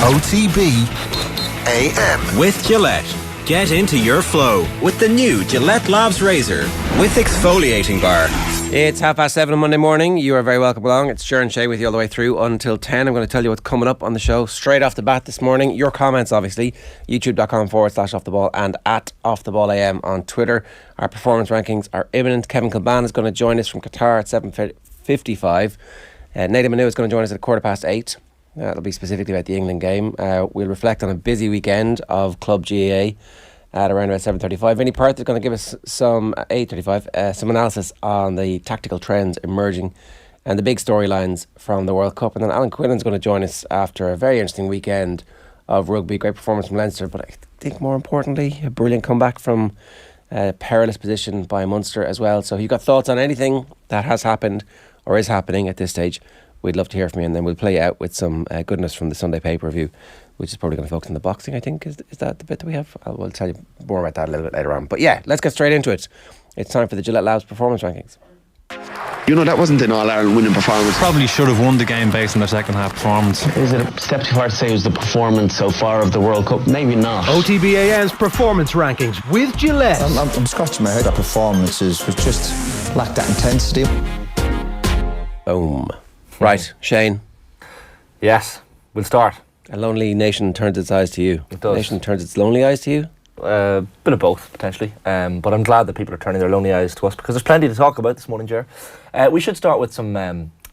OTB AM. With Gillette. Get into your flow with the new Gillette Labs Razor with exfoliating bar. It's 7:30 on Monday morning. You are very welcome along. It's Ger and Shane with you all the way through until 10. I'm going to tell you what's coming up on the show straight off the bat this morning. Your comments, obviously. youtube.com/offtheball and at OffTheBallAM on Twitter. Our performance rankings are imminent. Kevin Kilbane is going to join us from Qatar at 7:55. Nedum Onuoha is going to join us at 8:15. That'll be specifically about the England game. We'll reflect on a busy weekend of Club GAA at around about 7:35. Vinny Perth is going to give us some 8:35 some analysis on the tactical trends emerging and the big storylines from the World Cup. And then Alan Quinlan is going to join us after a very interesting weekend of rugby. Great performance from Leinster, but I think more importantly, a brilliant comeback from a perilous position by Munster as well. So if you've got thoughts on anything that has happened or is happening at this stage, we'd love to hear from you, and then we'll play out with some goodness from the Sunday pay-per-view, which is probably going to focus on the boxing, I think. Is that the bit that we have? We'll tell you more about that a little bit later on. But yeah, let's get straight into it. It's time for the Gillette Labs performance rankings. You know, that wasn't an All-Ireland winning performance. Probably should have won the game based on their second half performance. Is it a step too far to say it was the performance so far of the World Cup? Maybe not. OTB AM's performance rankings with Gillette. I'm scratching my head. That performance was just lacked that intensity. Boom. Right, Shane. Yes, we'll start. A lonely nation turns its eyes to you. It does. A nation turns its lonely eyes to you? Bit of both, potentially. But I'm glad that people are turning their lonely eyes to us because there's plenty to talk about this morning, Ger. We should start with some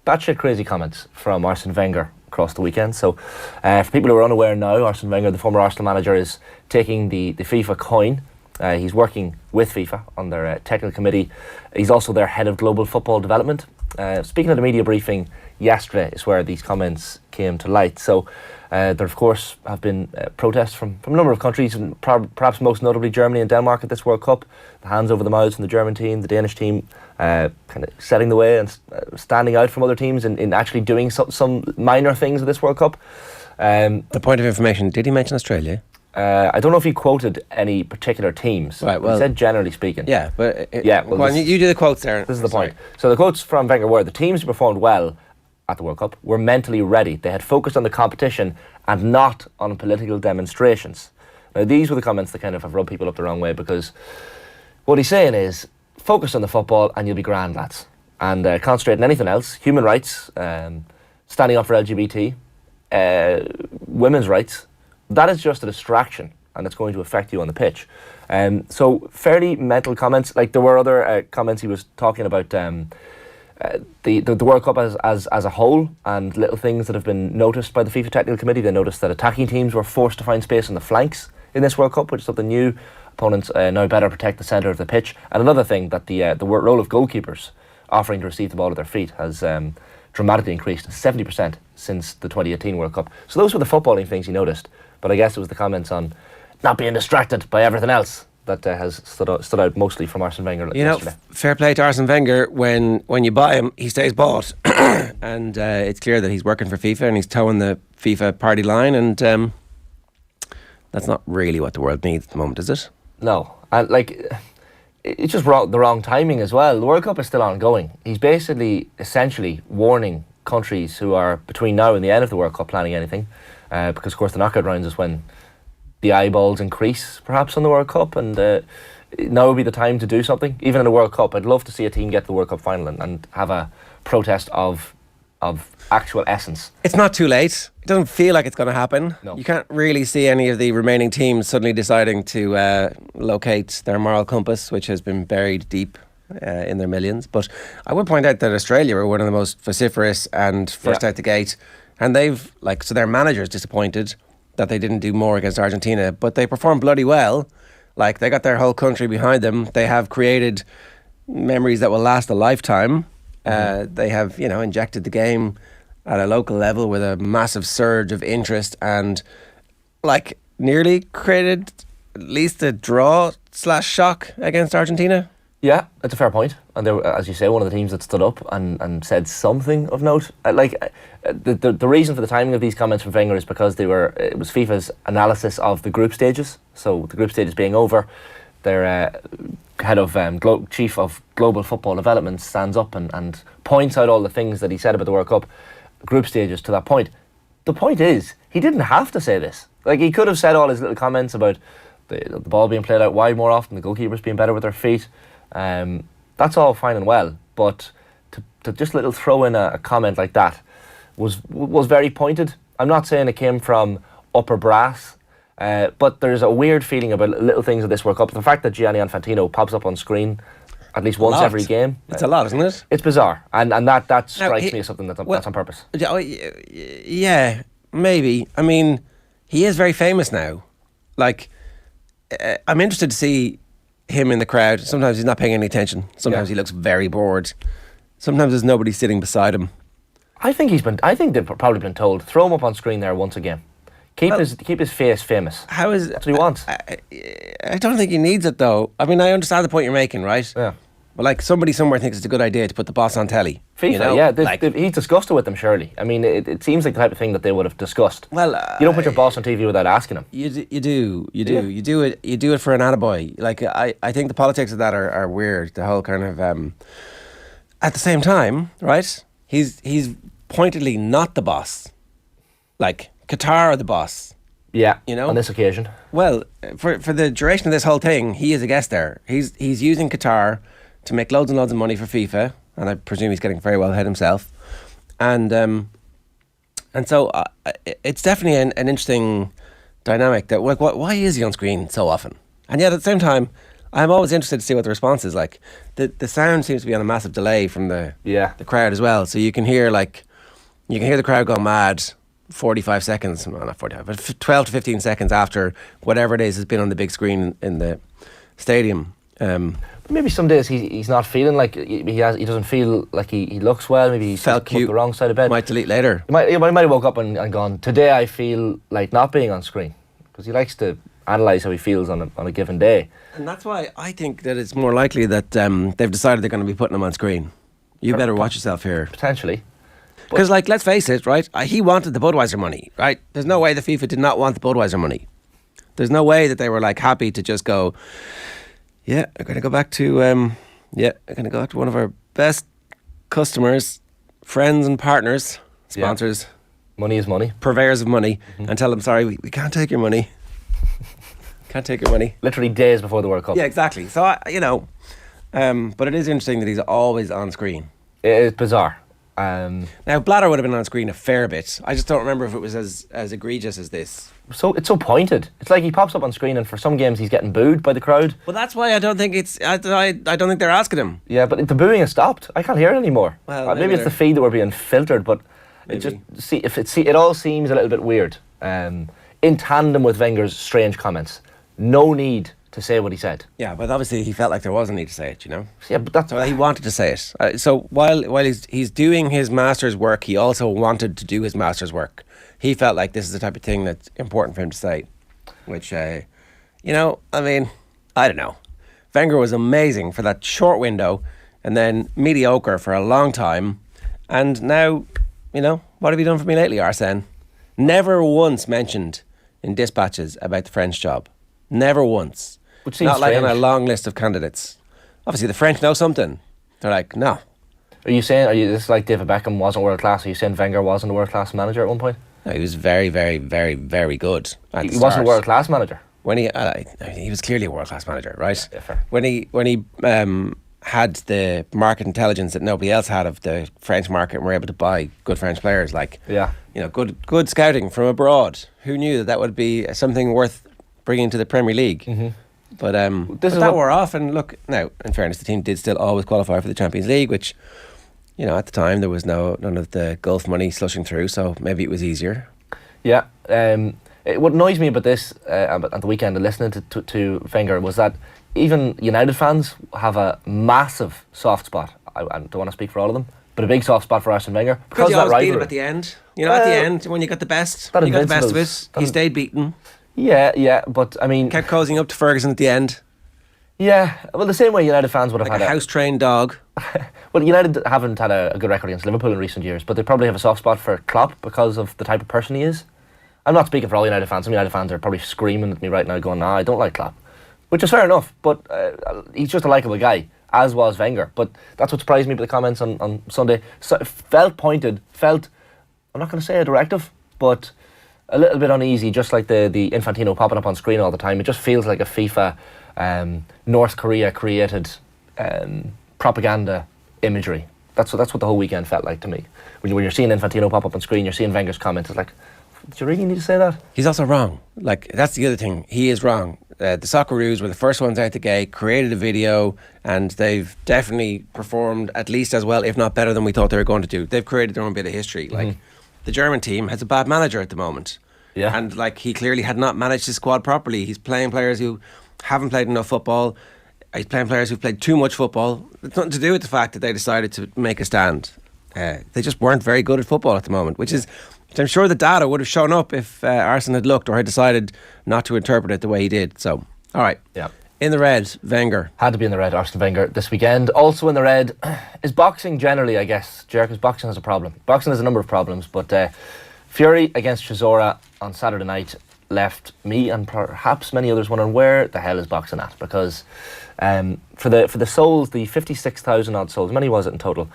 batshit crazy comments from Arsene Wenger across the weekend. So, for people who are unaware now, Arsene Wenger, the former Arsenal manager, is taking the FIFA coin. He's working with FIFA on their technical committee. He's also their head of global football development. Speaking at a media briefing yesterday is where these comments came to light. So there of course have been protests from a number of countries, and perhaps most notably Germany and Denmark at this World Cup. The hands over the mouths from the German team, the Danish team kind of setting the way and standing out from other teams in actually doing some minor things at this World Cup. The point of information, did he mention Australia? I don't know if he quoted any particular teams. Right, well, he said generally speaking. Yeah, but you do the quotes there. This is the point. So the quotes from Wenger were: the teams who performed well at the World Cup were mentally ready. They had focused on the competition and not on political demonstrations. Now, these were the comments that kind of have rubbed people up the wrong way, because what he's saying is, focus on the football and you'll be grand, lads. And concentrate on anything else. Human rights, standing up for LGBT, women's rights. That is just a distraction, and it's going to affect you on the pitch. So fairly mental comments. Like, there were other comments. He was talking about the World Cup as a whole, and little things that have been noticed by the FIFA Technical Committee. They noticed that attacking teams were forced to find space on the flanks in this World Cup, which is something new. Opponents now better protect the centre of the pitch. And another thing, that the role of goalkeepers offering to receive the ball at their feet has dramatically increased 70% since the 2018 World Cup. So those were the footballing things he noticed. But I guess it was the comments on not being distracted by everything else that has stood out mostly from Arsene Wenger yesterday. Fair play to Arsene Wenger. When you buy him, he stays bought. And it's clear that he's working for FIFA and he's towing the FIFA party line. And that's not really what the world needs at the moment, is it? No. And it's just the wrong timing as well. The World Cup is still ongoing. He's basically, essentially warning countries who are between now and the end of the World Cup planning anything. Because, of course, the knockout rounds is when the eyeballs increase, perhaps, on the World Cup. And now would be the time to do something. Even in the World Cup, I'd love to see a team get to the World Cup final and have a protest of actual essence. It's not too late. It doesn't feel like it's going to happen. No. You can't really see any of the remaining teams suddenly deciding to locate their moral compass, which has been buried deep in their millions. But I would point out that Australia were one of the most vociferous and first out the gate. And they've, so their manager's disappointed that they didn't do more against Argentina, but they performed bloody well. They got their whole country behind them. They have created memories that will last a lifetime. They have, injected the game at a local level with a massive surge of interest and, nearly created at least a draw/shock against Argentina. Yeah, that's a fair point. And they were, as you say, one of the teams that stood up and said something of note. The reason for the timing of these comments from Wenger is because it was FIFA's analysis of the group stages. So the group stages being over, their head of chief of global football development stands up and points out all the things that he said about the World Cup group stages to that point. the point is, he didn't have to say this. Like, he could have said all his little comments about the ball being played out wide more often, the goalkeepers being better with their feet. That's all fine and well, but to just little throw in a comment like that was very pointed. I'm not saying it came from upper brass, but there's a weird feeling about little things of this World Cup. The fact that Gianni Infantino pops up on screen at least once every game. It's a lot, isn't it? It's bizarre, and that strikes me as something that's on purpose. Yeah, maybe. I mean, he is very famous now. Like, I'm interested to see him in the crowd. Sometimes he's not paying any attention. Sometimes he looks very bored. Sometimes there's nobody sitting beside him. I think they've probably been told, throw him up on screen there once a game. Keep his face famous. That's what he wants. I don't think he needs it though. I mean, I understand the point you're making, right? Yeah. But like, somebody somewhere thinks it's a good idea to put the boss on telly. FIFA, you know? yeah. He's discussed it with them, surely. I mean, it seems like the type of thing that they would have discussed. Well, you don't put your boss on TV without asking him. You do it for an attaboy. Like, I think the politics of that are weird. The whole kind of at the same time, right? He's pointedly not the boss. Like, Qatar are the boss. Yeah, you know, on this occasion. Well, for the duration of this whole thing, he is a guest there. He's using Qatar to make loads and loads of money for FIFA, and I presume he's getting very well ahead himself. And so it's definitely an interesting dynamic. That why is he on screen so often? And yet at the same time, I'm always interested to see what the response is like. The sound seems to be on a massive delay from the crowd as well. So you can hear the crowd go mad 45 seconds, well, not 45, but 12 to 15 seconds after whatever it is has been on the big screen in the stadium. Maybe some days he's not feeling like he doesn't feel like he looks well. Maybe he's felt put cute. The wrong side of bed. Might delete later. He might have woke up and gone, today I feel like not being on screen, because he likes to analyse how he feels on a given day. And that's why I think that it's more likely that they've decided they're going to be putting him on screen. You better watch yourself here. Potentially. Because, like, let's face it, right? He wanted the Budweiser money, right? There's no way the FIFA did not want the Budweiser money. There's no way that they were, like, happy to just go, yeah, I'm going to go back to, I'm going to go to one of our best customers, friends and partners, sponsors. Yeah. Money is money. Purveyors of money, and tell them, sorry, we can't take your money. Can't take your money. Literally days before the World Cup. Yeah, exactly. So, but it is interesting that he's always on screen. It is bizarre. Now, Blatter would have been on screen a fair bit. I just don't remember if it was as egregious as this. So it's so pointed. It's like he pops up on screen, and for some games he's getting booed by the crowd. Well, that's why I don't think I don't think they're asking him. Yeah, but the booing has stopped. I can't hear it anymore. Well, maybe it's the feed that we're being filtered, but it all seems a little bit weird. In tandem with Wenger's strange comments, no need to say what he said. Yeah, but obviously he felt like there was a need to say it, you know. Yeah, but that's he wanted to say it. So while he's doing his master's work, he also wanted to do his master's work. He felt like this is the type of thing that's important for him to say, which, I mean, I don't know. Wenger was amazing for that short window, and then mediocre for a long time, and now, what have you done for me lately, Arsene? Never once mentioned in dispatches about the French job. Never once. Which seems not like on strange. a long list of candidates. Obviously, the French know something. They're like, no. Are you this is like David Beckham wasn't world class? Are you saying Wenger wasn't a world class manager at one point? No, he was very, very, very, very good. He wasn't a world class manager. When he was clearly a world class manager, right? Yeah, fair. When he had the market intelligence that nobody else had of the French market, and were able to buy good French players, good scouting from abroad. Who knew that would be something worth bringing to the Premier League? Mm-hmm. But that wore off, and look, now, in fairness, the team did still always qualify for the Champions League, which, at the time there was none of the Gulf money slushing through, so maybe it was easier. Yeah. What annoys me about this at the weekend and listening to Wenger was that even United fans have a massive soft spot. I don't want to speak for all of them, but a big soft spot for Arsene Wenger because you of that always beat rivalry. him at the end. At the end, when you got the best, of it. He stayed beaten. Yeah, but I mean, kept cozying up to Ferguson at the end. Yeah, well, the same way United fans would have like had a house-trained dog. Well, United haven't had a good record against Liverpool in recent years, but they probably have a soft spot for Klopp because of the type of person he is. I'm not speaking for all United fans. Some United fans are probably screaming at me right now going, I don't like Klopp. Which is fair enough, but he's just a likeable guy, as was Wenger. But that's what surprised me about the comments on Sunday. So, felt pointed, I'm not going to say a directive, but a little bit uneasy, just like the Infantino popping up on screen all the time. It just feels like a FIFA North Korea created propaganda imagery. That's what the whole weekend felt like to me. When you're seeing Infantino pop up on screen, you're seeing Wenger's comments. It's like, did you really need to say that? He's also wrong. Like, that's the other thing. He is wrong. The Socceroos were the first ones out the gate, created a video, and they've definitely performed at least as well, if not better than we thought they were going to do. They've created their own bit of history. Like, the German team has a bad manager at the moment. Yeah. And, like, he clearly had not managed his squad properly. He's playing players who haven't played enough football. He's playing players who've played too much football. It's nothing to do with the fact that they decided to make a stand. They just weren't very good at football at the moment, which I'm sure the data would have shown up if Arsene had looked or had decided not to interpret it the way he did. So, all right. Yeah. In the red, Wenger. Had to be in the red, Arsene Wenger this weekend. Also in the red is boxing generally, I guess, Ger, because boxing has a problem. Boxing has a number of problems, but Fury against Chisora on Saturday night left me and perhaps many others wondering where the hell is boxing at, because for the souls, the 56,000 odd souls, many was it in total?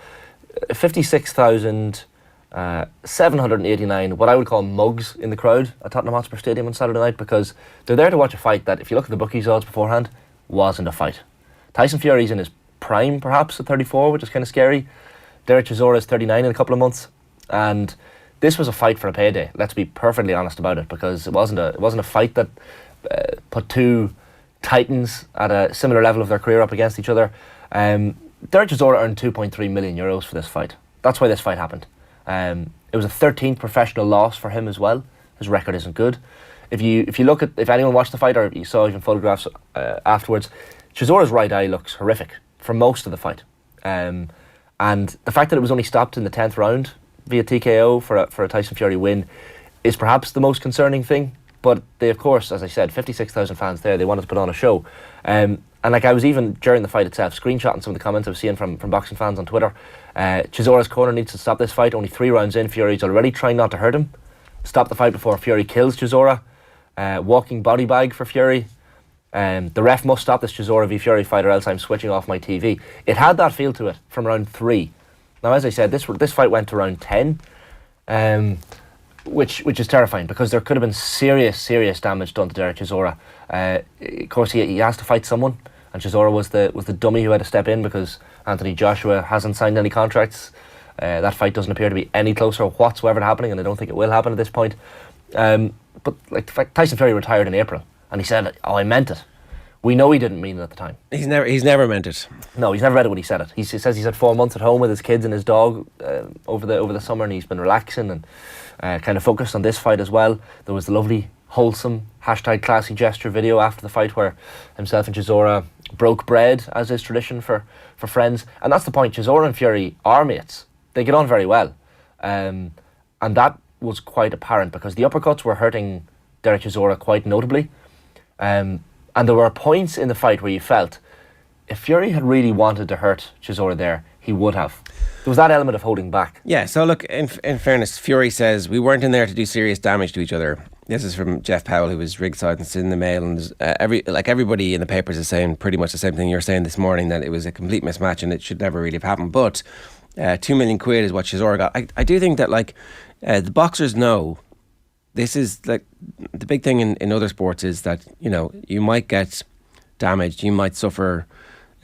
56,789 what I would call mugs in the crowd at Tottenham Hotspur Stadium on Saturday night, because they're there to watch a fight that, if you look at the bookies odds beforehand, wasn't a fight. Tyson Fury's in his prime, perhaps at 34, which is kind of scary. Derek Chisora is 39 in a couple of months, and this was a fight for a payday. Let's be perfectly honest about it, because it wasn't a fight that put two titans at a similar level of their career up against each other. Derek Chisora earned €2.3 million for this fight. That's why this fight happened. It was a 13th professional loss for him as well. His record isn't good. If you look at, if anyone watched the fight or you saw even photographs afterwards, Chisora's right eye looks horrific for most of the fight. And the fact that it was only stopped in the 10th round via TKO for a Tyson Fury win is perhaps the most concerning thing. But they, of course, as I said, 56,000 fans there. They wanted to put on a show. And like, I was even, during the fight itself, screenshotting some of the comments I was seeing from boxing fans on Twitter. Chisora's corner needs to stop this fight. Only 3 rounds in, Fury's already trying not to hurt him. Stop the fight before Fury kills Chisora. Walking body bag for Fury. The ref must stop this Chisora v Fury fight, or else I'm switching off my TV. It had that feel to it from round 3. Now, as I said, this fight went to round 10. Which is terrifying, because there could have been serious damage done to Derek Chisora. Of course, he has to fight someone, and Chisora was the dummy who had to step in, because Anthony Joshua hasn't signed any contracts. That fight doesn't appear to be any closer whatsoever to happening, and I don't think it will happen at this point. But like, the fact Tyson Fury retired in April, and he said, "Oh, I meant it." We know he didn't mean it at the time. He's never meant it. No, he's never read it when he said it. He says he's had 4 months at home with his kids and his dog over the summer, and he's been relaxing and kind of focused on this fight as well. There was the lovely, wholesome #classy gesture video after the fight where himself and Chisora broke bread, as is tradition for friends. And that's the point. Chisora and Fury are mates. They get on very well. And that was quite apparent, because the uppercuts were hurting Derek Chisora quite notably. And there were points in the fight where you felt if Fury had really wanted to hurt Chisora there, he would have. There was that element of holding back. Yeah, so look, in fairness, Fury says, we weren't in there to do serious damage to each other. This is from Jeff Powell, who was ringside and in the Mail, and everybody in the papers is saying pretty much the same thing you're saying this morning, that it was a complete mismatch and it should never really have happened. But £2 million is what Chisora got. I do think that, like, the boxers know. This is like the big thing in other sports is that, you know, you might get damaged, you might suffer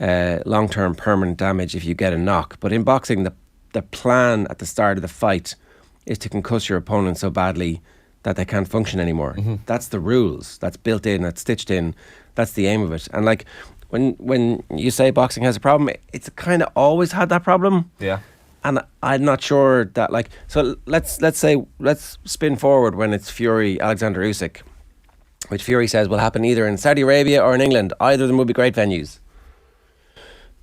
long-term permanent damage if you get a knock. But in boxing, the plan at the start of the fight is to concuss your opponent so badly that they can't function anymore. Mm-hmm. That's the rules. That's built in, that's stitched in. That's the aim of it. And like, when you say boxing has a problem, it's kind of always had that problem. Yeah. And I'm not sure that, like, so let's spin forward when it's Fury Alexander Usyk, which Fury says will happen either in Saudi Arabia or in England. Either of them would be great venues.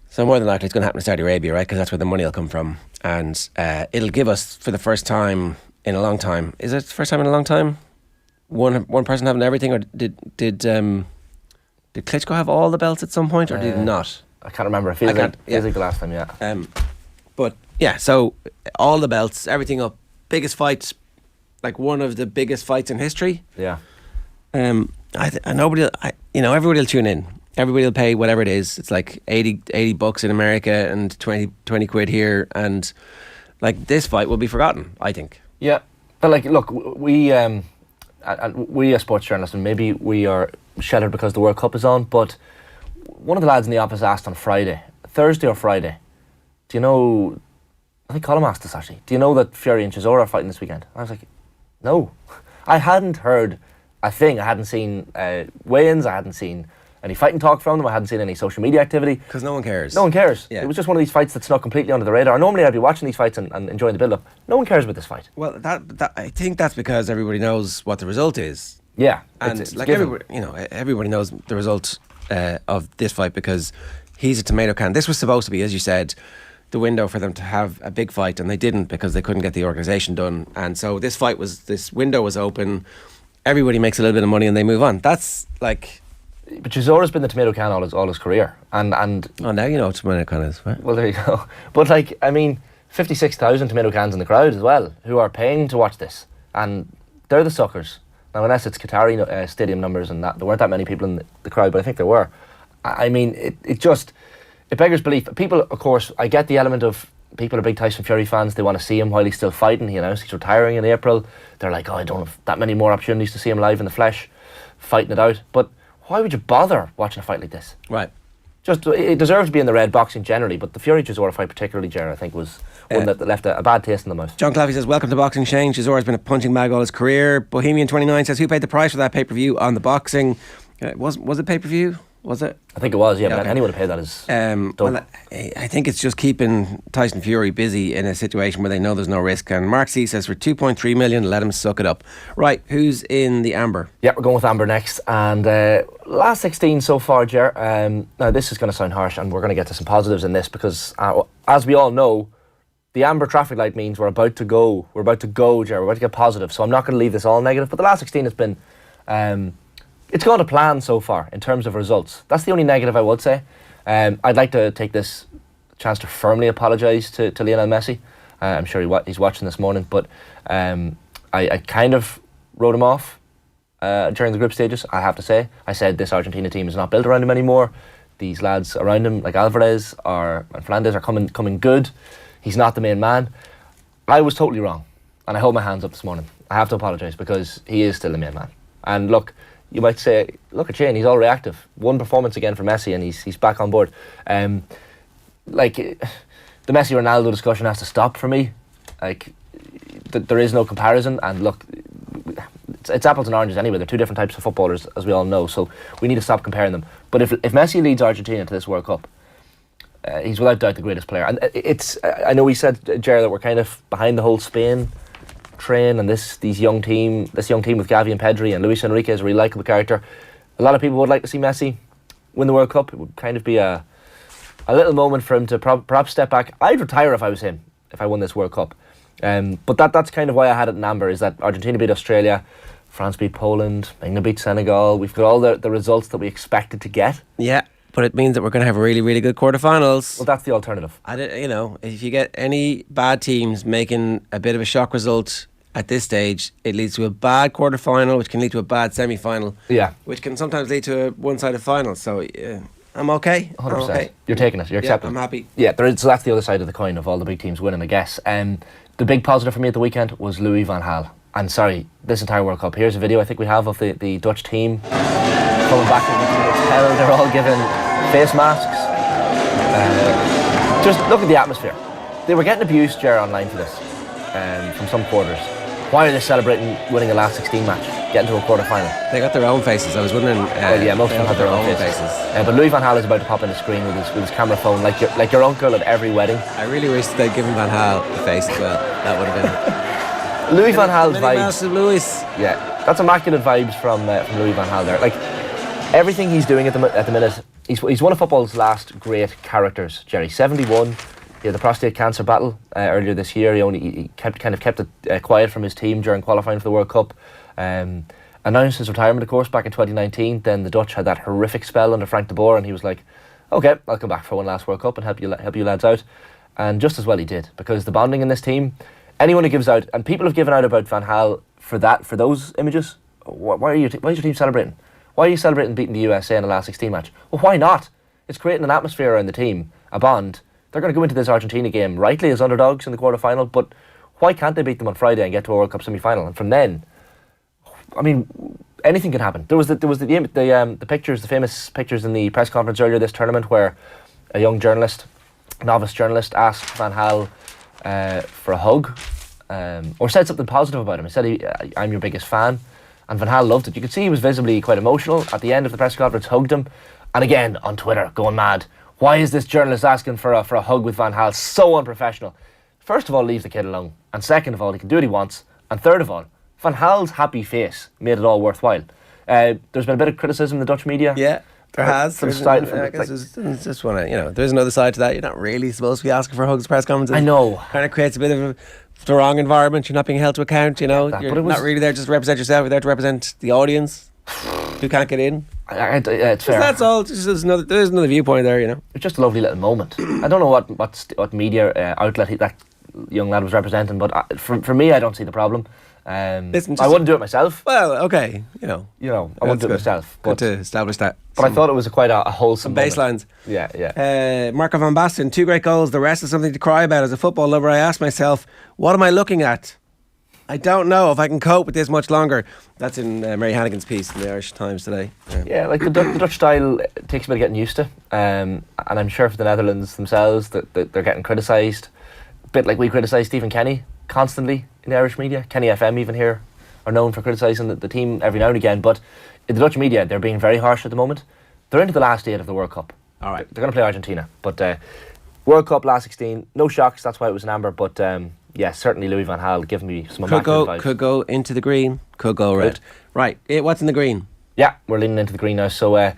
So more than likely it's going to happen in Saudi Arabia, right? Because that's where the money will come from, and it'll give us, for the first time in a long time. Is it the first time in a long time? One person having everything, or did Klitschko have all the belts at some point, or did he not? I can't remember. It feels like the last time, yeah. But yeah, so all the belts, everything up, biggest fight, like one of the biggest fights in history. Yeah. Everybody will tune in. Everybody will pay whatever it is. It's like $80 in America and 20 quid here, and like, this fight will be forgotten, I think. Yeah, But like, look, we and we as sports journalists, and maybe we are sheltered because the World Cup is on, but one of the lads in the office asked on Thursday or Friday, do you know, I think Colin asked this actually, do you know that Fury and Chisora are fighting this weekend? I was like, no. I hadn't heard a thing. I hadn't seen weigh-ins, I hadn't seen any fighting talk from them, I hadn't seen any social media activity. Because no one cares. No one cares. Yeah. It was just one of these fights that snuck completely under the radar. Normally I'd be watching these fights and enjoying the build-up. No one cares about this fight. Well, that I think that's because everybody knows what the result is. Yeah. And it's like given. everybody knows the result of this fight because he's a tomato can. This was supposed to be, as you said, the window for them to have a big fight, and they didn't because they couldn't get the organisation done. And so this window was open. Everybody makes a little bit of money and they move on. That's like. But Chisora's been the tomato can all his career, and oh, now you know what tomato can is, right? Well, there you go. But like, I mean, 56,000 tomato cans in the crowd as well, who are paying to watch this, and they're the suckers. Now, unless it's Qatari stadium numbers and that, there weren't that many people in the crowd, but I think there were. I mean, it beggars belief. People, of course, I get the element of people are big Tyson Fury fans. They want to see him while he's still fighting. He announced he's retiring in April. They're like, oh, I don't have that many more opportunities to see him live in the flesh, fighting it out. But why would you bother watching a fight like this? Right. Just, it deserves to be in the red boxing generally, but the Fury-Chisora fight particularly, Ger, I think was one that left a bad taste in the mouth. John Claffey says, welcome to Boxing Shane. Chisora's been a punching bag all his career. Bohemian29 says, who paid the price for that pay-per-view on the boxing? Was it pay-per-view? Was it? I think it was, yeah, but okay. anyone who paid that is well, I think it's just keeping Tyson Fury busy in a situation where they know there's no risk. And Mark C says, for 2.3 million, let him suck it up. Right, who's in the Amber? Yeah, we're going with Amber next. And last 16 so far, Ger. Now, this is going to sound harsh, and we're going to get to some positives in this because, as we all know, the Amber traffic light means we're about to go, Ger. We're about to get positive. So I'm not going to leave this all negative. But the last 16 has been... it's gone to plan so far in terms of results. That's the only negative I would say. I'd like to take this chance to firmly apologise to Lionel Messi. I'm sure he's watching this morning, but I kind of wrote him off during the group stages, I have to say. I said this Argentina team is not built around him anymore. These lads around him, like Alvarez and Fernandes, are coming good. He's not the main man. I was totally wrong, and I hold my hands up this morning. I have to apologise because he is still the main man. And look, you might say, look at Shane, he's all reactive. One performance again for Messi and he's back on board. Like, the Messi-Ronaldo discussion has to stop for me. Like, there is no comparison. And look, it's apples and oranges anyway. They're two different types of footballers, as we all know. So we need to stop comparing them. But if Messi leads Argentina to this World Cup, he's without doubt the greatest player. And I know we said, Ger, that we're kind of behind the whole Spain train, and this young team with Gavi and Pedri and Luis Enrique is a really likeable character. A lot of people would like to see Messi win the World Cup. It would kind of be a little moment for him to perhaps step back. I'd retire if I was him, if I won this World Cup. But that's kind of why I had it in Amber, is that Argentina beat Australia, France beat Poland, England beat Senegal. We've got all the results that we expected to get. Yeah, but it means that we're going to have really, really good quarterfinals. Well, that's the alternative. If you get any bad teams making a bit of a shock result at this stage, it leads to a bad quarterfinal, which can lead to a bad semi-final. Yeah. Which can sometimes lead to a one-sided final. So I'm okay. 100%. I'm okay. You're taking it. You're accepting. I'm happy. Yeah, so that's the other side of the coin of all the big teams winning, I guess. The big positive for me at the weekend was Louis van Gaal. And sorry, this entire World Cup. Here's a video I think we have of the Dutch team coming back into the hotel. They're all given face masks. Just look at the atmosphere. They were getting abused, Ger, online for this from some quarters. Why are they celebrating winning a last 16 match, getting to a quarter final? They got their own faces. I was wondering. Well, yeah, most of them have their own faces. But Louis van Gaal is about to pop in the screen with his camera phone, like your uncle at every wedding. I really wish they'd given Van Gaal a face as well. That would have been Louis van Gaal's vibes. Louis. Yeah, that's immaculate vibes from Louis van Gaal there. Like everything he's doing at the minute, he's one of football's last great characters. Jerry, 71. He had the prostate cancer battle earlier this year. He kept it quiet from his team during qualifying for the World Cup. Announced his retirement, of course, back in 2019. Then the Dutch had that horrific spell under Frank de Boer, and he was like, "Okay, I'll come back for one last World Cup and help you lads out." And just as well he did, because the bonding in this team, anyone who gives out, and people have given out about Van Gaal for those images. Why is your team celebrating? Why are you celebrating beating the USA in the last 16 match? Well, why not? It's creating an atmosphere around the team, a bond. They're going to go into this Argentina game rightly as underdogs in the quarter-final, but Why can't they beat them on Friday and get to a World Cup semi-final? And from then, I mean, anything can happen. There was the pictures, the famous pictures in the press conference earlier this tournament where a young journalist, novice journalist, asked Van Gaal for a hug, or said something positive about him. He said, I'm your biggest fan. And Van Gaal loved it. You could see he was visibly quite emotional. At the end of the press conference, hugged him. And again, on Twitter, going mad. Why is this journalist asking for a hug with Van Gaal? So unprofessional. First of all, leave the kid alone. And second of all, he can do what he wants. And third of all, Van Gaal's happy face made it all worthwhile. There's been a bit of criticism in the Dutch media. Yeah, there has. From There's just want to, there's another side to that. You're not really supposed to be asking for hugs at press conferences. I know. Kind of creates a bit of the wrong environment. You're not being held to account. You're not really there just to represent yourself. You're there to represent the audience who can't get in. It's fair. That's all. There's another viewpoint there. It's just a lovely little moment. I don't know what media outlet that young lad was representing, but for me, I don't see the problem. Listen, I wouldn't do it myself. Well, okay, I wouldn't do it myself. Good to establish that. But I thought it was quite a wholesome baselines. Yeah. Marco van Basten, 2 great goals. The rest is something to cry about. As a football lover, I ask myself, what am I looking at? I don't know if I can cope with this much longer. That's in Mary Hannigan's piece in the Irish Times today. Yeah, like the Dutch style takes a bit of getting used to, and I'm sure for the Netherlands themselves that they're getting criticised, a bit like we criticise Stephen Kenny constantly in the Irish media. Kenny FM even here are known for criticising the team every now and again, but in the Dutch media they're being very harsh at the moment. They're into the last 8 of the World Cup. All right, they're going to play Argentina, but World Cup last 16, no shocks. That's why it was an amber, but. Yeah, certainly Louis van Gaal giving me some immaculate vibes. Could go into the green, could go red. Right, what's in the green? Yeah, we're leaning into the green now. So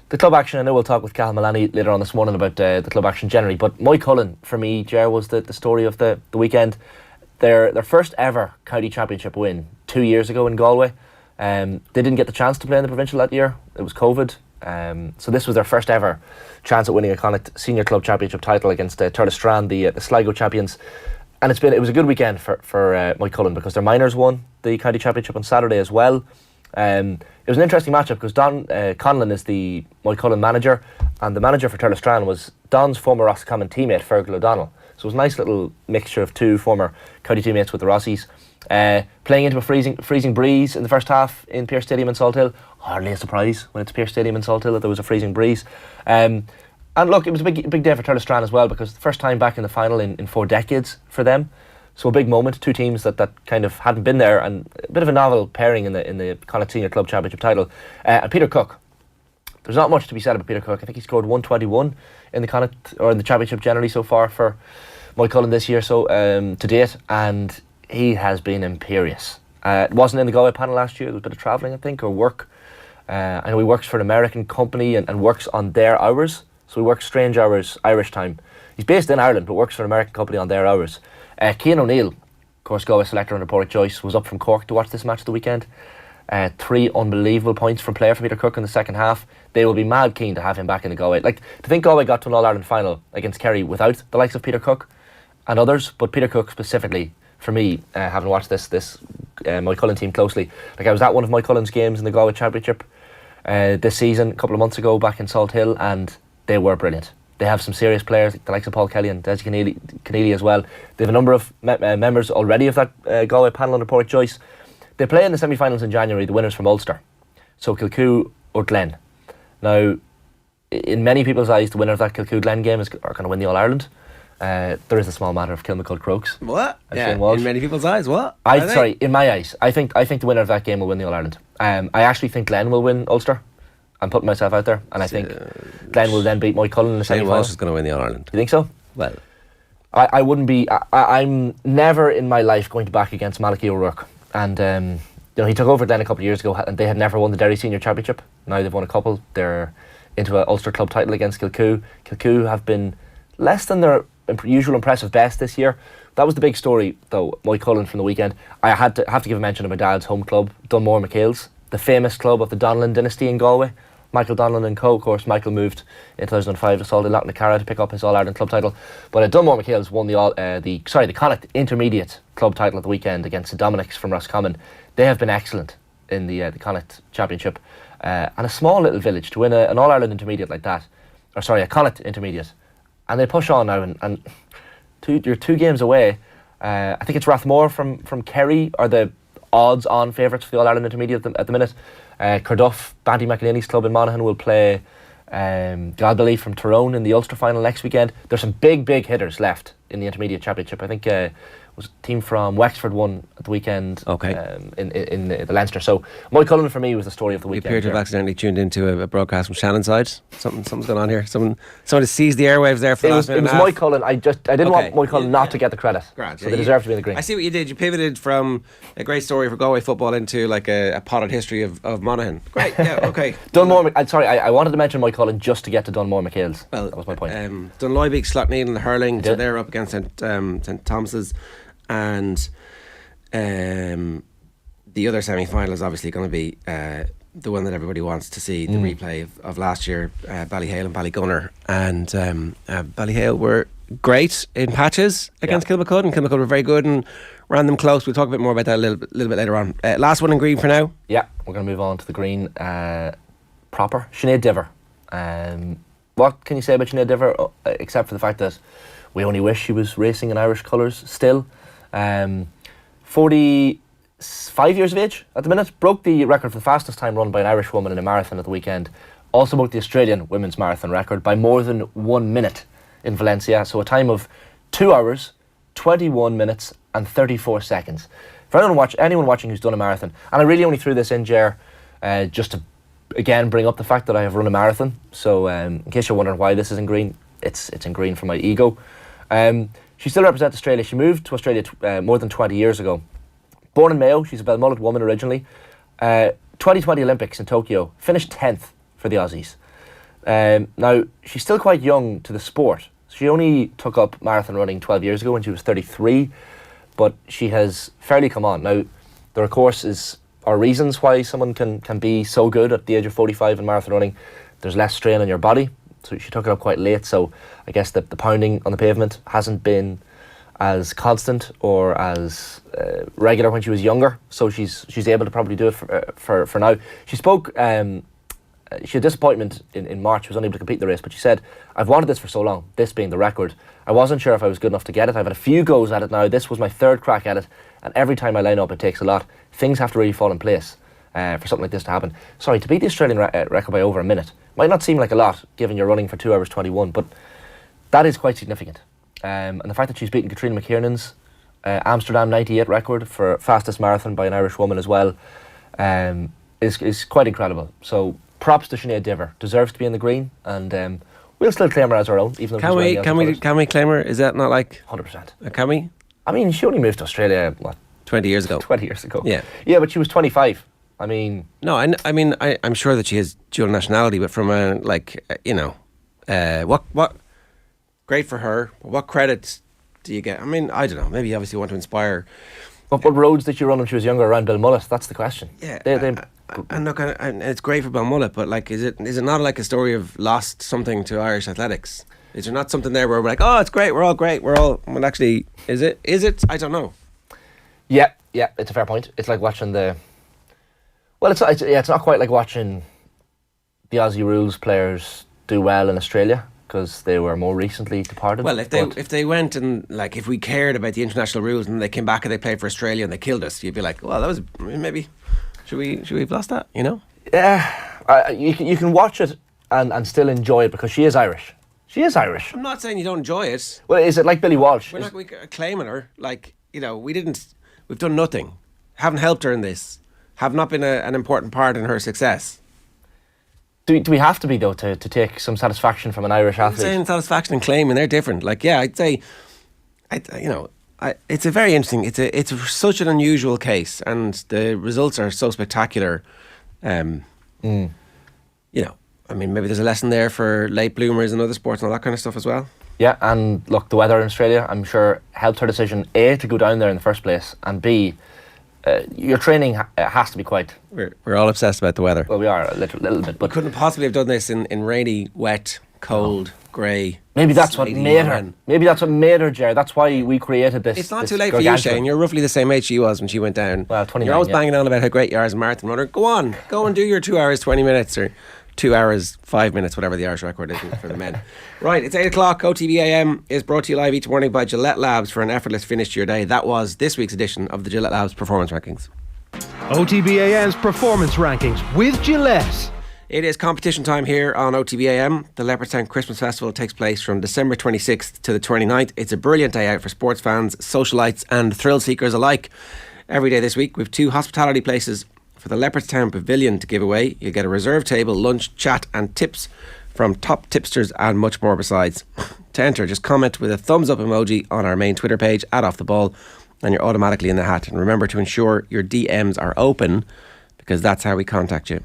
the club action, I know we'll talk with Cathal Malani later on this morning about the club action generally, but Mike Cullen, for me, Ger, was the story of the weekend. Their first ever county championship win 2 years ago in Galway. They didn't get the chance to play in the provincial that year. It was COVID. So this was their first ever chance at winning a Connacht senior club championship title against Turlestrand, the Sligo champions. And it was a good weekend for Mike Cullen because their minors won the county championship on Saturday as well. It was an interesting matchup because Don Quinlan is the Mike Cullen manager, and the manager for Turlestrand was Don's former Roscommon teammate Fergal O'Donnell. So it was a nice little mixture of 2 former county teammates with the Rossies. Playing into a freezing breeze in the first half in Pearse Stadium in Salthill. Hardly a surprise when it's Pearse Stadium in Salthill that there was a freezing breeze. And look, it was a big day for Turlestrand as well because the first time back in the final in 4 decades for them. So a big moment, 2 teams that kind of hadn't been there, and a bit of a novel pairing in the Connacht Senior Club Championship title. And Peter Cook, there's not much to be said about Peter Cook. I think he scored 121 in the Connacht or in the championship generally so far for Mike Cullen this year, so to date, and he has been imperious. It wasn't in the Galway panel last year. There was a bit of travelling, I think, or work. I know he works for an American company and works on their hours. So he works strange hours, Irish time. He's based in Ireland, but works for an American company on their hours. Cian O'Neill, of course, Galway selector under Porrick Joyce, was up from Cork to watch this match of the weekend. 3 unbelievable points from player for Peter Cook in the second half. They will be mad keen to have him back in the Galway. Like, to think Galway got to an All-Ireland final against Kerry without the likes of Peter Cook and others, but Peter Cook specifically, for me, having watched this Mike Cullen team closely, like I was at one of Mike Cullen's games in the Galway Championship this season, a couple of months ago, back in Salthill, and they were brilliant. They have some serious players, like the likes of Paul Kelly and Desi Keneally as well. They have a number of members already of that Galway panel under Porrick Joyce. They play in the semi-finals in January, the winners from Ulster. So Kilcoo or Glen. Now, in many people's eyes, the winner of that Kilcoo-Glen game are going to win the All-Ireland. There is a small matter of Kilmacud Crokes. What? Yeah, in many people's eyes, what? Sorry, in my eyes. I think the winner of that game will win the All-Ireland. I actually think Glen will win Ulster. I'm putting myself out there, and I think Glen will then beat Mike Cullen in the semi-final. Walsh is going to win the All-Ireland. You think so? Well, I wouldn't be. I'm never in my life going to back against Malachy O'Rourke. And he took over then a couple of years ago, and they had never won the Derry Senior Championship. Now they've won a couple. They're into an Ulster club title against Kilcoo. Kilcoo have been less than their usual impressive best this year. That was the big story, though. Mike Cullen from the weekend. I have to give a mention of my dad's home club, Dunmore McHale's, the famous club of the Donnellan dynasty in Galway. Michael Donnellan and co. Of course, Michael moved in 2005 to Salty Lough Cara to pick up his All-Ireland club title. But Dunmore McHale's won the Connacht Intermediate club title at the weekend against the Dominics from Roscommon. They have been excellent in the Connacht Championship. And a small little village to win an All-Ireland Intermediate like that, a Connacht Intermediate. And they push on now, and you're 2 games away. I think it's Rathmore from Kerry are the odds-on favourites for the All-Ireland Intermediate at the minute. Carduff, Bandy McEnany's club in Monaghan, will play Galbally from Tyrone in the Ulster final next weekend. There's some big hitters left in the Intermediate Championship. I think was a team from Wexford won at the weekend in the Leinster. So Moy Cullen for me was the story of the weekend. We appear to have accidentally tuned into a broadcast from Shannon's side. Something's going on here. Someone seized the airwaves there for the last minute. It was Moy Cullen. I didn't want Moy Cullen not to get the credit. Grand, so they deserve to be in the green. I see what you did. You pivoted from a great story for Galway football into like a potted history of Monaghan. Great, yeah, okay. Dunmore. I wanted to mention Moy Cullen just to get to Dunmore McHale's. Well, that was my point. Dunloybeek, Slotneil and the hurling. So they're up against St Thomas's. And the other semi-final is obviously going to be the one that everybody wants to see, the replay of last year, Ballyhale and Ballygunner. And Ballyhale were great in patches against Kilmacud, and Kilmacud were very good and ran them close. We'll talk a bit more about that a little bit later on. Last one in green for now. Yeah, we're going to move on to the green proper. Sinead Diver. What can you say about Sinead Diver, except for the fact that we only wish she was racing in Irish colours still. 45 years of age at the minute, broke the record for the fastest time run by an Irish woman in a marathon at the weekend. Also broke the Australian women's marathon record by more than 1 minute in Valencia. So a time of 2 hours, 21 minutes and 34 seconds. For anyone watching who's done a marathon, and I really only threw this in, Ger, just to again bring up the fact that I have run a marathon. So in case you're wondering why this is in green, it's in green for my ego. She still represents Australia. She moved to Australia more than 20 years ago. Born in Mayo, she's a Belmullet woman originally. 2020 Olympics in Tokyo, finished 10th for the Aussies. Now, she's still quite young to the sport. She only took up marathon running 12 years ago when she was 33, but she has fairly come on. Now, there of course are reasons why someone can be so good at the age of 45 in marathon running. There's less strain on your body. So she took it up quite late, so I guess the pounding on the pavement hasn't been as constant or as regular when she was younger, so she's able to probably do it for now. She spoke, she had disappointment in March. She was unable to complete the race, but she said, I've wanted this for so long, this being the record. I wasn't sure if I was good enough to get it. I've had a few goes at it now. This was my third crack at it, and every time I line up it takes a lot. Things have to really fall in place for something like this to happen. Sorry, to beat the Australian record by over a minute might not seem like a lot given you're running for 2 hours 21, but that is quite significant. And the fact that she's beaten Katrina McKiernan's Amsterdam 98 record for fastest marathon by an Irish woman as well is quite incredible. So props to Sinead Diver. Deserves to be in the green, and we'll still claim her as our own. Even though can we claim her? Is that not like 100%? Can we? I mean, she only moved to Australia 20 years ago. 20 years ago. Yeah, but she was 25. I mean, no, I'm sure that she has dual nationality, but from a what great for her. What credit do you get? I mean, I don't know. Maybe you obviously want to inspire. What roads did she run when she was younger around Belmullet? That's the question. Yeah, and look, and it's great for Belmullet, but like, is it not like a story of lost something to Irish athletics? Is there not something there where we're like, oh, it's great, we're all great, well, actually, is it? I don't know. Yeah, it's a fair point. It's like watching it's not quite like watching the Aussie rules players do well in Australia because they were more recently departed. Well, if they went and like if we cared about the international rules and they came back and they played for Australia and they killed us, you'd be like, well, that was maybe should we have lost that? You know? Yeah, you can watch it and still enjoy it because she is Irish. She is Irish. I'm not saying you don't enjoy it. Well, is it like Billy Walsh? We're not claiming her. Like, you know, we've done nothing. Haven't helped her in this. Have not been an important part in her success. Do we have to be, though, to take some satisfaction from an Irish athlete? I'm saying satisfaction and claiming, they're different. Like, yeah, I'd say, it's a very interesting, it's such an unusual case, and the results are so spectacular. You know, I mean, maybe there's a lesson there for late bloomers and other sports and all that kind of stuff as well. Yeah, and look, the weather in Australia, I'm sure, helped her decision, A, to go down there in the first place, and B, your training has to be quite... We're all obsessed about the weather. Well, we are a little bit, but... Couldn't possibly have done this in rainy, wet, cold, grey... Maybe that's what made her. Maybe that's what made her, Ger. That's why we created this. It's not too late for you, Shane. You're roughly the same age she was when she went down. Well, 29. You're always banging on about how great you are as a marathon runner. Go on, go and do your 2 hours, 20 minutes, or 2 hours, 5 minutes, whatever the Irish record is for the men. Right, it's 8 o'clock. OTB AM is brought to you live each morning by Gillette Labs for an effortless finish to your day. That was this week's edition of the Gillette Labs Performance Rankings. OTB AM's Performance Rankings with Gillette. It is competition time here on OTB AM. The Leopardstown Christmas Festival takes place from December 26th to the 29th. It's a brilliant day out for sports fans, socialites and thrill seekers alike. Every day this week we've 2 hospitality places for the Leopardstown Pavilion to give away. You'll get a reserved table, lunch, chat and tips from top tipsters and much more besides. To enter, just comment with a thumbs up emoji on our main Twitter page @OffTheBall and you're automatically in the hat. And remember to ensure your DMs are open because that's how we contact you.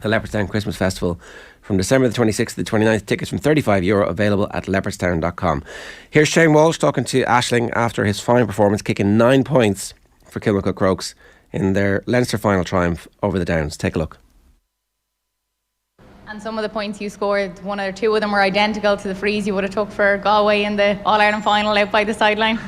The Leopardstown Christmas Festival from December the 26th to the 29th. Tickets from €35 available at leopardstown.com. Here's Shane Walsh talking to Aisling after his fine performance, kicking 9 points for Kilmacud Crokes in their Leinster final triumph over the Downs. Take a look. And some of the points you scored, 1 or 2 of them were identical to the frees you would have took for Galway in the All-Ireland final out by the sideline.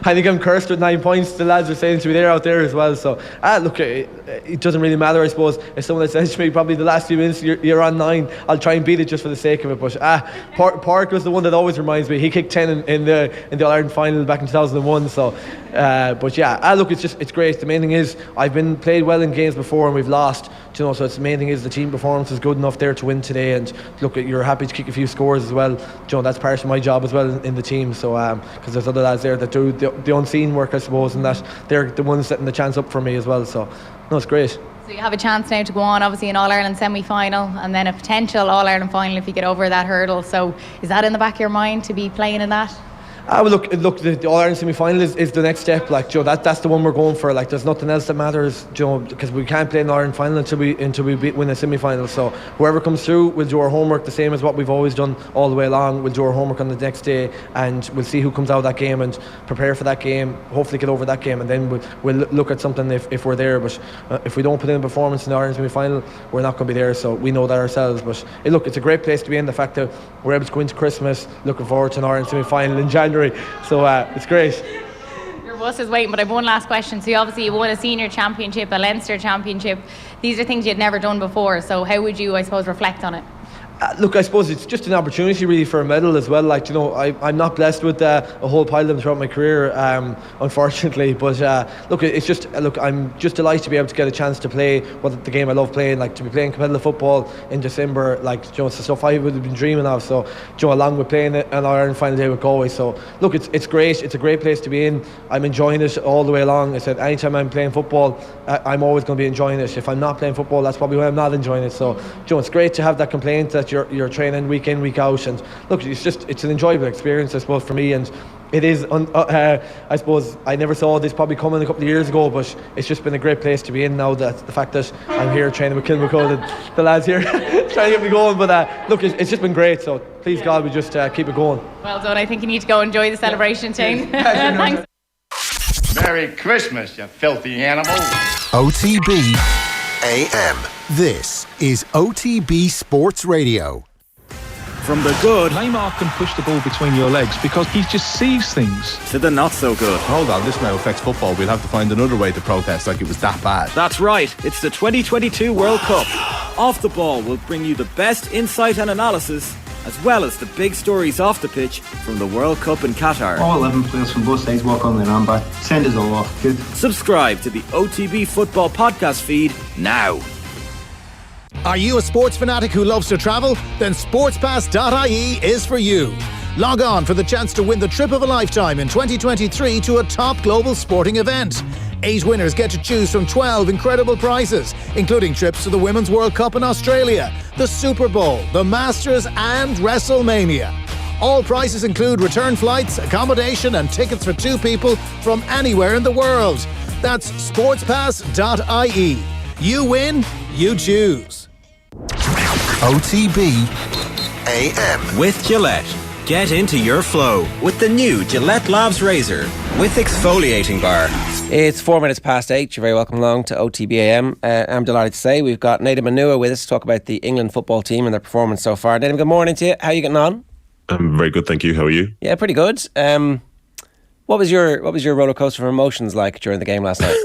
I think I'm cursed with 9 points. The lads are saying to me they're out there as well. So, look, it doesn't really matter, I suppose. If someone had said to me probably the last few minutes you're on 9, I'll try and beat it just for the sake of it. But Park was the one that always reminds me. He kicked 10 in the All-Ireland final back in 2001. So, but yeah, look, it's great. The main thing is I've been played well in games before and we've lost. So it's the main thing is the team performance is good enough there to win today. And look, you're happy to kick a few scores as well. That's part of my job as well in the team. So because there's other lads there that do the unseen work, I suppose, and that they're the ones setting the chance up for me as well. So no, it's great. So you have a chance now to go on, obviously, an All-Ireland semi-final and then a potential All-Ireland final if you get over that hurdle. So is that in the back of your mind to be playing in that? Well, look, the All-Ireland semi-final is the next step. Like, that's the one we're going for. Like, there's nothing else that matters, because we can't play an All-Ireland final until we win a semi-final. So whoever comes through, we'll do our homework the same as what we've always done all the way along. We'll do our homework on the next day, and we'll see who comes out of that game and prepare for that game. Hopefully, get over that game, and then we'll look at something if we're there. But if we don't put in a performance in the All-Ireland semi-final, we're not going to be there. So we know that ourselves. But look, it's a great place to be in. The fact that we're able to go into Christmas, looking forward to an All-Ireland semi-final in January. So it's great. Your bus is waiting, but I have one last question. So obviously you won a senior championship, a Leinster championship. These are things you'd never done before. So how would you, I suppose, reflect on it? Look, I suppose it's just an opportunity really for a medal as well. Like, I'm not blessed with a whole pile of them throughout my career, unfortunately. But look, I'm just delighted to be able to get a chance to play the game I love playing, like to be playing competitive football in December. Like, it's the stuff I would have been dreaming of. So, along with playing an Ireland final day with Galway. So, look, it's great. It's a great place to be in. I'm enjoying it all the way along. I said, anytime I'm playing football, I'm always going to be enjoying it. If I'm not playing football, that's probably why I'm not enjoying it. So, it's great to have that complaint that you're training week in, week out, and look, it's an enjoyable experience, I suppose, for me. And it is I suppose I never saw this probably coming a couple of years ago, but it's just been a great place to be in now, that the fact that I'm here training with Kilmacud and the lads here trying to get me going. But look, it's just been great, so please God we just keep it going. Well done. I think you need to go enjoy the celebration, Shane. Thanks. Merry Christmas, you filthy animal. OTB AM. This is OTB Sports Radio. From the good, Neymar can push the ball between your legs because he just sees things. to the not so good. Hold on, this now affects football. We'll have to find another way to protest like it was that bad. That's right, it's the 2022 World Cup. Off the Ball will bring you the best insight and analysis, as well as the big stories off the pitch from the World Cup in Qatar. All 11 players from both sides walk on the run back. Send us all off. Good. Subscribe to the OTB Football Podcast feed now. Are you a sports fanatic who loves to travel? Then sportspass.ie is for you. Log on for the chance to win the trip of a lifetime in 2023 to a top global sporting event. 8 winners get to choose from 12 incredible prizes, including trips to the Women's World Cup in Australia, the Super Bowl, the Masters and WrestleMania. All prizes include return flights, accommodation and tickets for 2 people from anywhere in the world. That's sportspass.ie. You win, you choose. OTB AM. With Gillette. Get into your flow with the new Gillette Labs Razor with exfoliating bar. It's 4 minutes past 8. You're very welcome along to OTB AM. I'm delighted to say we've got Nedum Onuoha with us to talk about the England football team and their performance so far. Nedum, good morning to you. How are you getting on? I'm very good, thank you. How are you? Yeah, pretty good. What was your roller coaster of emotions like during the game last night?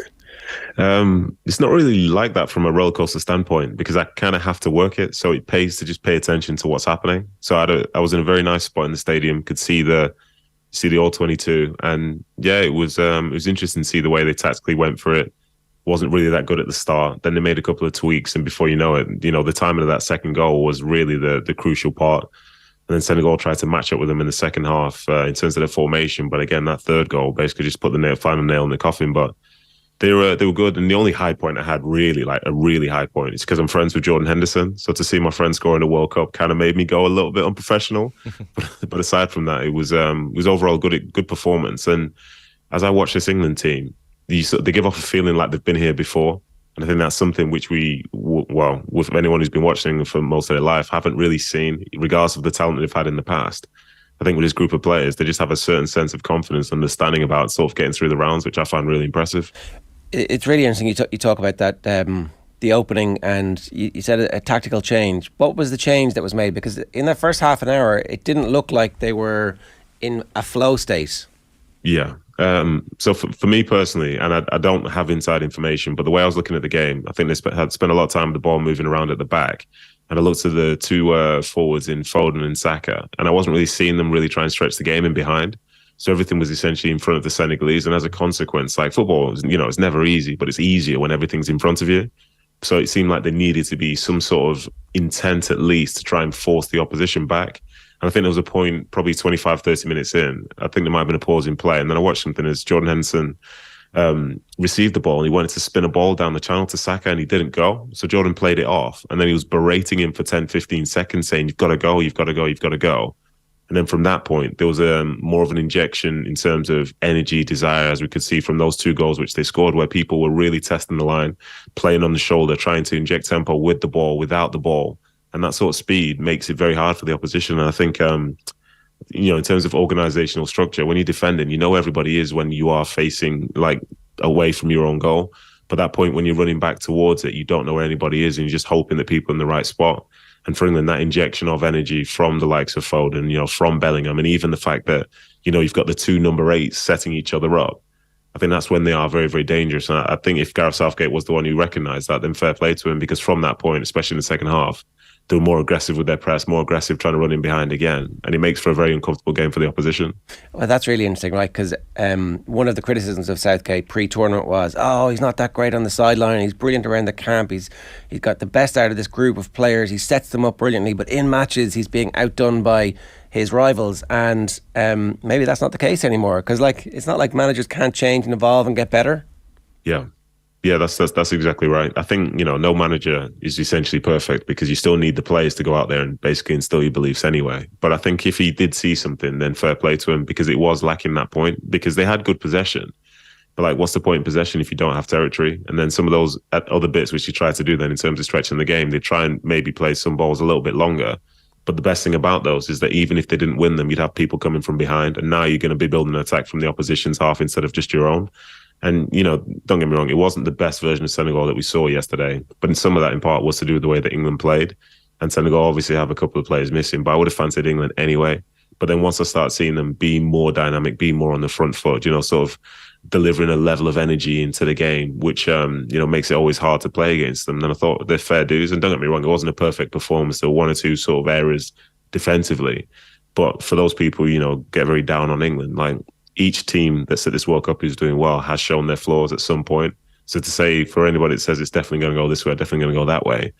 It's not really like that from a roller coaster standpoint because I kind of have to work it. So it pays to just pay attention to what's happening. So I was in a very nice spot in the stadium, could see the all-22, and yeah, it was interesting to see the way they tactically went for it. Wasn't really that good at the start. Then they made a couple of tweaks, and before you know it, the timing of that second goal was really the crucial part. And then Senegal tried to match up with them in the second half in terms of their formation. But again, that third goal basically just put the final nail in the coffin. But they were good. And the only high point I had, really, like a really high point, is because I'm friends with Jordan Henderson. So to see my friend score in the World Cup kind of made me go a little bit unprofessional. but aside from that, it was overall good performance. And as I watch this England team, they give off a feeling like they've been here before. And I think that's something which with anyone who's been watching for most of their life, haven't really seen, regardless of the talent they've had in the past. I think with this group of players, they just have a certain sense of confidence, understanding about sort of getting through the rounds, which I find really impressive. It's really interesting you talk about that, the opening, and you said a tactical change. What was the change that was made? Because in that first half an hour, it didn't look like they were in a flow state. Yeah. So for me personally, and I don't have inside information, but the way I was looking at the game, I think they had spent a lot of time with the ball moving around at the back. And I looked at the two forwards in Foden and Saka, and I wasn't really seeing them really try and stretch the game in behind. So everything was essentially in front of the Senegalese. And as a consequence, like football, it's never easy, but it's easier when everything's in front of you. So it seemed like there needed to be some sort of intent at least to try and force the opposition back. And I think there was a point probably 25, 30 minutes in. I think there might have been a pause in play. And then I watched something as Jordan Henderson received the ball and he wanted to spin a ball down the channel to Saka and he didn't go. So Jordan played it off and then he was berating him for 10, 15 seconds saying, you've got to go, you've got to go, you've got to go. And then from that point, there was more of an injection in terms of energy, desire, as we could see from those two goals which they scored, where people were really testing the line, playing on the shoulder, trying to inject tempo with the ball, without the ball. And that sort of speed makes it very hard for the opposition. And I think, in terms of organizational structure, when you're defending, everybody is when you are facing like away from your own goal. But that point when you're running back towards it, you don't know where anybody is and you're just hoping that people are in the right spot. And for England, that injection of energy from the likes of Foden, from Bellingham, and even the fact that, you've got the two number 8s setting each other up, I think that's when they are very, very dangerous. And I think if Gareth Southgate was the one who recognised that, then fair play to him, because from that point, especially in the second half, they were more aggressive with their press, more aggressive trying to run in behind again. And it makes for a very uncomfortable game for the opposition. Well, that's really interesting, right? Because one of the criticisms of Southgate pre-tournament was, he's not that great on the sideline. He's brilliant around the camp. He's got the best out of this group of players. He sets them up brilliantly. But in matches, he's being outdone by his rivals. And maybe that's not the case anymore. Because it's not like managers can't change and evolve and get better. Yeah, that's exactly right. I think, no manager is essentially perfect because you still need the players to go out there and basically instill your beliefs anyway. But I think if he did see something, then fair play to him, because it was lacking that point, because they had good possession. But what's the point in possession if you don't have territory? And then some of those other bits which you try to do then in terms of stretching the game, they try and maybe play some balls a little bit longer. But the best thing about those is that even if they didn't win them, you'd have people coming from behind. And now you're going to be building an attack from the opposition's half instead of just your own. And, don't get me wrong, it wasn't the best version of Senegal that we saw yesterday. But in some of that, in part, was to do with the way that England played. And Senegal obviously have a couple of players missing, but I would have fancied England anyway. But then once I start seeing them be more dynamic, be more on the front foot, sort of delivering a level of energy into the game, which, makes it always hard to play against them, then I thought they're fair dues. And don't get me wrong, it wasn't a perfect performance. There were one or two sort of errors defensively. But for those people, get very down on England, each team that's at this World Cup who's doing well has shown their flaws at some point. So to say for anybody that says it's definitely going to go this way, definitely going to go that way,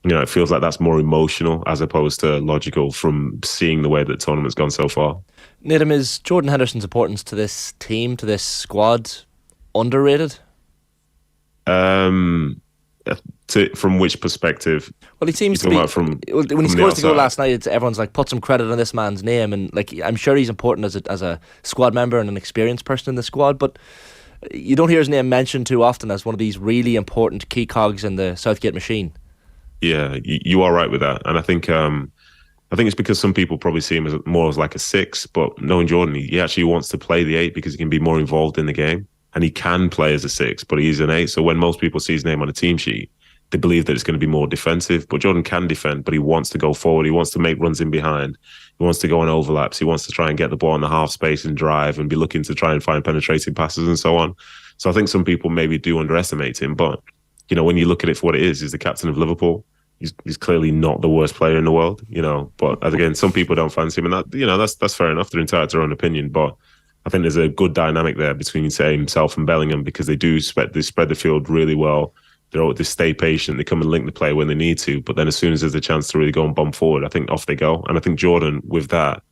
it feels like that's more emotional as opposed to logical from seeing the way that the tournament's gone so far. Nedum, is Jordan Henderson's importance to this team, to this squad, underrated? From which perspective? Well, he seems to be. When he scores the goal last night, everyone's put some credit on this man's name, and I'm sure he's important as a squad member and an experienced person in the squad. But you don't hear his name mentioned too often as one of these really important key cogs in the Southgate machine. Yeah, you are right with that, and I think it's because some people probably see him as more as like a 6, but knowing Jordan, he actually wants to play the 8 because he can be more involved in the game. And he can play as a 6, but he's an 8. So when most people see his name on a team sheet, they believe that it's going to be more defensive. But Jordan can defend, but he wants to go forward. He wants to make runs in behind. He wants to go on overlaps. He wants to try and get the ball in the half space and drive and be looking to try and find penetrating passes and so on. So I think some people maybe do underestimate him, but when you look at it for what it is, he's the captain of Liverpool. He's clearly not the worst player in the world, But again, some people don't fancy him, and that that's fair enough. They're entitled to their own opinion, but I think there's a good dynamic there between, say, himself and Bellingham, because they spread the field really well. They stay patient. They come and link the play when they need to, but then as soon as there's a chance to really go and bomb forward, I think off they go. And I think Jordan, with that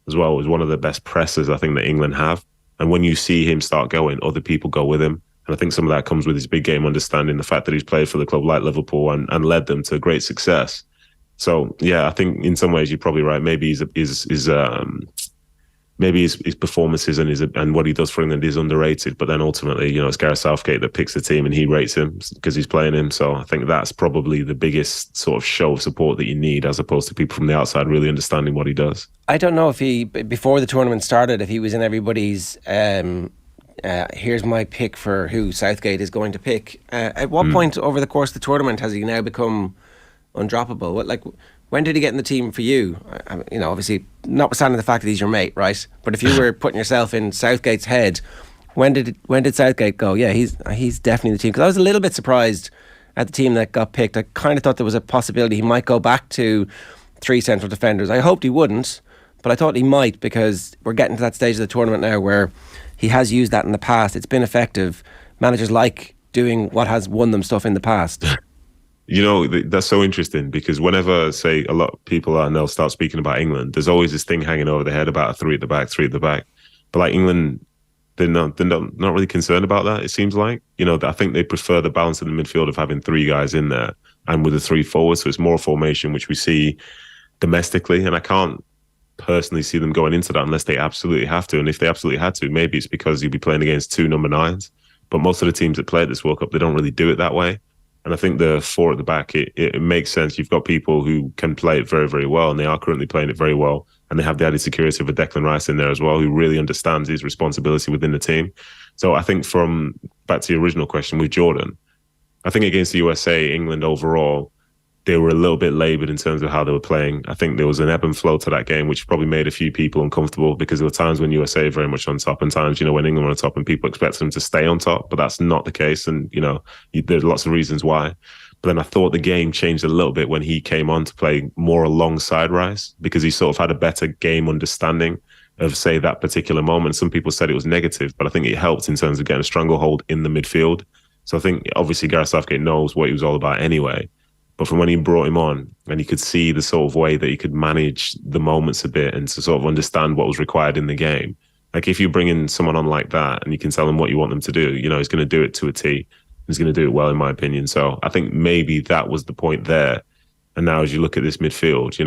as well, is one of the best pressers I think that England have. And when you see him start going, other people go with him. And I think some of that comes with his big game understanding, the fact that he's played for the club like Liverpool and led them to great success. So yeah, I think in some ways you're probably right. Maybe his performances and what he does for England is underrated. But then ultimately, it's Gareth Southgate that picks the team and he rates him because he's playing him. So I think that's probably the biggest sort of show of support that you need, as opposed to people from the outside really understanding what he does. I don't know if he, before the tournament started, if he was in everybody's here's my pick for who Southgate is going to pick. At what point over the course of the tournament has he now become undroppable? When did he get in the team for you? Obviously, notwithstanding the fact that he's your mate, right? But if you were putting yourself in Southgate's head, when did Southgate go, yeah, he's definitely the team? Because I was a little bit surprised at the team that got picked. I kind of thought there was a possibility he might go back to 3 central defenders. I hoped he wouldn't, but I thought he might, because we're getting to that stage of the tournament now where he has used that in the past. It's been effective. Managers like doing what has won them stuff in the past. That's so interesting, because whenever, say, a lot of people I know start speaking about England, there's always this thing hanging over their head about a three at the back. But England, they're not really concerned about that, it seems like. I think they prefer the balance in the midfield of having 3 guys in there and with the 3 forwards. So it's more a formation which we see domestically, and I can't personally see them going into that unless they absolutely have to. And if they absolutely had to, maybe it's because you'd be playing against 2 number 9s. But most of the teams that play at this World Cup, they don't really do it that way. And I think the 4 at the back, it makes sense. You've got people who can play it very, very well, and they are currently playing it very well. And they have the added security of a Declan Rice in there as well, who really understands his responsibility within the team. So I think back to your original question with Jordan, I think against the USA, England overall, they were a little bit laboured in terms of how they were playing. I think there was an ebb and flow to that game, which probably made a few people uncomfortable, because there were times when USA were very much on top and times, when England were on top and people expected them to stay on top, but that's not the case. And, there's lots of reasons why. But then I thought the game changed a little bit when he came on to play more alongside Rice, because he sort of had a better game understanding of, say, that particular moment. Some people said it was negative, but I think it helped in terms of getting a stronger hold in the midfield. So I think obviously Gareth Southgate knows what he was all about anyway. But from when he brought him on, and he could see the sort of way that he could manage the moments a bit and to sort of understand what was required in the game. If you bring in someone on like that and you can tell them what you want them to do, he's going to do it to a T. He's going to do it well, in my opinion. So I think maybe that was the point there. And now as you look at this midfield,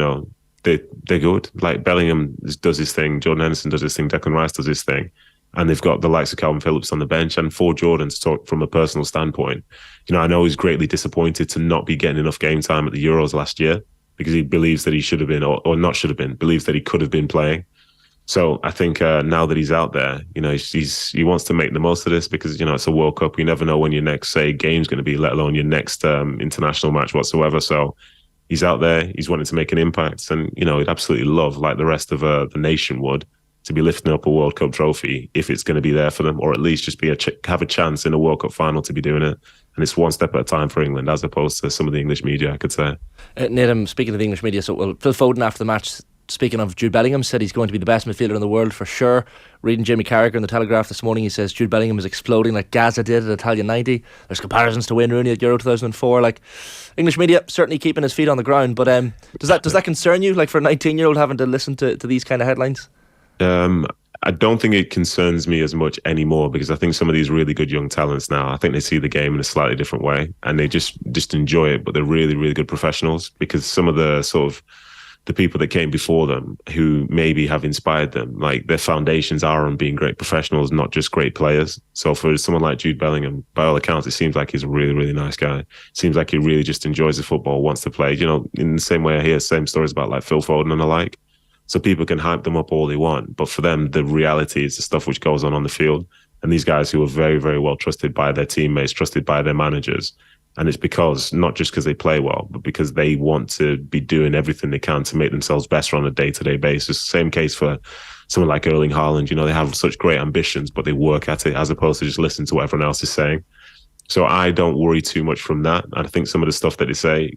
they're good. Bellingham does his thing, Jordan Henderson does his thing, Declan Rice does his thing. And they've got the likes of Calvin Phillips on the bench. And for Jordan, to talk from a personal standpoint, I know he's greatly disappointed to not be getting enough game time at the Euros last year, because he believes that he should have been, or not should have been, believes that he could have been playing. So I think now that he's out there, he wants to make the most of this, because, it's a World Cup. You never know when your next, say, game's going to be, let alone your next international match whatsoever. So he's out there, he's wanting to make an impact. And, he'd absolutely love, like the rest of the nation would, to be lifting up a World Cup trophy if it's going to be there for them, or at least just have a chance in a World Cup final to be doing it. And it's one step at a time for England, as opposed to some of the English media, I could say. Nedum, speaking of the English media, Phil Foden after the match, speaking of Jude Bellingham, said he's going to be the best midfielder in the world for sure. Reading Jamie Carragher in the Telegraph this morning, he says Jude Bellingham is exploding like Gaza did at Italian 90. There's comparisons to Wayne Rooney at Euro 2004. English media certainly keeping his feet on the ground, but does that concern you, for a 19-year-old having to listen to these kind of headlines? I don't think it concerns me as much anymore, because I think some of these really good young talents now, I think they see the game in a slightly different way, and they just enjoy it. But they're really, really good professionals, because some of the sort of the people that came before them who maybe have inspired them, their foundations are on being great professionals, not just great players. So for someone like Jude Bellingham, by all accounts, it seems like he's a really, really nice guy. Seems like he really just enjoys the football, wants to play. In the same way I hear same stories about Phil Foden and the like. So people can hype them up all they want, but for them, the reality is the stuff which goes on the field. And these guys who are very, very well trusted by their teammates, trusted by their managers. And it's not just because they play well, but because they want to be doing everything they can to make themselves better on a day-to-day basis. Same case for someone like Erling Haaland, they have such great ambitions, but they work at it as opposed to just listen to what everyone else is saying. So I don't worry too much from that. And I think some of the stuff that they say,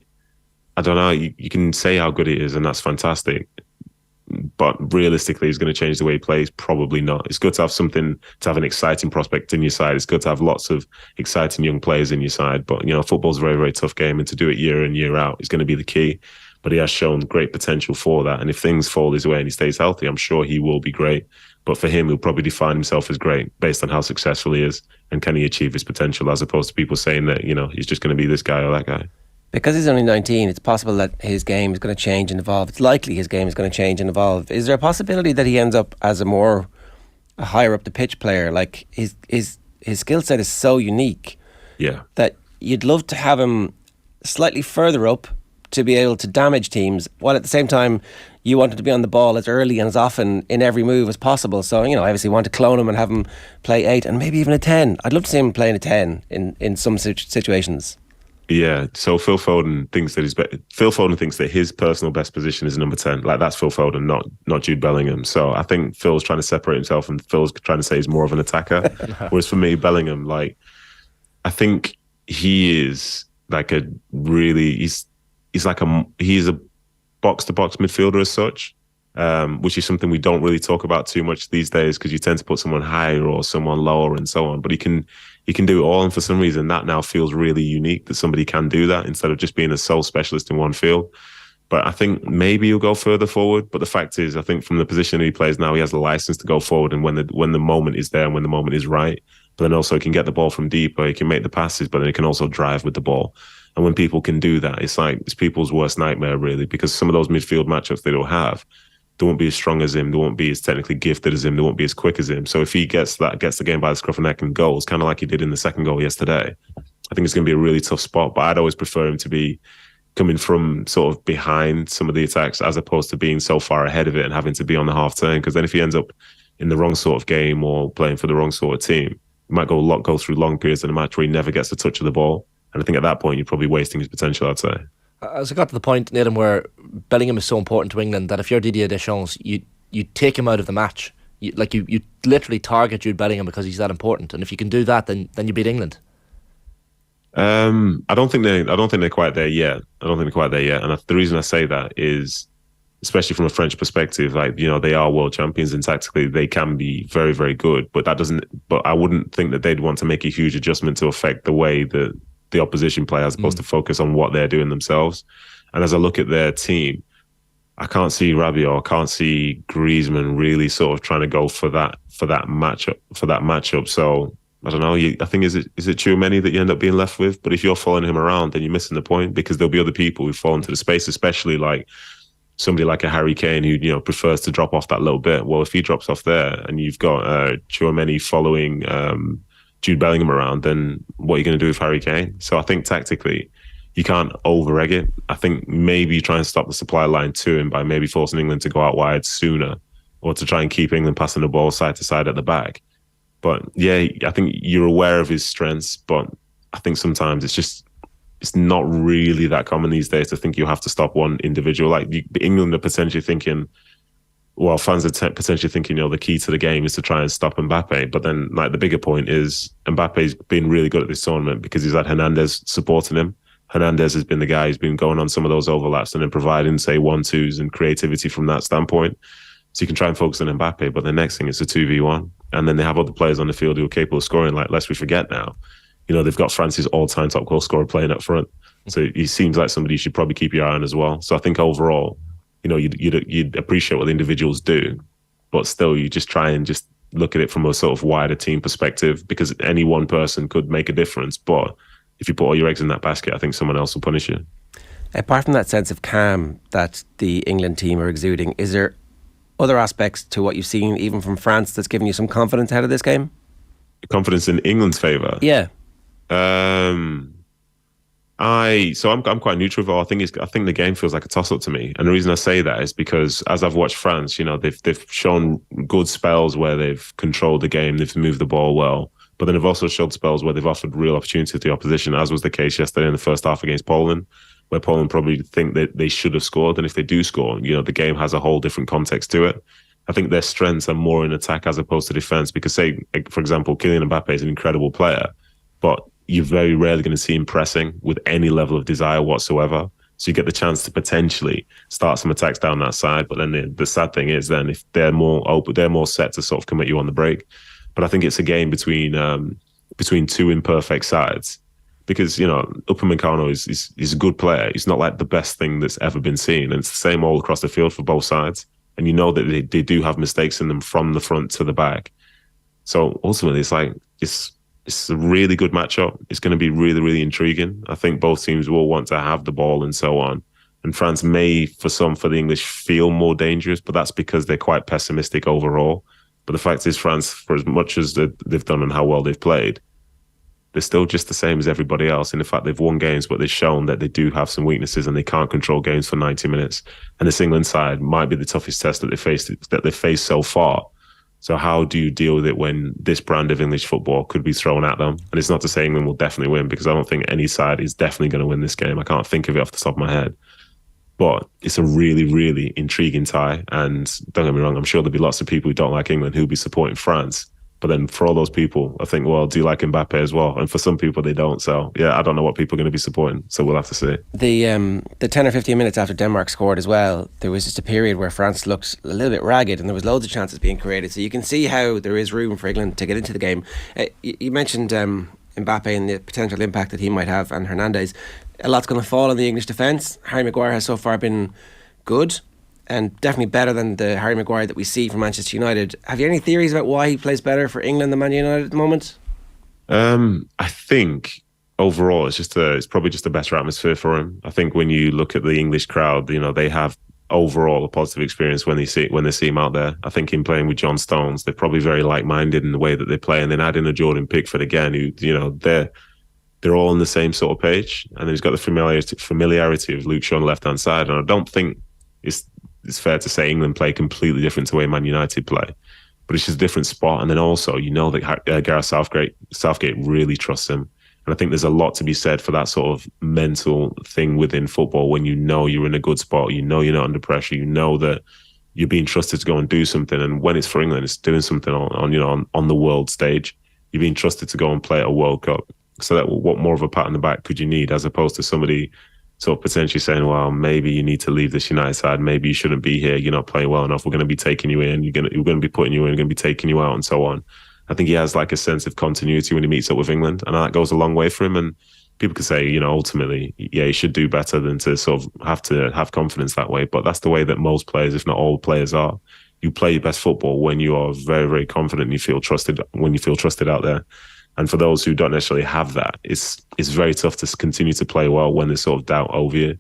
I don't know, you can say how good it is, and that's fantastic. But realistically, is going to change the way he plays? Probably not. It's good to have an exciting prospect in your side. It's good to have lots of exciting young players in your side. But, football's a very, very tough game, and to do it year in, year out is going to be the key. But he has shown great potential for that. And if things fall his way and he stays healthy, I'm sure he will be great. But for him, he'll probably define himself as great based on how successful he is and can he achieve his potential, as opposed to people saying that, he's just going to be this guy or that guy. Because he's only 19, it's possible that his game is going to change and evolve. It's likely his game is going to change and evolve. Is there a possibility that he ends up as a higher up the pitch player? Like his skill set is so unique, that you'd love to have him slightly further up to be able to damage teams, while at the same time you want him to be on the ball as early and as often in every move as possible. So, obviously you want to clone him and have him play 8 and maybe even a 10. I'd love to see him playing a 10 in some situations. Yeah, so Phil Foden thinks that his personal best position is number 10. Like, that's Phil Foden, not Jude Bellingham. So I think Phil's trying to separate himself, and Phil's trying to say he's more of an attacker. Whereas for me, Bellingham, I think he is like he's a box-to-box midfielder as such, which is something we don't really talk about too much these days, because you tend to put someone higher or someone lower and so on. But he can do it all, and for some reason that now feels really unique, that somebody can do that instead of just being a sole specialist in one field. But I think maybe he'll go further forward. But the fact is, I think from the position he plays now, he has the license to go forward, and when the moment is there and when the moment is right. But then also he can get the ball from deeper, he can make the passes, but then he can also drive with the ball. And when people can do that, it's people's worst nightmare, really, because some of those midfield matchups they don't have, they won't be as strong as him, they won't be as technically gifted as him, they won't be as quick as him. So if he gets the game by the scruff of the neck and goals, kind of like he did in the second goal yesterday, I think it's going to be a really tough spot. But I'd always prefer him to be coming from sort of behind some of the attacks, as opposed to being so far ahead of it and having to be on the half turn. Because then if he ends up in the wrong sort of game or playing for the wrong sort of team, he might go through long periods in a match where he never gets the touch of the ball. And I think at that point, you're probably wasting his potential, I'd say. As I got to the point, Nedum, where Bellingham is so important to England that if you're Didier Deschamps, you take him out of the match. You literally target Jude Bellingham because he's that important. And if you can do that, then you beat England. I don't think they're quite there yet. And the reason I say that is, especially from a French perspective, they are world champions, and tactically they can be very, very good. But I wouldn't think that they'd want to make a huge adjustment to affect the way that the opposition play, as opposed to focus on what they're doing themselves. And as I look at their team, I can't see Rabiot, I can't see Griezmann really sort of trying to go for that matchup. So I don't know. I think is it Tchouaméni that you end up being left with? But if you're following him around, then you're missing the point, because there'll be other people who fall into the space, especially like somebody like a Harry Kane who prefers to drop off that little bit. Well, if he drops off there and you've got Tchouaméni following Jude Bellingham around, then what are you going to do with Harry Kane? So I think tactically, you can't over-egg it. I think maybe you try and stop the supply line to him by maybe forcing England to go out wide sooner, or to try and keep England passing the ball side to side at the back. But yeah, I think you're aware of his strengths, but I think sometimes it's not really that common these days to think you have to stop one individual. Like England are potentially thinking, well, fans are potentially thinking, the key to the game is to try and stop Mbappe. But then, the bigger point is Mbappe's been really good at this tournament because he's had Hernandez supporting him. Hernandez has been the guy who's been going on some of those overlaps and then providing, say, 1-2s and creativity from that standpoint. So you can try and focus on Mbappe, but the next thing is a 2v1. And then they have other players on the field who are capable of scoring. Like, lest we forget now, they've got France's all-time top goal scorer playing up front. So he seems like somebody you should probably keep your eye on as well. So I think overall, you'd appreciate what the individuals do, but still you just try and just look at it from a sort of wider team perspective, because any one person could make a difference. But if you put all your eggs in that basket, I think someone else will punish you. Apart from that sense of calm that the England team are exuding, is there other aspects to what you've seen, even from France, that's giving you some confidence ahead of this game? Confidence in England's favour? Yeah. I'm quite neutral. I think the game feels like a toss-up to me, and the reason I say that is because as I've watched France, they've shown good spells where they've controlled the game, they've moved the ball well, but then they've also showed spells where they've offered real opportunity to the opposition, as was the case yesterday in the first half against Poland, where Poland probably think that they should have scored, and if they do score, the game has a whole different context to it. I think their strengths are more in attack as opposed to defense. Because, say, for example, Kylian Mbappe is an incredible player, but you're very rarely going to see him pressing with any level of desire whatsoever. So you get the chance to potentially start some attacks down that side. But then the sad thing is, then if they're more open, they're more set to sort of come at you on the break. But I think it's a game between two imperfect sides. Because, Upamecano is a good player. He's not like the best thing that's ever been seen. And it's the same all across the field for both sides. And you know that they do have mistakes in them from the front to the back. So ultimately, it's a really good matchup. It's going to be really, really intriguing. I think both teams will want to have the ball and so on. And France may, for the English, feel more dangerous, but that's because they're quite pessimistic overall. But the fact is, France, for as much as they've done and how well they've played, they're still just the same as everybody else. In the fact, they've won games, but they've shown that they do have some weaknesses and they can't control games for 90 minutes. And this England side might be the toughest test that they've faced so far. So how do you deal with it when this brand of English football could be thrown at them? And it's not to say England will definitely win, because I don't think any side is definitely going to win this game. I can't think of it off the top of my head. But it's a really, really intriguing tie. And don't get me wrong, I'm sure there'll be lots of people who don't like England who'll be supporting France. But then for all those people, I think, well, do you like Mbappe as well? And for some people, they don't. So, yeah, I don't know what people are going to be supporting. So we'll have to see. The 10 or 15 minutes after Denmark scored as well, there was just a period where France looked a little bit ragged and there was loads of chances being created. So you can see how there is room for England to get into the game. You mentioned Mbappe and the potential impact that he might have, and Hernandez. A lot's going to fall on the English defence. Harry Maguire has so far been good, and definitely better than the Harry Maguire that we see from Manchester United. Have you any theories about why he plays better for England than Man United at the moment? I think overall it's probably just a better atmosphere for him. I think when you look at the English crowd, they have overall a positive experience when they see him out there. I think him playing with John Stones, they're probably very like-minded in the way that they play, and then add in a Jordan Pickford again, who they're all on the same sort of page, and then he's got the familiarity of Luke Shaw on the left-hand side, and I don't think it's fair to say England play completely different to the way Man United play, but it's just a different spot. And then also, that Gareth Southgate really trusts him. And I think there's a lot to be said for that sort of mental thing within football when you're in a good spot, you're not under pressure, that you're being trusted to go and do something. And when it's for England, it's doing something on the world stage. You're being trusted to go and play at a World Cup. So that what more of a pat on the back could you need, as opposed to somebody sort of potentially saying, well, maybe you need to leave this United side. Maybe you shouldn't be here. You're not playing well enough. We're going to be taking you in. We're going to be putting you in. We're going to be taking you out and so on. I think he has like a sense of continuity when he meets up with England, and that goes a long way for him. And people could say, ultimately, yeah, he should do better than to sort of have confidence that way. But that's the way that most players, if not all players, are. You play your best football when you are very, very confident and you feel trusted, when you feel trusted out there. And for those who don't necessarily have that, it's very tough to continue to play well when there's sort of doubt over you.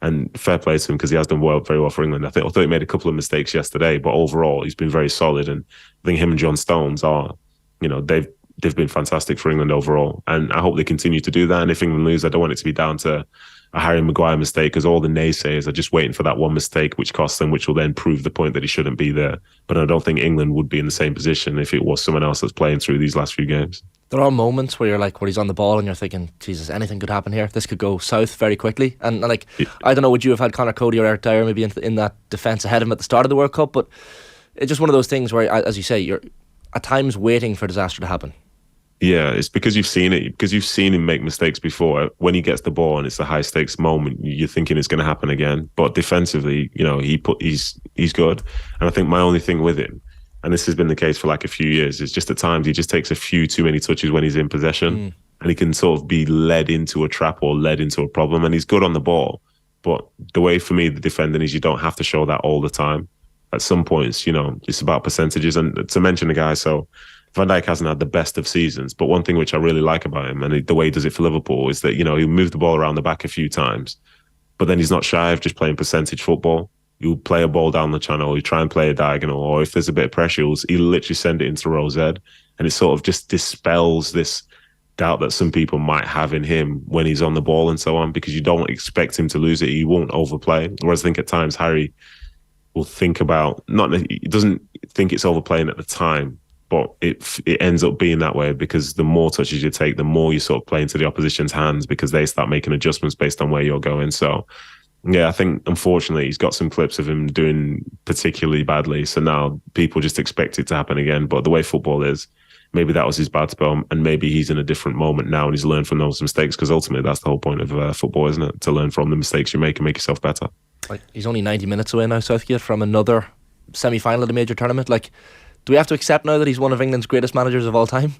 And fair play to him, because he has done very well for England. I thought he made a couple of mistakes yesterday, but overall he's been very solid. And I think him and John Stones are, they've been fantastic for England overall. And I hope they continue to do that. And if England lose, I don't want it to be down to a Harry Maguire mistake, because all the naysayers are just waiting for that one mistake which costs them, which will then prove the point that he shouldn't be there. But I don't think England would be in the same position if it was someone else that's playing through these last few games. There are moments where he's on the ball and you're thinking, Jesus, anything could happen here. This could go south very quickly. And I don't know, would you have had Conor Cody or Eric Dyer maybe in that defence ahead of him at the start of the World Cup? But it's just one of those things where, as you say, you're at times waiting for disaster to happen. Yeah, it's because you've seen it, because you've seen him make mistakes before. When he gets the ball and it's a high stakes moment, you're thinking it's going to happen again. But defensively, he's good. And I think my only thing with him, and this has been the case for like a few years, is just at times he just takes a few too many touches when he's in possession, and he can sort of be led into a trap or led into a problem. And he's good on the ball, but the way for me the defending is you don't have to show that all the time. At some points, it's about percentages. And to mention a guy, so Van Dijk hasn't had the best of seasons, but one thing which I really like about him, and the way he does it for Liverpool, is that, he'll move the ball around the back a few times, but then he's not shy of just playing percentage football. He'll play a ball down the channel, he'll try and play a diagonal, or if there's a bit of pressure, he'll literally send it into row Z, and it sort of just dispels this doubt that some people might have in him when he's on the ball and so on, because you don't expect him to lose it. He won't overplay. Whereas I think at times Harry will think about, he doesn't think it's overplaying at the time, but it ends up being that way, because the more touches you take, the more you sort of play into the opposition's hands, because they start making adjustments based on where you're going. So Yeah, I think unfortunately he's got some clips of him doing particularly badly. So now people just expect it to happen again. But the way football is, maybe that was his bad spell, and maybe he's in a different moment now and he's learned from those mistakes, because ultimately that's the whole point of football, isn't it? To learn from the mistakes you make and make yourself better. Like, he's only 90 minutes away now, Southgate, from another semi-final of the major tournament. Like, do we have to accept now that he's one of England's greatest managers of all time?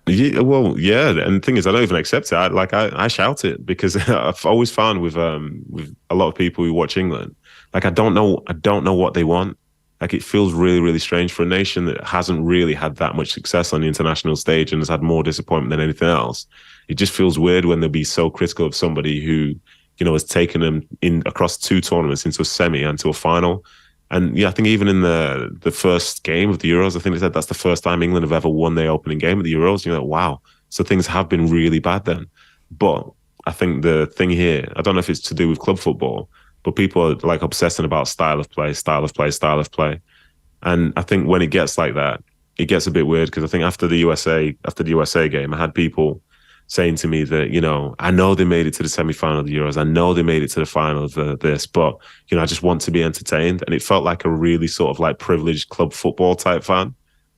Yeah, well, yeah, and the thing is, I don't even accept it. I shout it, because I've always found with a lot of people who watch England, like I don't know what they want. Like, it feels really, really strange for a nation that hasn't really had that much success on the international stage and has had more disappointment than anything else. It just feels weird when they'll be so critical of somebody who, you know, has taken them in across 2 tournaments into a semi and to a final. And yeah, I think even in the first game of the Euros, I think they said that's the first time England have ever won their opening game of the Euros. You know, wow. So things have been really bad then. But I think the thing here, I don't know if it's to do with club football, but people are like obsessing about style of play. And I think when it gets like that, it gets a bit weird, because I think after the USA game, I had people saying to me that, you know, I know they made it to the semi-final of the Euros, I know they made it to the final of this, but, you know, I just want to be entertained. And it felt like a really sort of like privileged club football type fan,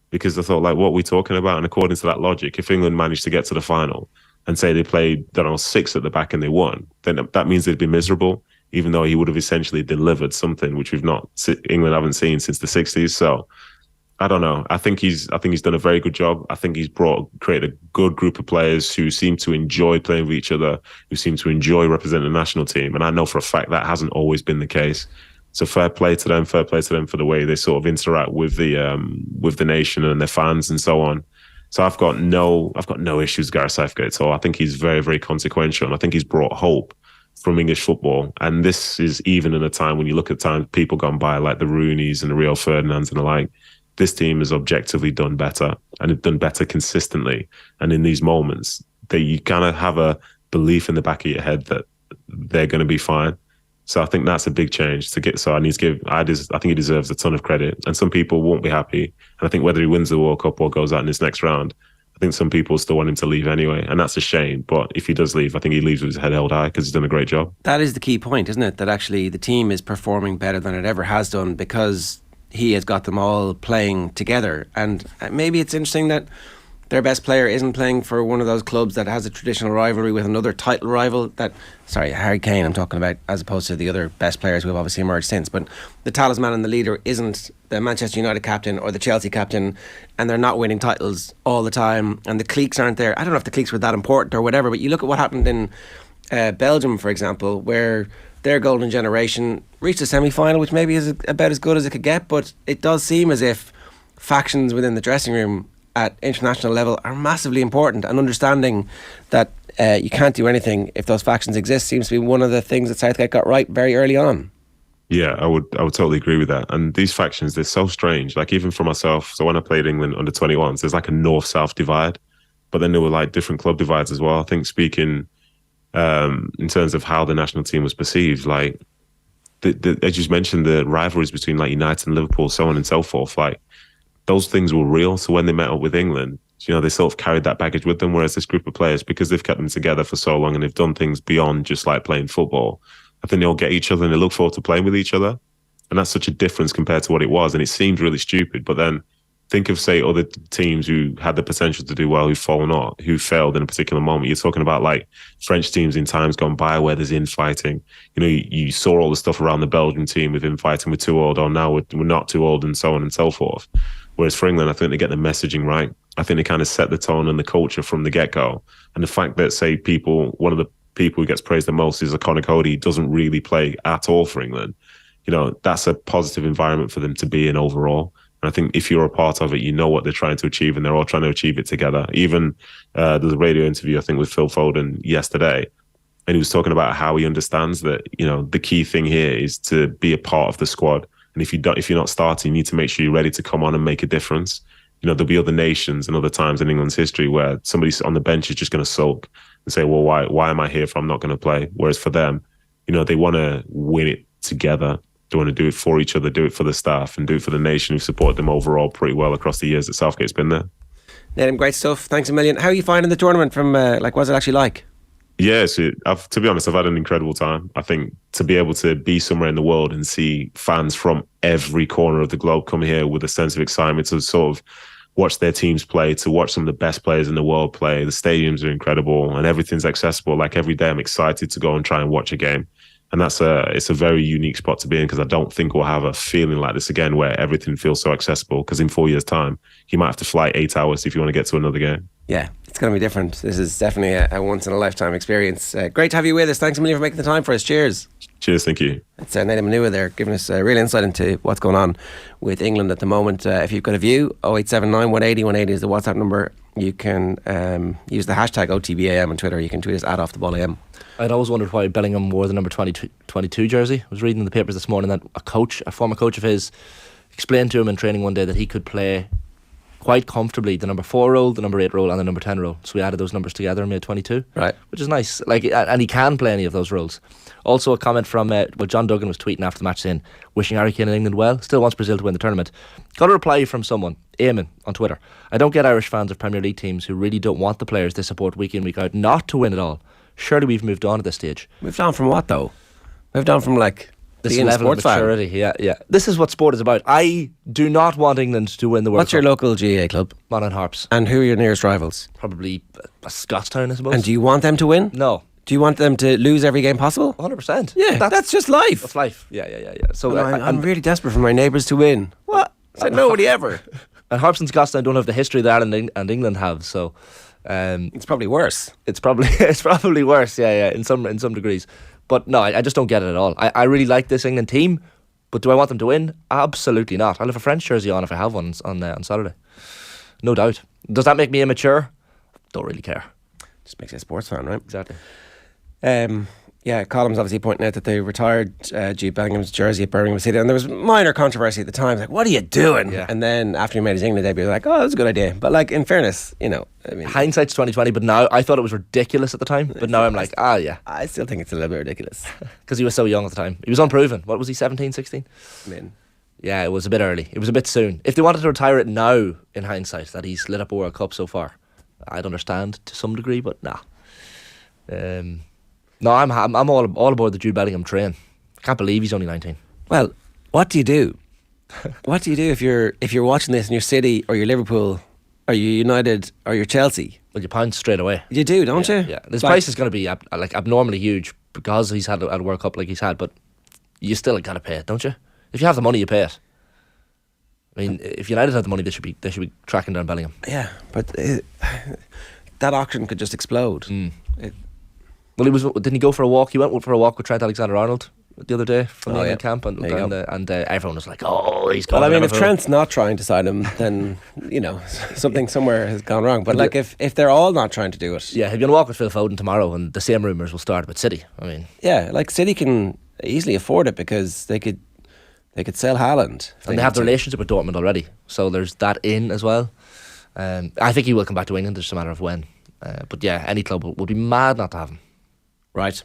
because I thought, like, what are we talking about? And according to that logic, if England managed to get to the final and say they played, I don't know, 6 at the back and they won, then that means they'd be miserable, even though he would have essentially delivered something which England haven't seen since the 60s. So I don't know. I think he's done a very good job. I think he's created a good group of players who seem to enjoy playing with each other, who seem to enjoy representing the national team. And I know for a fact that hasn't always been the case. So fair play to them for the way they sort of interact with the nation and their fans and so on. So I've got no issues with Gareth Southgate at all. I think he's very, very consequential, and I think he's brought hope from English football. And this is even in a time when you look at times people gone by, like the Rooneys and the Rio Ferdinands and the like. This team has objectively done better, and have done better consistently. And in these moments, that you kind of have a belief in the back of your head that they're going to be fine. So I think that's a big change to get. So I think he deserves a ton of credit. And some people won't be happy. And I think whether he wins the World Cup or goes out in this next round, I think some people still want him to leave anyway. And that's a shame. But if he does leave, I think he leaves with his head held high, because he's done a great job. That is the key point, isn't it? That actually the team is performing better than it ever has done, because he has got them all playing together. And maybe it's interesting that their best player isn't playing for one of those clubs that has a traditional rivalry with another title rival. Harry Kane I'm talking about, as opposed to the other best players who have obviously emerged since. But the talisman and the leader isn't the Manchester United captain or the Chelsea captain, and they're not winning titles all the time, and the cliques aren't there. I don't know if the cliques were that important or whatever, but you look at what happened in Belgium, for example, where their golden generation reached a semi-final, which maybe is about as good as it could get, but it does seem as if factions within the dressing room at international level are massively important, and understanding that you can't do anything if those factions exist seems to be one of the things that Southgate got right very early on. Yeah, I would totally agree with that. And these factions, they're so strange. Like, even for myself, so when I played England under 21s, there's like a north-south divide, but then there were like different club divides as well. I think speaking in terms of how the national team was perceived, like as you mentioned, the rivalries between like United and Liverpool, so on and so forth, like those things were real. So when they met up with England, you know, they sort of carried that baggage with them, whereas this group of players, because they've kept them together for so long and they've done things beyond just like playing football, I think they all get each other and they look forward to playing with each other. And that's such a difference compared to what it was. And it seemed really stupid, but then think of, say, other teams who had the potential to do well, who failed in a particular moment. You're talking about like French teams in times gone by where there's infighting. You know, you saw all the stuff around the Belgian team with infighting. We're too old, or now we're not too old, and so on and so forth. Whereas for England, I think they get the messaging right. I think they kind of set the tone and the culture from the get-go. And the fact that, say, one of the people who gets praised the most is Connor Cody, doesn't really play at all for England. You know, that's a positive environment for them to be in overall. And I think if you're a part of it, you know what they're trying to achieve, and they're all trying to achieve it together. Even there's a radio interview, I think, with Phil Foden yesterday, and he was talking about how he understands that, you know, the key thing here is to be a part of the squad. And if you're not starting, you need to make sure you're ready to come on and make a difference. You know, there'll be other nations and other times in England's history where somebody on the bench is just going to sulk and say, well, why am I here if I'm not going to play? Whereas for them, you know, they want to win it together. They want to do it for each other, do it for the staff, and do it for the nation who supported them overall pretty well across the years that Southgate's been there. Nedum, great stuff. Thanks a million. How are you finding the tournament from, what's it actually like? Yes, to be honest, I've had an incredible time. I think to be able to be somewhere in the world and see fans from every corner of the globe come here with a sense of excitement to sort of watch their teams play, to watch some of the best players in the world play. The stadiums are incredible and everything's accessible. Like every day I'm excited to go and try and watch a game. And it's a very unique spot to be in, because I don't think we'll have a feeling like this again where everything feels so accessible, because in 4 years' time, you might have to fly 8 hours if you want to get to another game. Yeah, it's going to be different. This is definitely a once-in-a-lifetime experience. Great to have you with us. Thanks a million for making the time for us. Cheers. Cheers, thank you. It's Nedum Onuoha there, giving us a real insight into what's going on with England at the moment. If you've got a view, 0879 180 180 is the WhatsApp number. You can use the hashtag OTBAM on Twitter. You can tweet us at @OffTheBallAM. I'd always wondered why Bellingham wore the number 22 jersey. I was reading in the papers this morning that a former coach of his, explained to him in training one day that he could play quite comfortably the number 4 role, the number 8 role and the number 10 role. So we added those numbers together and made 22. Right. Which is nice. And he can play any of those roles. Also a comment from, John Duggan was tweeting after the match saying, wishing Harry Kane and England well, still wants Brazil to win the tournament. Got a reply from someone, Eamon, on Twitter. I don't get Irish fans of Premier League teams who really don't want the players they support week in, week out not to win it all. Surely we've moved on at this stage. Moved on from what though? Moved on from this level of maturity. Yeah. This is what sport is about. I do not want England to win the World Cup. What's your local GAA club? Monaghan Harps. And who are your nearest rivals? Probably Scottstown, I suppose. And do you want them to win? No. Do you want them to lose every game possible? 100%. Yeah, that's just life. That's life. Yeah. So I'm really desperate for my neighbours to win. What? Said nobody ever. And Harps and Scottstown don't have the history that Ireland and England have, so it's probably worse. It's probably worse. Yeah. In some degrees. But no, I just don't get it at all. I really like this England team, but do I want them to win? Absolutely not. I'll have a French jersey on if I have one on Saturday. No doubt. Does that make me immature? Don't really care. Just makes you a sports fan, right? Exactly. Column's obviously pointing out that they retired Jude Bellingham's jersey at Birmingham City, and there was minor controversy at the time, like, what are you doing? Yeah. And then after he made his England debut, like, oh, that was a good idea. But in fairness, hindsight's 2020, but now I thought it was ridiculous at the time, but now I'm like, yeah. I still think it's a little bit ridiculous. Because he was so young at the time. He was unproven. What was he, 17, 16? Man. Yeah, it was a bit early. It was a bit soon. If they wanted to retire it now, in hindsight, that he's lit up a World Cup so far, I'd understand to some degree, but nah. No, I'm all aboard the Jude Bellingham train. I can't believe he's only 19. Well, what do you do? What do you do if you're watching this and you're City or you're Liverpool or you're United or you're Chelsea? Well, you pounce straight away. You do, don't you? Yeah. This price is going to be abnormally huge because he's had a World Cup like he's had, but you still got to pay it, don't you? If you have the money, you pay it. I mean, if United had the money, they should be tracking down Bellingham. Yeah, but that auction could just explode. Well, didn't he go for a walk? He went for a walk with Trent Alexander-Arnold the other day from the England camp, and everyone was like, "Oh, he's going." Well, I mean, if Trent's not trying to sign him, then something somewhere has gone wrong. But if they're all not trying to do it, yeah, he'll be on a walk with Phil Foden tomorrow, and the same rumours will start with City. I mean, yeah, City can easily afford it because they could sell Haaland, and they have the relationship with Dortmund already, so there's that in as well. I think he will come back to England. It's just a matter of when. But yeah, any club would be mad not to have him. Right.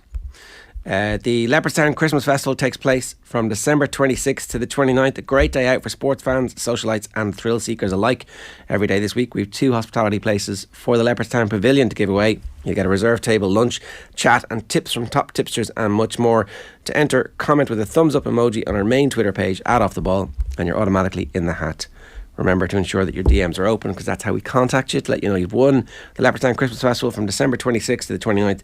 The Leopardstown Christmas Festival takes place from December 26th to the 29th. A great day out for sports fans, socialites and thrill seekers alike. Every day this week we have 2 hospitality places for the Leopardstown Pavilion to give away. You get a reserved table, lunch, chat and tips from top tipsters and much more. To enter, comment with a thumbs up emoji on our main Twitter page @OffTheBall and you're automatically in the hat. Remember to ensure that your DMs are open because that's how we contact you to let you know you've won the Leopardstown Christmas Festival from December 26th to the 29th.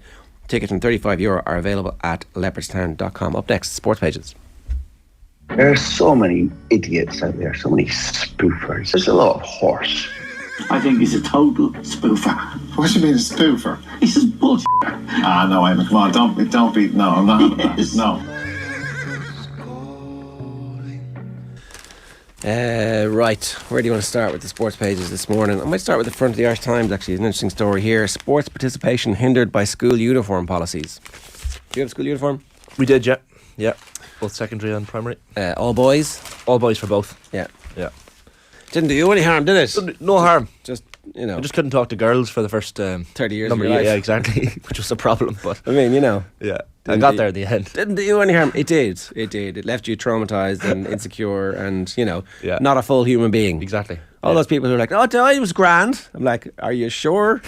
Tickets from €35 are available at leopardstown.com. Up next, sports pages. There are so many idiots out there, so many spoofers. There's a lot of horse. I think he's a total spoofer. What do you mean a spoofer? He's just bullshit. No, Eamon, come on, don't be, no, I'm not. Yes. No. Right, where do you want to start with the sports pages this morning? I might start with the front of the Irish Times, actually. It's an interesting story here. Sports participation hindered by school uniform policies. Do you have school uniform? We did, yeah. Yeah, both secondary and primary. All boys? All boys for both. Yeah. Yeah. Didn't do you any harm, did it? No harm. Just, I just couldn't talk to girls for the first 30 years number of your life. Yeah, exactly. Which was a problem, but I mean, yeah, I got there in the end. Didn't do you any harm. It did. It left you traumatised and insecure and, not a full human being. Exactly. All those people who are like, oh, I was grand. I'm like, are you sure?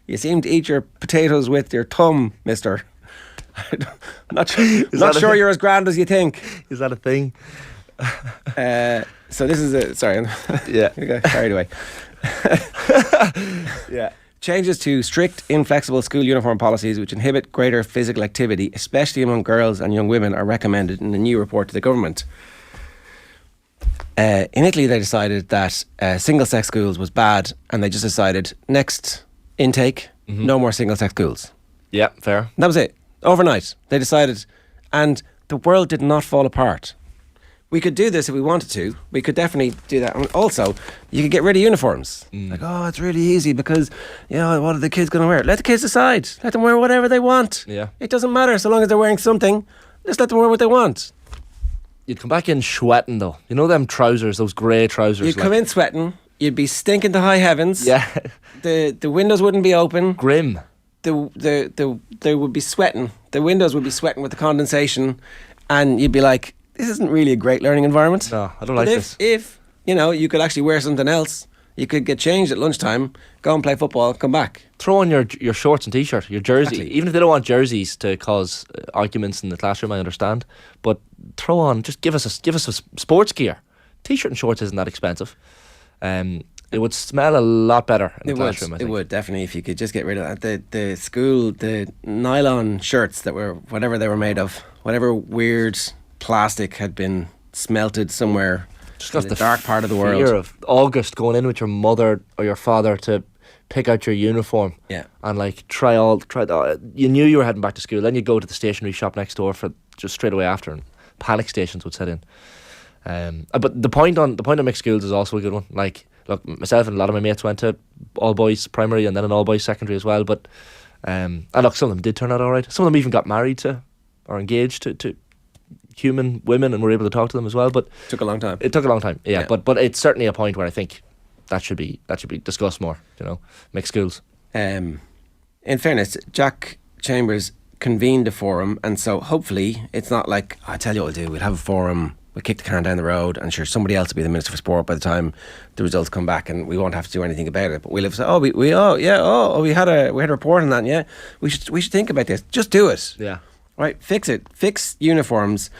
You seem to eat your potatoes with your thumb, mister. I'm not sure you're as grand as you think. Is that a thing? So this is sorry. Yeah. I got carried away. Yeah. Changes to strict, inflexible school uniform policies which inhibit greater physical activity, especially among girls and young women, are recommended in a new report to the government. In Italy, they decided that single-sex schools was bad, and they just decided next intake, no more single-sex schools. Yeah, fair. That was it. Overnight, they decided, and the world did not fall apart. We could do this if we wanted to. We could definitely do that. And also, you could get rid of uniforms. Like, oh, it's really easy because, you know, what are the kids going to wear? Let the kids decide. Let them wear whatever they want. Yeah. It doesn't matter so long as they're wearing something. Just let them wear what they want. You'd come back in sweating though. You know them trousers, those grey trousers. You'd come in sweating. You'd be stinking to high heavens. Yeah. The windows wouldn't be open. Grim. They would be sweating. The windows would be sweating with the condensation, and you'd be like, this isn't really a great learning environment. No, I don't like this. If, you know, you could actually wear something else, you could get changed at lunchtime, go and play football, come back. Throw on your shorts and t-shirt, your jersey. Exactly. Even if they don't want jerseys to cause arguments in the classroom, I understand. But throw on, just give us a sports gear. T-shirt and shorts isn't that expensive. It would smell a lot better in the classroom, I think. It would, definitely, if you could just get rid of that. The nylon shirts that were, whatever they were made of, whatever weird plastic had been smelted somewhere Just got in the dark part of the world. Fear of August going in with your mother or your father to pick out your uniform. Yeah. And like try you knew you were heading back to school, then you'd go to the stationery shop next door for just straight away after, and panic stations would set in. But the point on mixed schools is also a good one. Like, look, myself and a lot of my mates went to all boys primary and then an all boys secondary as well. But and look, some of them did turn out all right. Some of them even got married to or engaged to human women and were able to talk to them as well. But took a long time. It took a long time. Yeah. But it's certainly a point where I think that should be discussed more. You know, mixed schools. In fairness, Jack Chambers convened a forum, and so hopefully it's not like, I tell you what we'll do, we'll have a forum, we'll kick the can down the road, and sure, somebody else will be the Minister for Sport by the time the results come back, and we won't have to do anything about it. But we'll have to say, we had a report on that, and yeah, we should think about this. Just do it. Yeah. Right, fix it. Fix uniforms.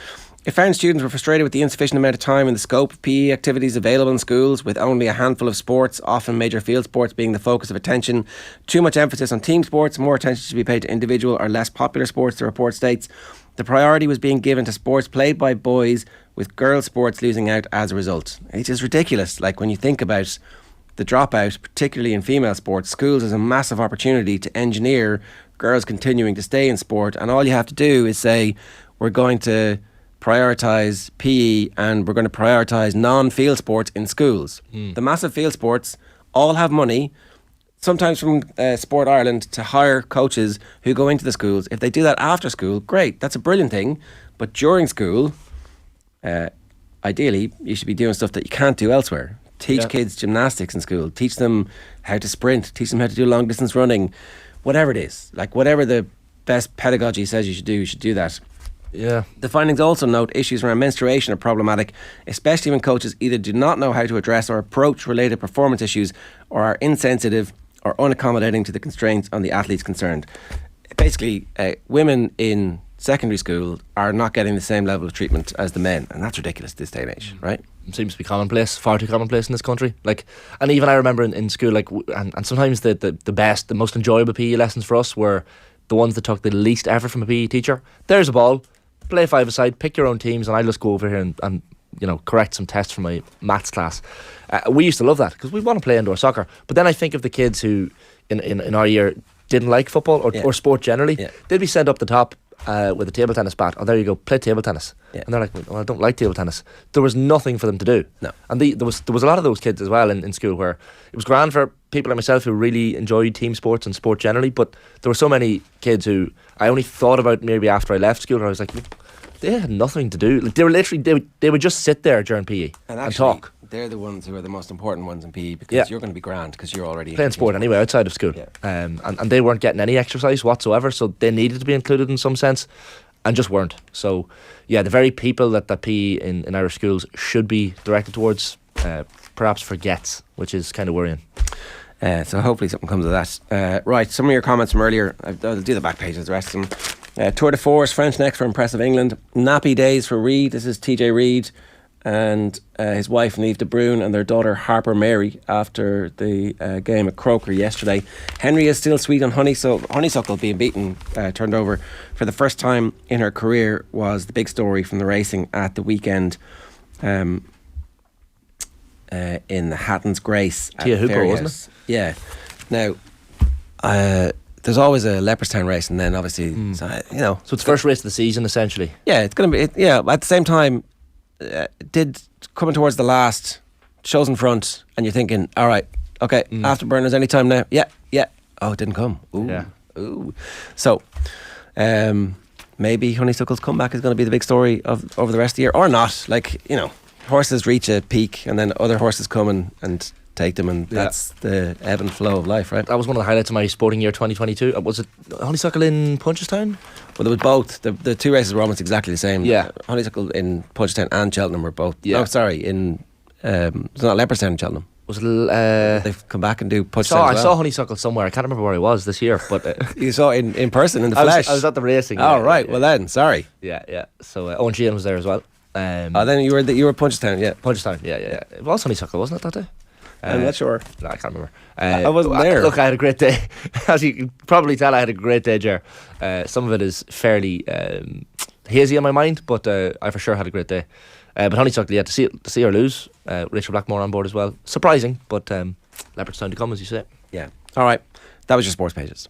It found students were frustrated with the insufficient amount of time and the scope of PE activities available in schools, with only a handful of sports, often major field sports, being the focus of attention. Too much emphasis on team sports, more attention should be paid to individual or less popular sports, the report states. The priority was being given to sports played by boys, with girls' sports losing out as a result. It's just ridiculous. Like, when you think about the dropout, particularly in female sports, schools is a massive opportunity to engineer girls continuing to stay in sport, and all you have to do is say, we're going to prioritise PE and we're going to prioritise non-field sports in schools. The massive field sports all have money, sometimes from Sport Ireland, to hire coaches who go into the schools. If they do that after school, great, that's a brilliant thing. But during school, ideally, you should be doing stuff that you can't do elsewhere. Teach kids gymnastics in school, teach them how to sprint, teach them how to do long distance running, whatever it is. Like, whatever the best pedagogy says you should do that. Yeah. The findings also note issues around menstruation are problematic, especially when coaches either do not know how to address or approach related performance issues, or are insensitive or unaccommodating to the constraints on the athletes concerned. Basically, women in secondary school are not getting the same level of treatment as the men, and that's ridiculous this day and age, right? It seems to be commonplace, far too commonplace in this country. Like, and even I remember in school, like, and sometimes the best, the most enjoyable PE lessons for us were the ones that took the least effort from a PE teacher. There's a ball, play five-a-side, pick your own teams, and I'll just go over here and you know, correct some tests for my maths class. We used to love that because we want to play indoor soccer. But then I think of the kids who in our year didn't like football or sport generally. They'd be sent up the top with a table tennis bat. Oh, there you go, play table tennis. And they're like, well, I don't like table tennis. There was nothing for them to do. No. And there was a lot of those kids as well in school where it was grand for people like myself who really enjoyed team sports and sport generally, but there were so many kids who I only thought about maybe after I left school, and I was like, they had nothing to do. Like, they were literally they would just sit there during PE and talk. They're the ones who are the most important ones in PE, because you're going to be grand because you're already playing sport anyway outside of school. And they weren't getting any exercise whatsoever, so they needed to be included in some sense and just weren't. So yeah, the very people that PE in Irish schools should be directed towards perhaps forgets, which is kind of worrying. So hopefully something comes of that. Right, some of your comments from earlier, I'll do the back pages, the rest of them. Tour de Force, French next for impressive England. Nappy days for Reid. This is TJ Reid and his wife Niamh de Bruyne and their daughter Harper Mary after the game at Croker yesterday. Henry is still sweet on Honeysuckle being beaten, turned over for the first time in her career was the big story from the racing at the weekend. In the Hatton's Grace at Tia Hooper, wasn't it? Yeah. Now, there's always a Leopardstown race, and then obviously, so it's first race of the season, essentially. Yeah, it's going to be. At the same time, coming towards the last, shows in front, and you're thinking, all right, okay, Afterburners any time now. Yeah. Oh, it didn't come. Ooh. Yeah. Ooh. So, maybe Honeysuckle's comeback is going to be the big story of over the rest of the year, or not. Horses reach a peak, and then other horses come and take them, and that's the ebb and flow of life, right? That was one of the highlights of my sporting year 2022. Was it Honeysuckle in Punchestown? Well, there was both. The two races were almost exactly the same. Yeah. Honeysuckle in Punchestown and Cheltenham were both. Yeah. No, sorry, it's not Leopardstown in Cheltenham. Was it? They've come back and do Punchestown. I saw Honeysuckle somewhere. I can't remember where I was this year, but you saw it in person in the flesh. I was at the racing. Oh right. Well then, sorry. Yeah. So Owen Sheehan was there as well. Then you were Punchestown. Yeah. Punchestown. Yeah. It was Honeysuckle, wasn't it, that day? I'm not sure. No, I can't remember. I wasn't there. Look, I had a great day. As you can probably tell, I had a great day, Ger. Some of it is fairly hazy in my mind, but I for sure had a great day. But Honeysuckle, to see her lose. Rachel Blackmore on board as well. Surprising, but Leopardstown to come, as you say. Yeah. All right. That was your sports pages.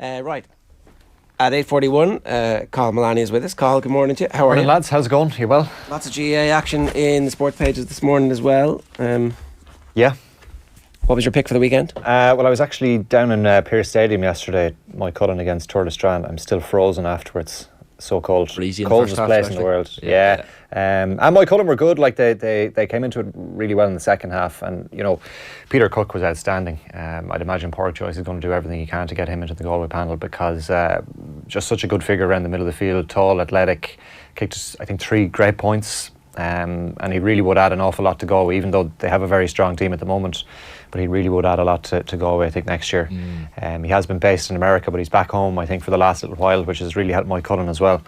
Right. At 8:41, Carl Malani is with us. Carl, good morning to you. How are you? Lads, how's it going? You well? Lots of GA action in the sports pages this morning as well. Yeah. What was your pick for the weekend? Well, I was actually down in Pearse Stadium yesterday, my Cullen against Tour de Strand. I'm still frozen afterwards. So cold. Coldest place in the world. Yeah. And my Cullen were good. They came into it really well in the second half. And, Peter Cook was outstanding. I'd imagine Pork Joyce is going to do everything he can to get him into the Galway panel because just such a good figure around the middle of the field. Tall, athletic, kicked, I think, 3 great points. And he really would add an awful lot to Galway, even though they have a very strong team at the moment. But he really would add a lot to Galway, I think, next year. He has been based in America, but he's back home, I think, for the last little while, which has really helped Mike Cullen as well.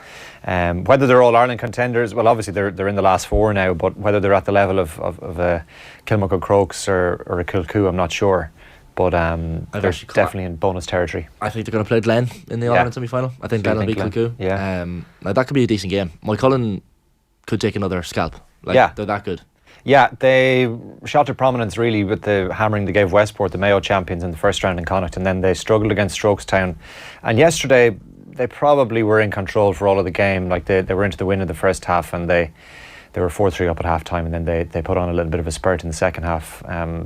Whether they're all Ireland contenders, well, obviously they're in the last 4 now, but whether they're at the level of a Kilmacud Crokes or a Kilcoo, I'm not sure. But they're definitely in bonus territory. I think they're going to play Glen in the Ireland semi-final. I think Glen will beat Kilcoo. Yeah. Now that could be a decent game. Mike Cullen could take another scalp. They're that good. Yeah, they shot to prominence really with the hammering they gave Westport, the Mayo champions, in the first round in Connacht, and then they struggled against Strokestown. And yesterday, they probably were in control for all of the game. They were into the win in the first half, and they were 4-3 up at half time, and then they put on a little bit of a spurt in the second half.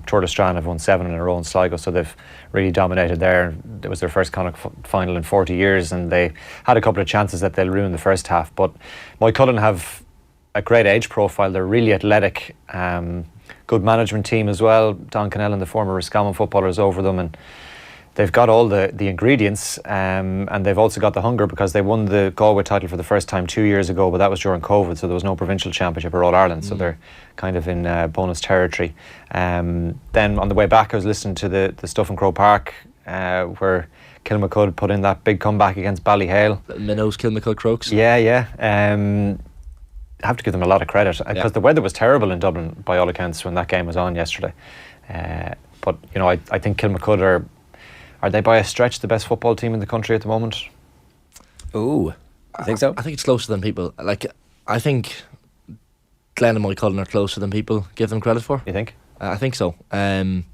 Tour de Strand have won 7 in a row in Sligo, so they've really dominated there. It was their first Connacht final in 40 years, and they had a couple of chances that they'll ruin the first half. But Mike Cullen have a great age profile. They're really athletic, good management team as well. Don Connellan, the former Roscommon footballer, is over them, and they've got all the ingredients, and they've also got the hunger because they won the Galway title for the first time 2 years ago, but that was during COVID, so there was no provincial championship or All Ireland, so they're kind of in bonus territory. Then on the way back, I was listening to the stuff in Croke Park where Kilmacud put in that big comeback against Ballyhale. Minnows, Kilmacud Crokes. Yeah. I have to give them a lot of credit because the weather was terrible in Dublin by all accounts when that game was on yesterday. But I think Kilmacud are they by a stretch the best football team in the country at the moment? Ooh, I think so. I think it's closer than people. I think Glen and Mike Cullen are closer than people give them credit for. You think? I think so. They've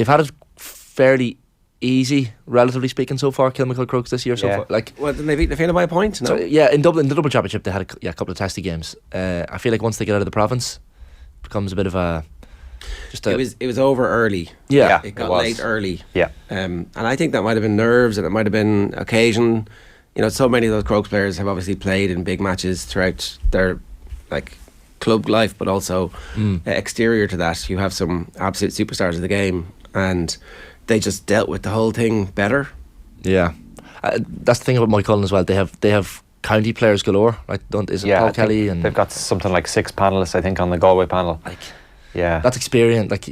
had it fairly easy, relatively speaking, so far. Kilmacud Crokes this year so far. Well, didn't they beat the Fianna by a point? No. So, in Dublin, in the Dublin Championship, they had a couple of testy games. I feel like once they get out of the province, it becomes a bit of a. It was over early. Yeah, it got late early. Yeah, and I think that might have been nerves, and it might have been occasion. So many of those Crokes players have obviously played in big matches throughout their club life, but also exterior to that, you have some absolute superstars of the game, and they just dealt with the whole thing better. Yeah, that's the thing about Mike Cullen as well. They have county players galore, right? Isn't Paul Kelly? And they've got something like 6 panellists, I think, on the Galway panel. Yeah, that's experience. Like,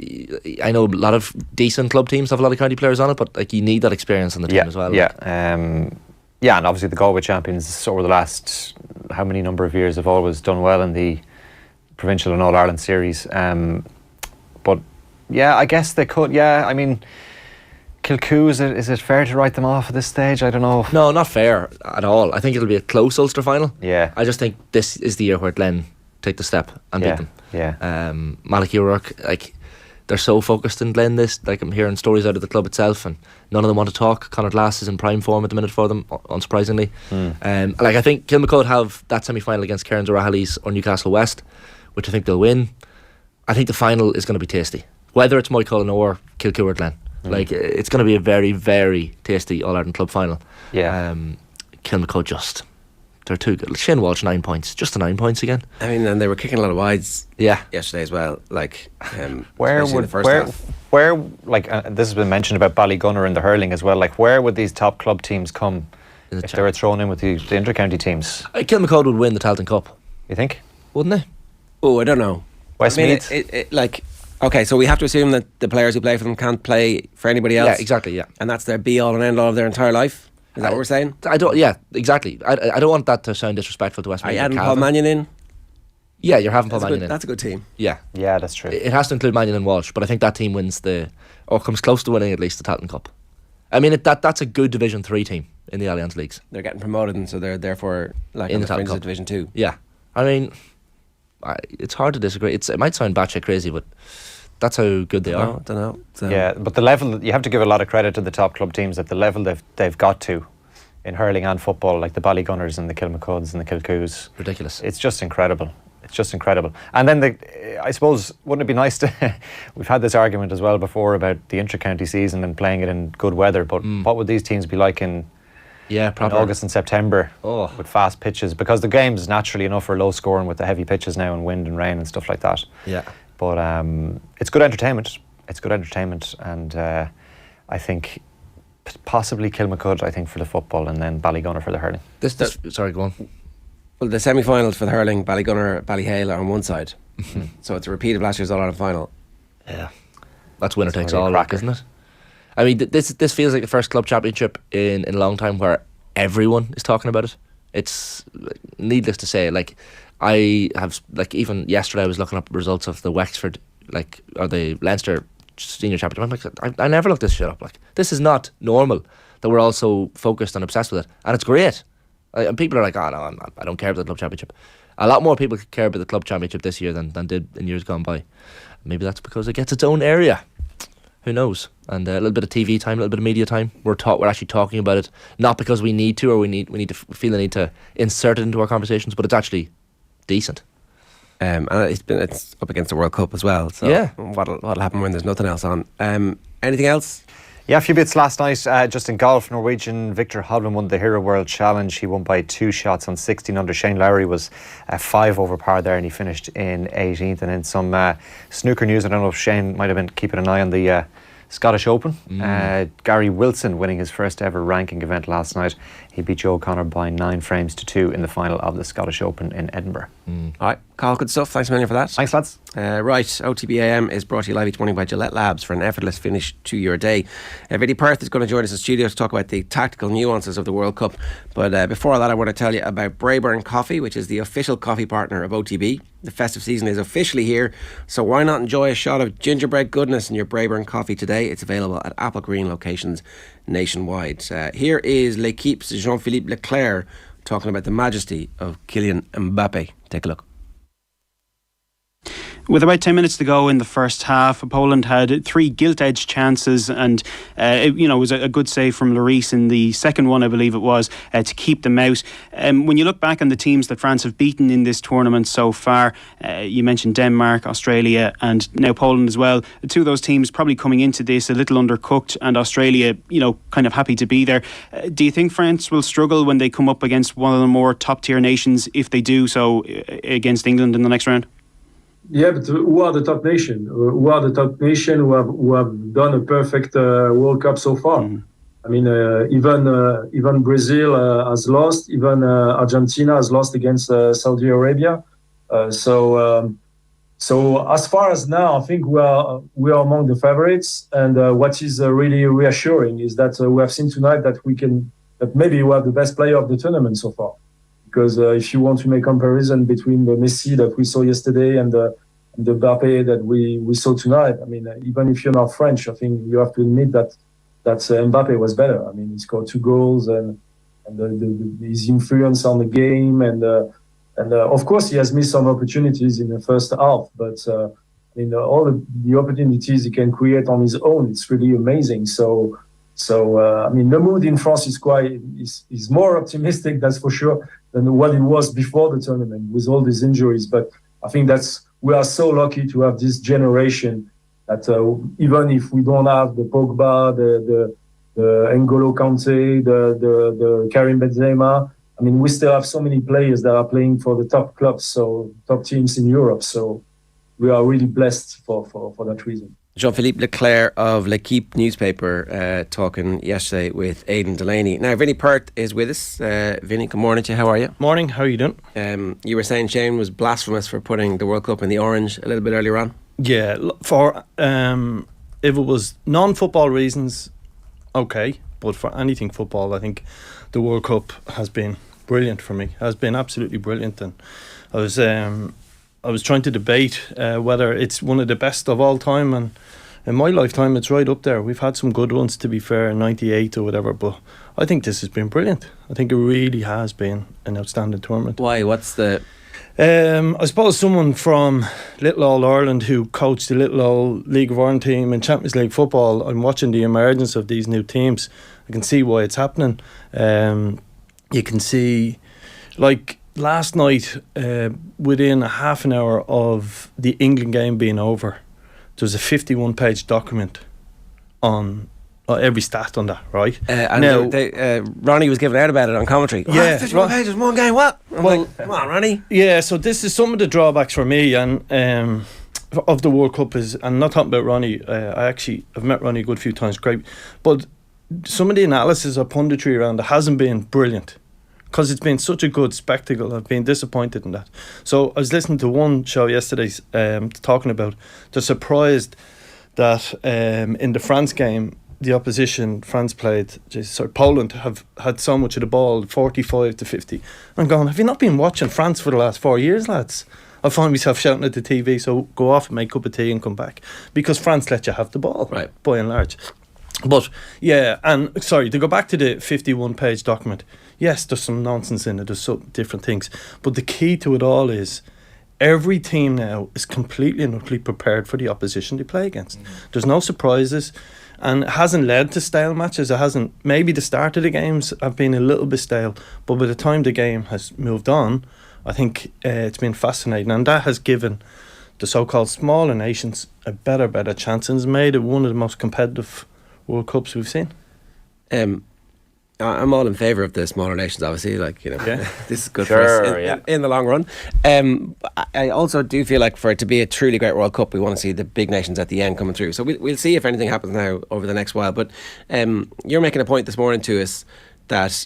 I know a lot of decent club teams have a lot of county players on it, but like you need that experience on the team as well. Yeah, and obviously the Galway champions over the last how many number of years have always done well in the provincial and All Ireland series. But yeah, I guess they could. Yeah, I mean, Kilcoo, is it fair to write them off at this stage? I don't know. No, not fair at all. I think it'll be a close Ulster final. Yeah, I just think this is the year where Glen take the step and beat them. Yeah. Malachy O'Rourke, like, they're so focused in Glen this. Like, I'm hearing stories out of the club itself, and none of them want to talk. Conor Glass is in prime form at the minute for them, unsurprisingly. Like, I think Kilmacud have that semi-final against Cairns O'Rahilly's or Newcastle West, which I think they'll win. I think the final is going to be tasty, whether it's Moycullen or Kilcoo or Glen. Like, it's going to be a very, very tasty All-Ireland club final. Yeah. Kilmacud they're too good. Shane Walsh, 9 points. Just the 9 points again. I mean, and they were kicking a lot of wides yesterday as well. Like, where this has been mentioned about Ballygunner and the hurling as well. Like, where would these top club teams come if they were thrown in with the inter-county teams? Kilmacud would win the Tailteann Cup. You think? Wouldn't they? Oh, I don't know. Westmeath? Okay, so we have to assume that the players who play for them can't play for anybody else. Yeah, exactly, yeah. And that's their be-all and end-all of their entire life? Is that what we're saying? Yeah, exactly. I don't want that to sound disrespectful to Westmeath. Are you adding Paul Mannion in? Yeah, you're having Paul Mannion in. That's a good team. Yeah, that's true. It has to include Mannion and Walsh, but I think that team wins or comes close to winning at least the Tailteann Cup. I mean, that's a good Division 3 team in the Allianz Leagues. They're getting promoted, and so they're therefore like in the Tailteann Cup. Division 2. Yeah, I mean, it's hard to disagree. It might sound batshit crazy, but that's how good they are. I don't know. Yeah, but the level, you have to give a lot of credit to the top club teams at the level they've got to in hurling and football, like the Ballygunners and the Kilmacuds and the Kilcoos. Ridiculous. It's just incredible. And then I suppose, wouldn't it be nice to we've had this argument as well before about the intra-county season and playing it in good weather, but what would these teams be like in August and September with fast pitches? Because the games naturally enough are low scoring with the heavy pitches now and wind and rain and stuff like that. Yeah. But it's good entertainment. And I think possibly Kilmacud, I think, for the football, and then Ballygunner for the hurling. Sorry, go on. Well, the semi-finals for the hurling, Ballygunner, Ballyhale are on one side. So it's a repeat of last year's All-Ireland final. Yeah. That's winner takes all, isn't it? I mean, this feels like the first club championship in a long time where everyone is talking about it. It's needless to say, like, I have, like, even yesterday I was looking up results of the Wexford, like, or the Leinster Senior Championship. I'm like, I never looked this shit up. Like, this is not normal that we're all so focused and obsessed with it, and it's great. And people are like, oh no, I don't care about the club championship. A lot more people care about the club championship this year than did in years gone by. Maybe that's because it gets its own area. Who knows? And a little bit of TV time, a little bit of media time. We're actually talking about it, not because we need to, or we need to feel the need to insert it into our conversations, but it's actually decent. And it's up against the World Cup as well. So yeah, what'll happen when there's nothing else on? Anything else? Yeah, a few bits last night. Just in golf, Norwegian Victor Hovland won the Hero World Challenge. He won by 2 shots on 16 under. Shane Lowry was 5 over par there, and he finished in 18th. And in some snooker news, I don't know if Shane might have been keeping an eye on the Scottish Open. Gary Wilson winning his first ever ranking event last night. He beat Joe O'Connor by 9 frames to 2 in the final of the Scottish Open in Edinburgh. All right, Carl, good stuff. Thanks a million for that. Thanks, lads. Right, OTB AM is brought to you live each morning by Gillette Labs for an effortless finish to your day. Vinny Perth is going to join us in studio to talk about the tactical nuances of the World Cup. But before that, I want to tell you about Braeburn Coffee, which is the official coffee partner of OTB. The festive season is officially here, so why not enjoy a shot of gingerbread goodness in your Braeburn Coffee today? It's available at Apple Green locations nationwide. Here is L'Equipe's Jean-Philippe Leclerc talking about the majesty of Kylian Mbappe. Take a look. With about 10 minutes to go in the first half, Poland had 3 gilt-edged chances, and it was a good save from Lloris in the second one, I believe it was, to keep them out. When you look back on the teams that France have beaten in this tournament so far, you mentioned Denmark, Australia, and now Poland as well. The 2 of those teams probably coming into this a little undercooked, and Australia, kind of happy to be there. Do you think France will struggle when they come up against one of the more top-tier nations, if they do so against England in the next round? Yeah, but who are the top nation? Who are the top nation who have done a perfect World Cup so far? I mean, even Brazil has lost. Even Argentina has lost against Saudi Arabia. So as far as now, I think we are among the favorites. And what is really reassuring is that we have seen tonight that maybe we are the best player of the tournament so far. Because if you want to make comparison between the Messi that we saw yesterday and the Mbappe that we saw tonight, I mean, even if you're not French, I think you have to admit that Mbappe was better. I mean, he scored 2 goals and his influence on the game and of course he has missed some opportunities in the first half, but I mean all the opportunities he can create on his own, it's really amazing. So I mean the mood in France is more optimistic, that's for sure, than what it was before the tournament with all these injuries. But I think we are so lucky to have this generation that even if we don't have the Pogba, the N'Golo Kante, the Karim Benzema, I mean, we still have so many players that are playing for the top clubs, so top teams in Europe. So we are really blessed for that reason. Jean-Philippe Leclerc of L'Equipe newspaper talking yesterday with Aidan Delaney. Now, Vinny Perth is with us. Vinny, good morning to you. How are you? Morning. How are you doing? You were saying Shane was blasphemous for putting the World Cup in the orange a little bit earlier on. Yeah, for if it was non-football reasons, okay. But for anything football, I think the World Cup has been brilliant for me. Has been absolutely brilliant, and I was trying to debate whether it's one of the best of all time, and in my lifetime it's right up there. We've had some good ones, to be fair, in '98 or whatever, but I think this has been brilliant. I think it really has been an outstanding tournament. Why? What's the... I suppose someone from Little Old Ireland who coached the Little Old League of Ireland team in Champions League football, I'm watching the emergence of these new teams. I can see why it's happening. You can see, like last night, within a half an hour of the England game being over, there was a 51-page document on every stat on that, right? And now, Ronnie was giving out about it on commentary. Yeah, 51 pages, one game, what? Well, come on, Ronnie. Yeah, so this is some of the drawbacks for me and of the World Cup is, and not talking about Ronnie, I've met Ronnie a good few times, great, but some of the analysis or punditry around it hasn't been brilliant because it's been such a good spectacle. I've been disappointed in that. So I was listening to one show yesterday talking about they're surprised that in the France game, the opposition France played, Poland have had so much of the ball, 45-50. I'm going, have you not been watching France for the last 4 years, lads? I find myself shouting at the TV, so go off and make a cup of tea and come back. Because France let you have the ball, right, by and large. But yeah, and sorry, to go back to the 51-page document, yes, there's some nonsense in it, there's some different things. But the key to it all is every team now is completely and utterly prepared for the opposition they play against. There's no surprises. And it hasn't led to stale matches. It hasn't. Maybe the start of the games have been a little bit stale, but by the time the game has moved on, I think it's been fascinating, and that has given the so-called smaller nations a better chance, and has made it one of the most competitive World Cups we've seen. I'm all in favour of the smaller nations, obviously. Yeah. This is good for us in the long run. I also do feel like for it to be a truly great World Cup, we want to see the big nations at the end coming through. So we'll see if anything happens now over the next while. But you're making a point this morning to us that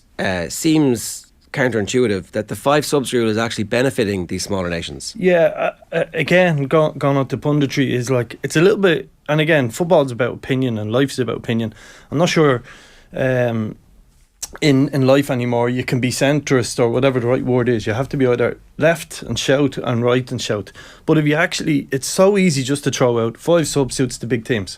seems counterintuitive, that the 5 subs rule is actually benefiting these smaller nations. Yeah, again, gone on to punditry is like, it's a little bit, and again, football's about opinion and life's about opinion. I'm not sure in life anymore you can be centrist or whatever the right word is. You have to be either left and shout and right and shout. But if you actually, it's so easy just to throw out 5 substitutes to big teams.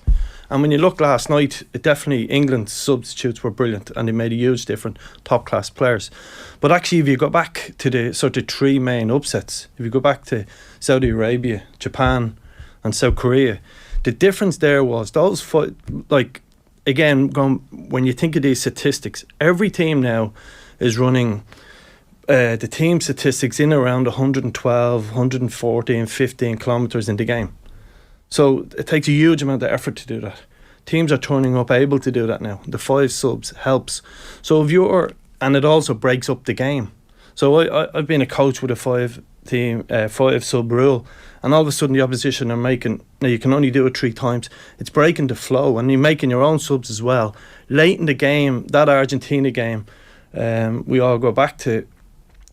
And when you look last night, it definitely, England's substitutes were brilliant and they made a huge difference, top class players. But actually, if you go back to the sort of 3 main upsets, if you go back to Saudi Arabia, Japan and South Korea, the difference there was those 5, like, again, when you think of these statistics, every team now is running the team statistics in around 112, 140 and 15 kilometres in the game. So it takes a huge amount of effort to do that. Teams are turning up able to do that now. The 5 subs helps. So and it also breaks up the game. So I've been a coach with a 5 team 5 sub rule, and all of a sudden the opposition are making. Now you can only do it 3 times. It's breaking the flow, and you're making your own subs as well. Late in the game, that Argentina game, we all go back to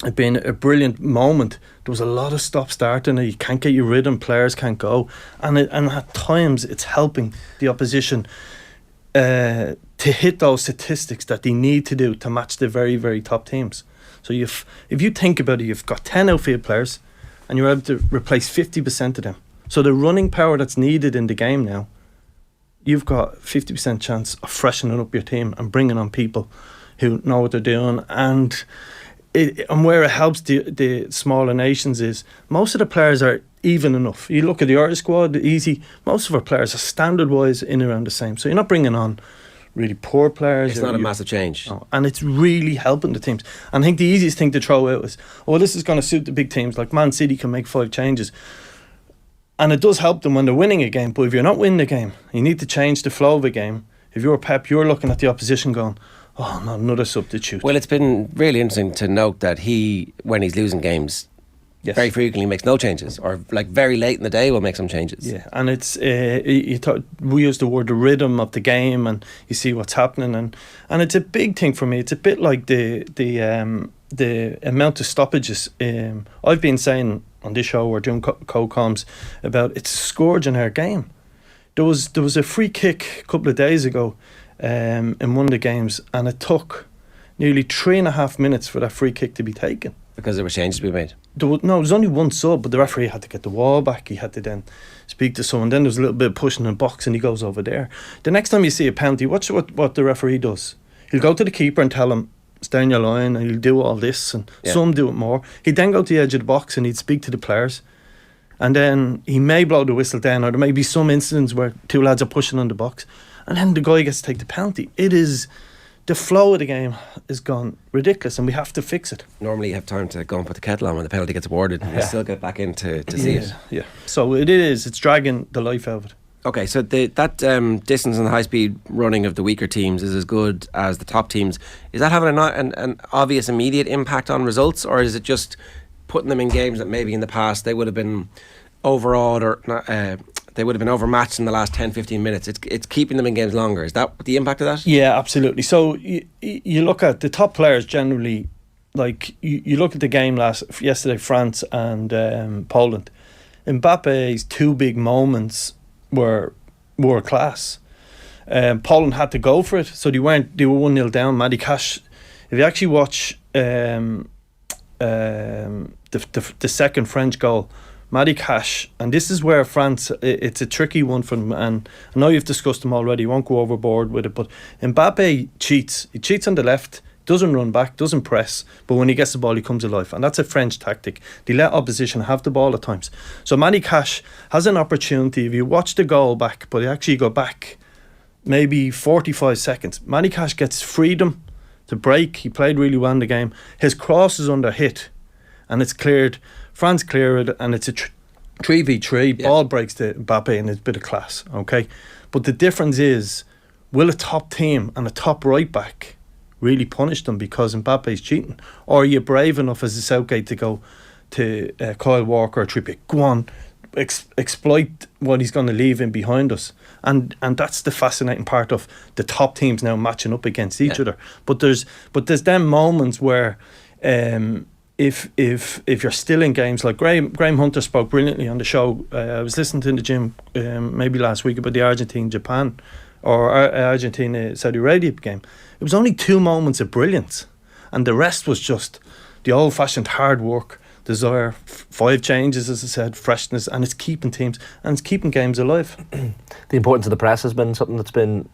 it being a brilliant moment. There was a lot of stop starting. You can't get your rhythm. Players can't go, and at times it's helping the opposition to hit those statistics that they need to do to match the very, very top teams. So if you think about it, you've got 10 outfield players and you're able to replace 50% of them. So the running power that's needed in the game now, you've got 50% chance of freshening up your team and bringing on people who know what they're doing. And where it helps the smaller nations is most of the players are even enough. You look at the Irish squad, most of our players are standard-wise in around the same. So you're not bringing on really poor players. It's not a massive change. No, and it's really helping the teams. And I think the easiest thing to throw out is, this is going to suit the big teams. Like Man City can make 5 changes. And it does help them when they're winning a game. But if you're not winning a game, you need to change the flow of a game. If you're Pep, you're looking at the opposition going, oh, not another substitute. Well, it's been really interesting to note that when he's losing games, very frequently makes no changes, or like very late in the day will make some changes. Yeah, and it's we use the word the rhythm of the game, and you see what's happening, and it's a big thing for me. It's a bit like the amount of stoppages. I've been saying on this show, we're doing co-coms about it's a scourge in our game. There was a free kick a couple of days ago in one of the games, and it took nearly 3.5 minutes for that free kick to be taken. Because there were changes to be made? There was only one sub, but the referee had to get the wall back. He had to then speak to someone. Then there was a little bit of pushing in the box, and he goes over there. The next time you see a penalty, watch what the referee does. He'll go to the keeper and tell him, stay in your line, and he'll do all this, and some do it more. He'd then go to the edge of the box and he'd speak to the players. And then he may blow the whistle down, or there may be some incidents where 2 lads are pushing on the box, and then the guy gets to take the penalty. The flow of the game is gone ridiculous, and we have to fix it. Normally you have time to go and put the kettle on when the penalty gets awarded, and you still get back in to see it. Yeah. So it's dragging the life out of it. Okay, so that distance and the high-speed running of the weaker teams is as good as the top teams. Is that having an obvious immediate impact on results, or is it just putting them in games that maybe in the past they would have been overawed or they would have been overmatched in the last 10-15 minutes? It's keeping them in games longer. Is that the impact of that? Yeah, absolutely. So you look at the top players generally, like you look at the game yesterday, France and Poland. Mbappe's 2 big moments were world class. Poland had to go for it, so they were 1-0 down. Matty Cash, if you actually watch the second French goal, Matty Cash, and this is where France, it's a tricky one for them, and I know you've discussed them already, you won't go overboard with it, but Mbappe cheats. He cheats on the left, doesn't run back, doesn't press, but when he gets the ball he comes alive, and that's a French tactic. They let opposition have the ball at times. So Matty Cash has an opportunity, if you watch the goal back, but you actually go back maybe 45 seconds, Matty Cash gets freedom to break. He played really well in the game. His cross is under hit and it's cleared. France clear it, and it's a 3v3. Ball breaks to Mbappe, and it's a bit of class, okay? But the difference is, will a top team and a top right back really punish them because Mbappe's cheating? Or are you brave enough as a Southgate to go to Kyle Walker or Trippier, go on, exploit what he's going to leave in behind us? And that's the fascinating part of the top teams now matching up against each other. But there's them moments where if you're still in games, like Graham Hunter spoke brilliantly on the show. I was listening to in the gym maybe last week about the Argentina-Japan or Argentina-Saudi Arabia game. It was only 2 moments of brilliance, and the rest was just the old-fashioned hard work, desire, 5 changes, as I said, freshness, and it's keeping teams and it's keeping games alive. The importance of the press has been something that's been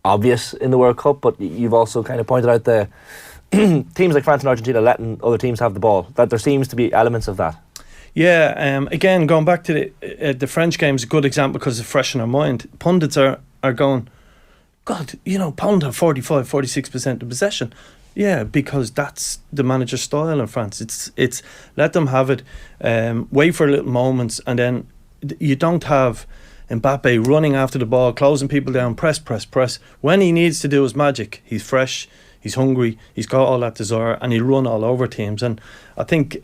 obvious in the World Cup, but you've also kind of pointed out the teams like France and Argentina letting other teams have the ball, that there seems to be elements of that. Yeah, again, going back to the French game is a good example because it's fresh in our mind. Pundits are going, God, Poland have 45-46% of possession. Yeah, because that's the manager's style in France. It's let them have it, wait for little moments, and then you don't have Mbappe running after the ball, closing people down, press. When he needs to do his magic, he's fresh, he's hungry, he's got all that desire, and he'll run all over teams. And I think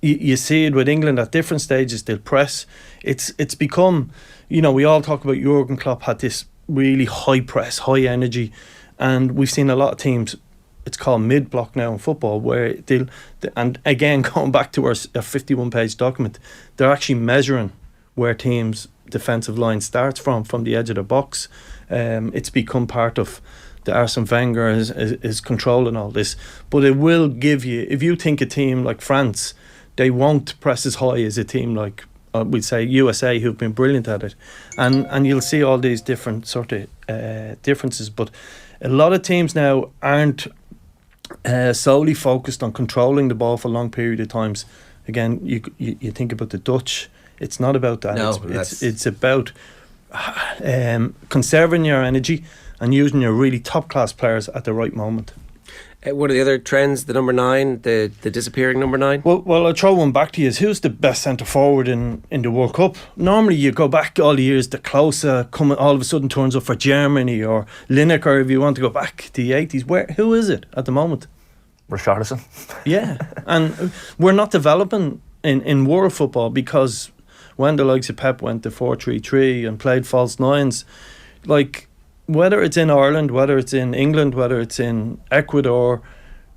you see it with England at different stages. They'll press. It's become, we all talk about Jurgen Klopp had this really high press, high energy, and we've seen a lot of teams. It's called mid-block now in football, where and again, going back to our 51-page document, they're actually measuring where teams' defensive line starts from the edge of the box. It's become part of the Arsene Wenger is controlling all this. But it will give you, if you think a team like France, they won't press as high as a team like, we'd say, USA, who've been brilliant at it. And you'll see all these different sort of differences. But a lot of teams now aren't solely focused on controlling the ball for a long period of times. Again, you think about the Dutch. It's not about that. No, it's about conserving your energy and using your really top class players at the right moment. What are the other trends? The number 9, the disappearing number 9? Well, I'll throw one back to you. Is who's the best centre forward in the World Cup? Normally, you go back all the years. The Klose coming all of a sudden turns up for Germany, or Lineker, if you want to go back to the 80s. Who is it at the moment? Richarlison. Yeah, and we're not developing in world football, because when the likes of Pep went to 4-3-3 and played false nines, like, whether it's in Ireland, whether it's in England, whether it's in Ecuador,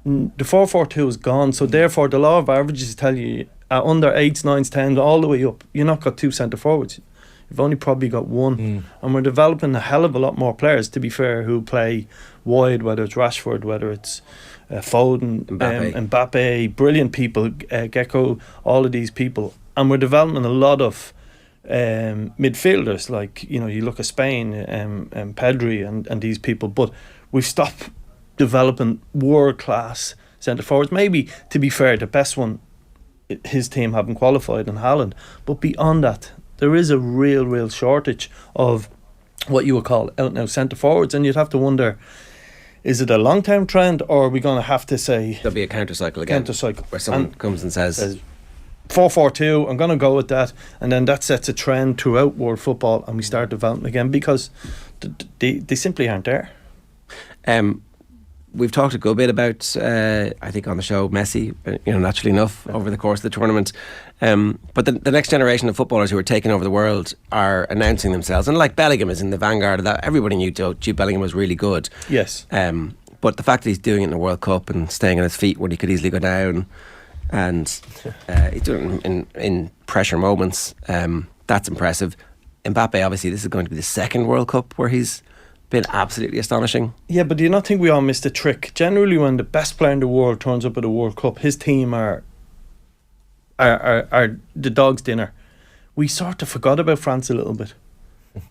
the 4-4-2 is gone. So therefore, the law of averages tell you under 8s, 9s, 10s, all the way up, you've not got 2 centre forwards. You've only probably got 1. And we're developing a hell of a lot more players, to be fair, who play wide, whether it's Rashford, whether it's Foden, Mbappe, brilliant people, Gecko, all of these people. And we're developing a lot of midfielders, like, you look at Spain, Pedri and these people, but we've stopped developing world class centre forwards. Maybe, to be fair, the best one, his team haven't qualified in Haaland, but beyond that, there is a real shortage of what you would call out and out centre forwards, and you'd have to wonder, is it a long term trend, or are we going to have to say there'll be a counter cycle again, where someone comes and says 4-4-2, I'm going to go with that, and then that sets a trend throughout world football, and we start developing again, because they simply aren't there. We've talked a good bit about, I think on the show, Messi, naturally enough, over the course of the tournament. But the next generation of footballers who are taking over the world are announcing themselves, and like Bellingham is in the vanguard of that. Everybody knew Jude Bellingham was really good. Yes. But the fact that he's doing it in the World Cup and staying on his feet when he could easily go down, and he's doing it in pressure moments, that's impressive. Mbappe, obviously, this is going to be the second World Cup where he's been absolutely astonishing. Yeah, but do you not think we all missed a trick? Generally, when the best player in the world turns up at a World Cup, his team are the dog's dinner. We sort of forgot about France a little bit.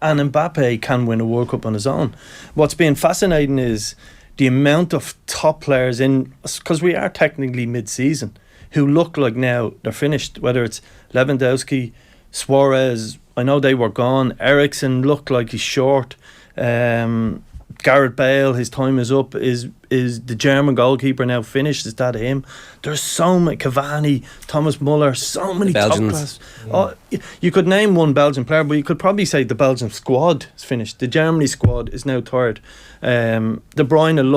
And Mbappe can win a World Cup on his own. What's been fascinating is the amount of top players in, because we are technically mid-season, who look like now they're finished, whether it's Lewandowski, Suarez, I know they were gone, Eriksen looked like he's short, Gareth Bale, his time is up. Is the German goalkeeper now finished? Is that him? There's so many, Cavani, Thomas Muller, so many top class. You could name one Belgian player, but you could probably say the Belgian squad is finished. The Germany squad is now tired. De Bruyne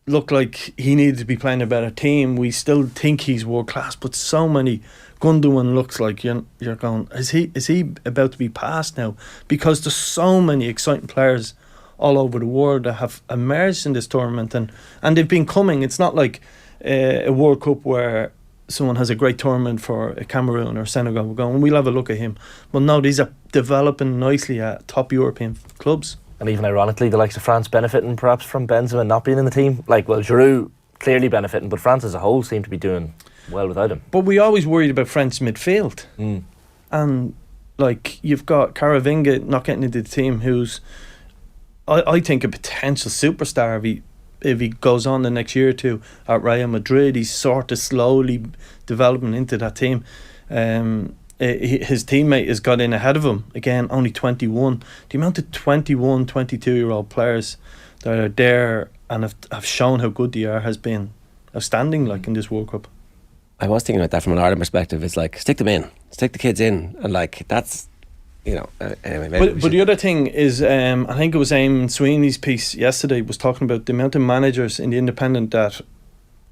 looked like he needed to be playing a better team. We still think he's world class, but so many. Gundogan looks like you're going, is he about to be passed now? Because there's so many exciting players all over the world that have emerged in this tournament, and they've been coming. It's not like a World Cup where someone has a great tournament for a Cameroon or Senegal. We're going, we'll have a look at him. But no, these are developing nicely at top European clubs. And even ironically, the likes of France benefiting perhaps from Benzema not being in the team. Like, well, Giroud clearly benefiting, but France as a whole seem to be doing well without him. But we always worried about French midfield. And like, you've got Caravinga not getting into the team, who's I think a potential superstar if he goes on the next year or two at Real Madrid. He's sort of slowly developing into that team. His teammate has got in ahead of him, again only 21. The amount of 21, 22-year-old players that are there and have shown how good they are has been outstanding, like, in this World Cup. I was thinking about that from an Ireland perspective. It's like, stick them in, stick the kids in, and like, that's, anyway. But the other thing is, I think it was Eamon Sweeney's piece yesterday was talking about the amount of managers in the Independent that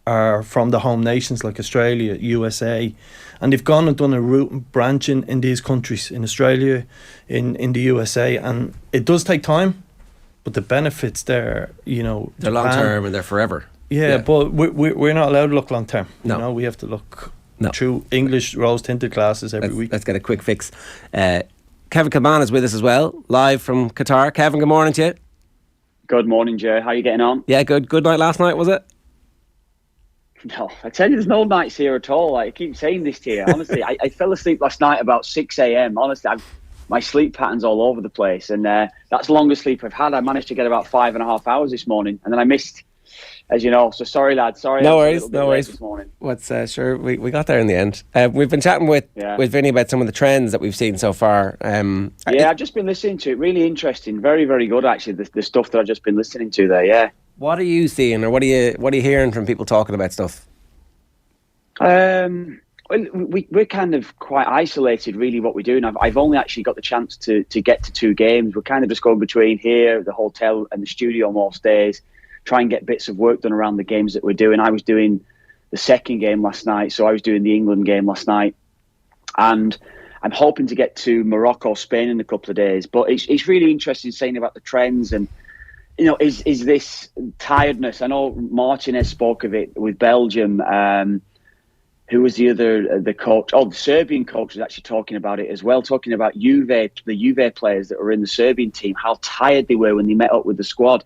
are from the home nations like Australia, USA, and they've gone and done a root and branching in these countries, in Australia, in the USA, and it does take time, but the benefits there, you know, they're long term and they're forever. Yeah, but we're not allowed to look long term. No. You know, we have to look through English rose tinted glasses every week. Let's get a quick fix. Kevin Kilbane is with us as well, live from Qatar. Kevin, good morning to you. Good morning, Ger. How are you getting on? Yeah, good. Good night last night, was it? No, I tell you, there's no nights here at all. I keep saying this to you. Honestly, I fell asleep last night about 6 a.m. Honestly, my sleep pattern's all over the place, and that's the longest sleep I've had. I managed to get about 5.5 hours this morning, and then I missed, as you know. So sorry, lad. Sorry. No worries. This morning. What's sure we got there in the end. We've been chatting with Vinny about some of the trends that we've seen so far. I've just been listening to it. Really interesting. Very, very good actually. The stuff that I've just been listening to there. Yeah. What are you seeing, or what are you hearing from people talking about stuff? Well, we're kind of quite isolated, really, what we do. And I've only actually got the chance to get to 2 games. We're kind of just going between here, the hotel, and the studio most days, try and get bits of work done around the games that we're doing. I was doing the second game last night, so I was doing the England game last night, and I'm hoping to get to Morocco, Spain in a couple of days. But it's really interesting saying about the trends and, you know, is this tiredness? I know Martinez spoke of it with Belgium. Who was the coach? Oh, the Serbian coach was actually talking about it as well, talking about the Juve players that were in the Serbian team, how tired they were when they met up with the squad.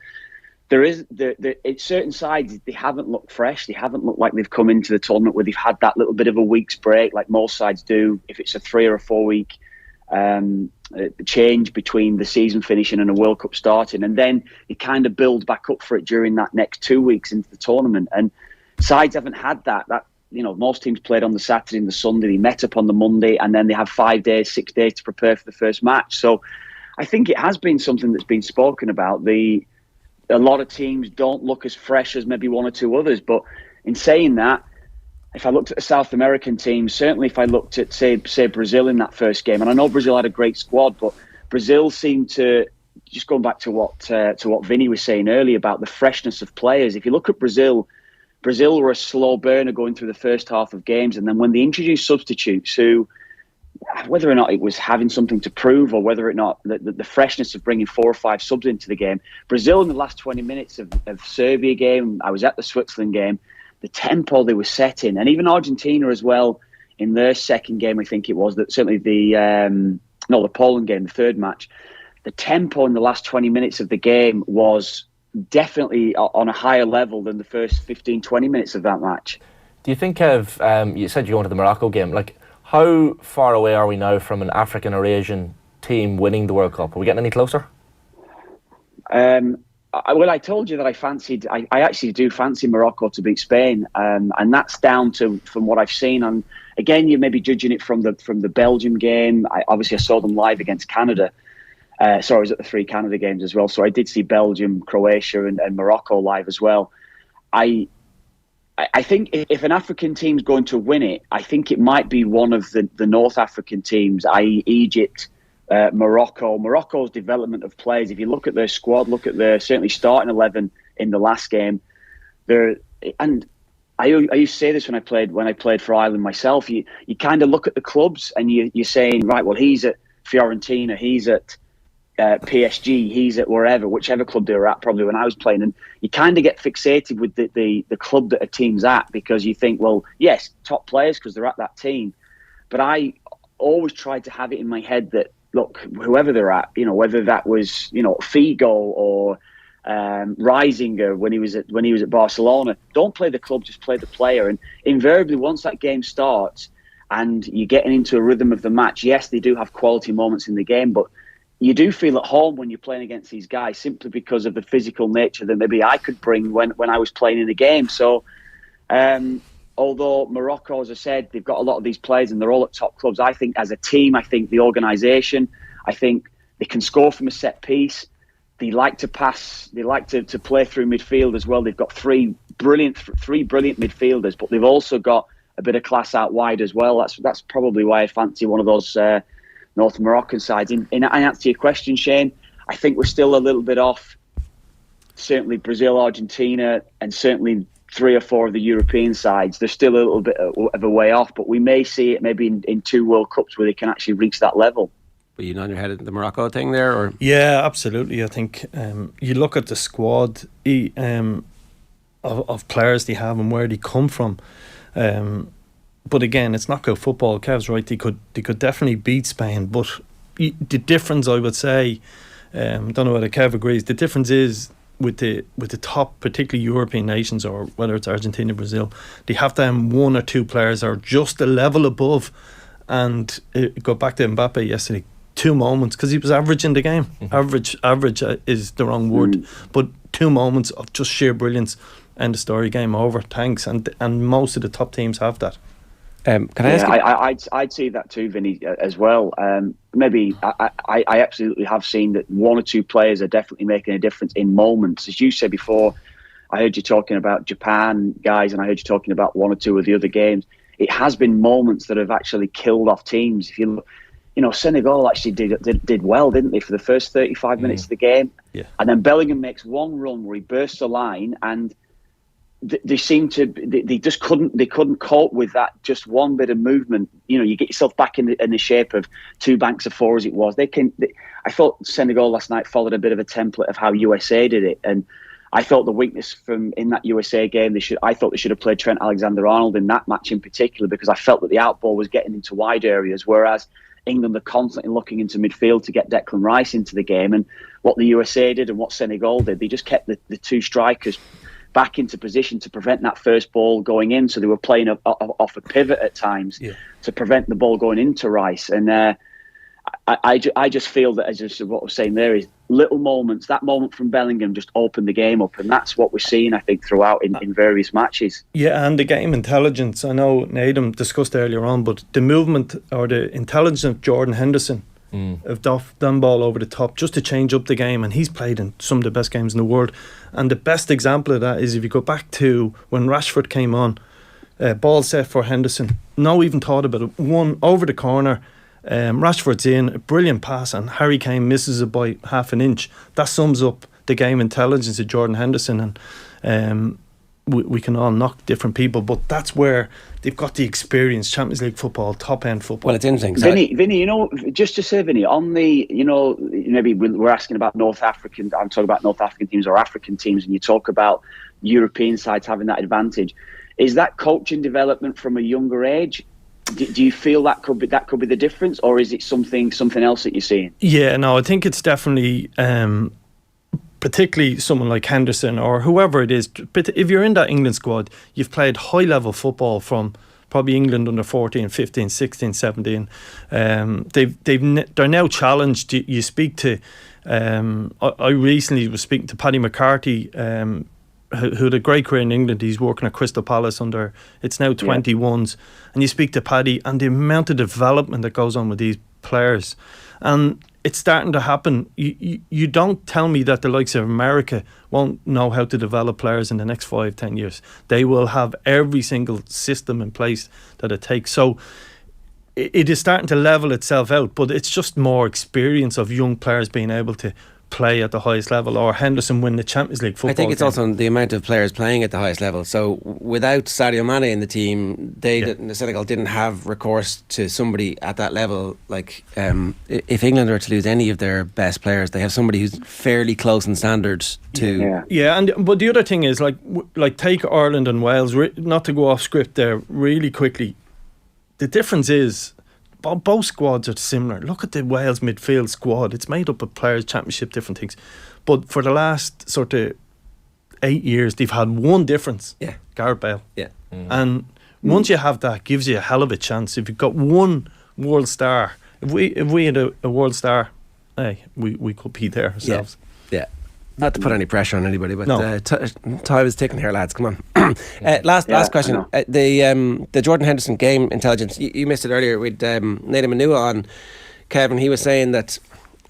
At certain sides, they haven't looked fresh. They haven't looked like they've come into the tournament where they've had that little bit of a week's break, like most sides do, if it's a 3 or a 4 week change between the season finishing and a World Cup starting, and then you kind of build back up for it during that next 2 weeks into the tournament. And sides haven't had that. You know, most teams played on the Saturday and the Sunday. They met up on the Monday, and then they have 5 days, 6 days to prepare for the first match. So I think it has been something that's been spoken about. A lot of teams don't look as fresh as maybe 1 or 2 others. But in saying that, if I looked at the South American teams, certainly if I looked at, say Brazil in that first game, and I know Brazil had a great squad, but Brazil seemed to, just going back to what Vinny was saying earlier about the freshness of players. If you look at Brazil were a slow burner going through the first half of games, and then when they introduced substitutes who, whether or not it was having something to prove or whether or not the freshness of bringing 4 or 5 subs into the game, Brazil in the last 20 minutes of Serbia game, I was at the Switzerland game, the tempo they were setting, and even Argentina as well in their second game, I think it was, that certainly the Poland game, the third match, the tempo in the last 20 minutes of the game was definitely on a higher level than the first 15, 20 minutes of that match. Do you think of, you said you're going to the Morocco game, like how far away are we now from an African or Asian team winning the World Cup? Are we getting any closer? Well, I told you that I actually do fancy Morocco to beat Spain, and that's down to, from what I've seen. And again, you may be judging it from the Belgium game. I saw them live against Canada. I was at the 3 Canada games as well, so I did see Belgium, Croatia, and Morocco live as well. I think if an African team's going to win it, I think it might be one of the North African teams, i.e. Egypt, Morocco. Morocco's development of players, if you look at their squad, look at their certainly starting 11 in the last game, and I used to say this when I played for Ireland myself, you kind of look at the clubs and you're saying, right, well, he's at Fiorentina, he's at PSG, he's at whichever club they were at probably when I was playing, and you kind of get fixated with the club that a team's at, because you think, well, yes, top players because they're at that team, but I always tried to have it in my head that, look, whoever they're at, you know, whether that was, you know, Figo or Reisinger when he was at Barcelona, don't play the club, just play the player. And invariably, once that game starts and you're getting into a rhythm of the match, yes, they do have quality moments in the game, but you do feel at home when you're playing against these guys, simply because of the physical nature that maybe I could bring when I was playing in the game. So although Morocco, as I said, they've got a lot of these players and they're all at top clubs, I think as a team, I think the organisation, I think they can score from a set piece. They like to pass. They like to play through midfield as well. They've got three brilliant midfielders, but they've also got a bit of class out wide as well. That's probably why I fancy one of those North Moroccan sides. In answer to your question, Shane, I think we're still a little bit off. Certainly Brazil, Argentina, and certainly 3 or 4 of the European sides, they're still a little bit of a way off, but we may see it maybe in 2 World Cups where they can actually reach that level. Were you nodding your head at the Morocco thing there? Or? Yeah, absolutely. I think you look at the squad of players they have and where they come from. But again, it's knockout football. Kev's right. They could definitely beat Spain, but the difference, I would say, don't know whether Kev agrees. The difference is with the top, particularly European nations, or whether it's Argentina, Brazil, they have to have 1 or 2 players are just a level above. And go back to Mbappe yesterday. 2 moments, because he was average in the game. Average is the wrong word, but 2 moments of just sheer brilliance, and the story, game over. Thanks, and most of the top teams have that. Can I ask? I'd see that too, Vinny, as well. Maybe I absolutely have seen that 1 or 2 players are definitely making a difference in moments. As you said before, I heard you talking about Japan guys, and I heard you talking about 1 or 2 of the other games. It has been moments that have actually killed off teams. If you look, Senegal actually did well, didn't they, for the first 35 minutes of the game? Yeah. And then Bellingham makes one run where he bursts the line, and they just couldn't cope with that. Just one bit of movement. You get yourself back in the shape of 2 banks of 4 as it was. I thought Senegal last night followed a bit of a template of how USA did it, and I thought the weakness in that USA game, I thought they should have played Trent Alexander-Arnold in that match in particular, because I felt that the outball was getting into wide areas, whereas England are constantly looking into midfield to get Declan Rice into the game. And what the USA did and what Senegal did, they just kept the 2 strikers back into position to prevent that first ball going in. So they were playing off a pivot at times to prevent the ball going into Rice. And I just feel that, as what I was saying there, is little moments. That moment from Bellingham just opened the game up, and that's what we're seeing, I think, throughout in various matches. Yeah, and the game intelligence. I know Nedum discussed earlier on, but the movement or the intelligence of Jordan Henderson of done ball over the top just to change up the game, and he's played in some of the best games in the world. And the best example of that is if you go back to when Rashford came on, ball set for Henderson. No even thought about it. One over the corner. Rashford's in, a brilliant pass, and Harry Kane misses it by half an inch. That sums up the game intelligence of Jordan Henderson, and we can all knock different people, but that's where they've got the experience. Champions League football, top end football. Well, it's interesting. Vinny, just to say, Vinny, on the, maybe we're asking about North African. I'm talking about North African teams or African teams, and you talk about European sides having that advantage. Is that coaching development from a younger age? Do you feel that could be the difference, or is it something else that you're seeing? Yeah, no, I think it's definitely, particularly someone like Henderson or whoever it is. But if you're in that England squad, you've played high level football from probably England under 14, 15, 16, 17. They're now challenged. You speak to. I recently was speaking to Paddy McCarthy, who had a great career in England. He's working at Crystal Palace under, it's now 21s, and you speak to Paddy and the amount of development that goes on with these players, and it's starting to happen. You don't tell me that the likes of America won't know how to develop players in the next 5-10 years. They will have every single system in place that it takes. So it is starting to level itself out, but it's just more experience of young players being able to play at the highest level, or Henderson win the Champions League football. I think it's also the amount of players playing at the highest level. So without Sadio Mane in the team, the Senegal didn't have recourse to somebody at that level. Like if England are to lose any of their best players, they have somebody who's fairly close in standards to. But the other thing is like take Ireland and Wales. Not to go off script there really quickly. The difference is, both squads are similar. Look at the Wales midfield squad. It's made up of players, championship, different things. But for the last sort of 8 years, they've had one difference. Yeah. Gareth Bale. Yeah. And once you have that, gives you a hell of a chance. If you've got one world star, if we had a world star, hey, we could be there ourselves. Yeah. Not to put any pressure on anybody, but no. time is ticking here, lads. Come on. Last question. The Jordan Henderson game intelligence. You missed it earlier with Nedum Onuoha on. Kevin, he was saying that,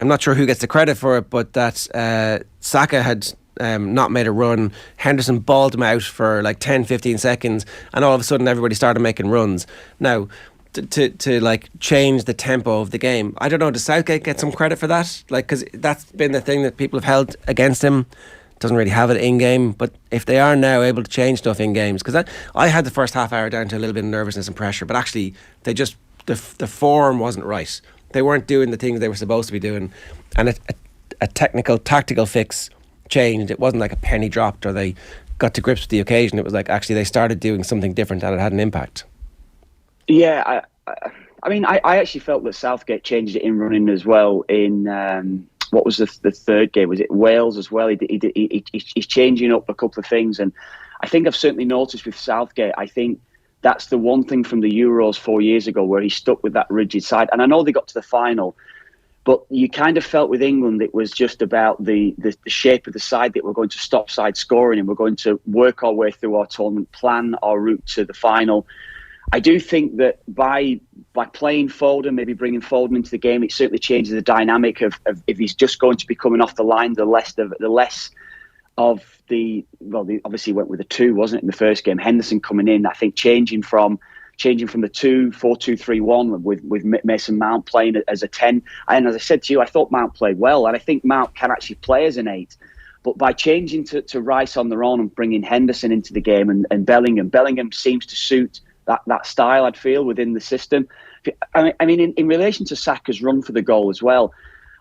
I'm not sure who gets the credit for it, but that Saka had not made a run. Henderson balled him out for like 10-15 seconds, and all of a sudden everybody started making runs. Now, to like change the tempo of the game, I don't know, does Southgate get some credit for that? Like, because that's been the thing that people have held against him, doesn't really have it in game. But if they are now able to change stuff in games, because I had the first half hour down to a little bit of nervousness and pressure, but actually they just the form wasn't right. They weren't doing the things they were supposed to be doing, and a technical tactical fix changed. It wasn't like a penny dropped or they got to grips with the occasion. It was like actually they started doing something different and it had an impact. Yeah, I mean, I actually felt that Southgate changed it in running as well. In what was the third game? Was it Wales as well? He's changing up a couple of things, and I think I've certainly noticed with Southgate. I think that's the one thing from the Euros 4 years ago where he stuck with that rigid side. And I know they got to the final, but you kind of felt with England it was just about the shape of the side, that we're going to stop side scoring and we're going to work our way through our tournament, plan our route to the final. I do think that by playing Foden, maybe bringing Foden into the game, it certainly changes the dynamic of if he's just going to be coming off the line, the less of the obviously went with a 2, wasn't it, in the first game? Henderson coming in, I think changing from the 4-2-3-1 with Mason Mount playing as a 10. And as I said to you, I thought Mount played well, and I think Mount can actually play as an 8. But by changing to Rice on their own and bringing Henderson into the game and Bellingham seems to suit that style, I'd feel, within the system. I mean, in relation to Saka's run for the goal as well,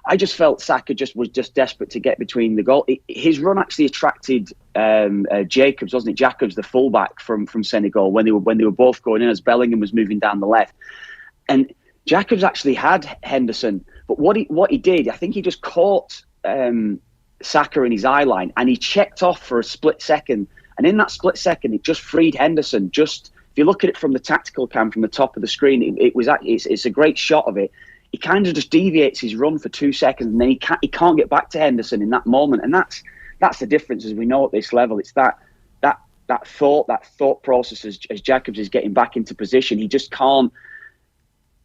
I just felt Saka was desperate to get between the goal. His run actually attracted Jacobs, wasn't it? Jacobs, the fullback from Senegal, when they were both going in as Bellingham was moving down the left. And Jacobs actually had Henderson, but what he did, I think he just caught Saka in his eye line and he checked off for a split second. And in that split second, it just freed Henderson. If you look at it from the tactical cam from the top of the screen, it's a great shot of it. He kind of just deviates his run for 2 seconds, and then he can't get back to Henderson in that moment, and that's the difference, as we know at this level. It's that thought process as Jacobs is getting back into position. He just can't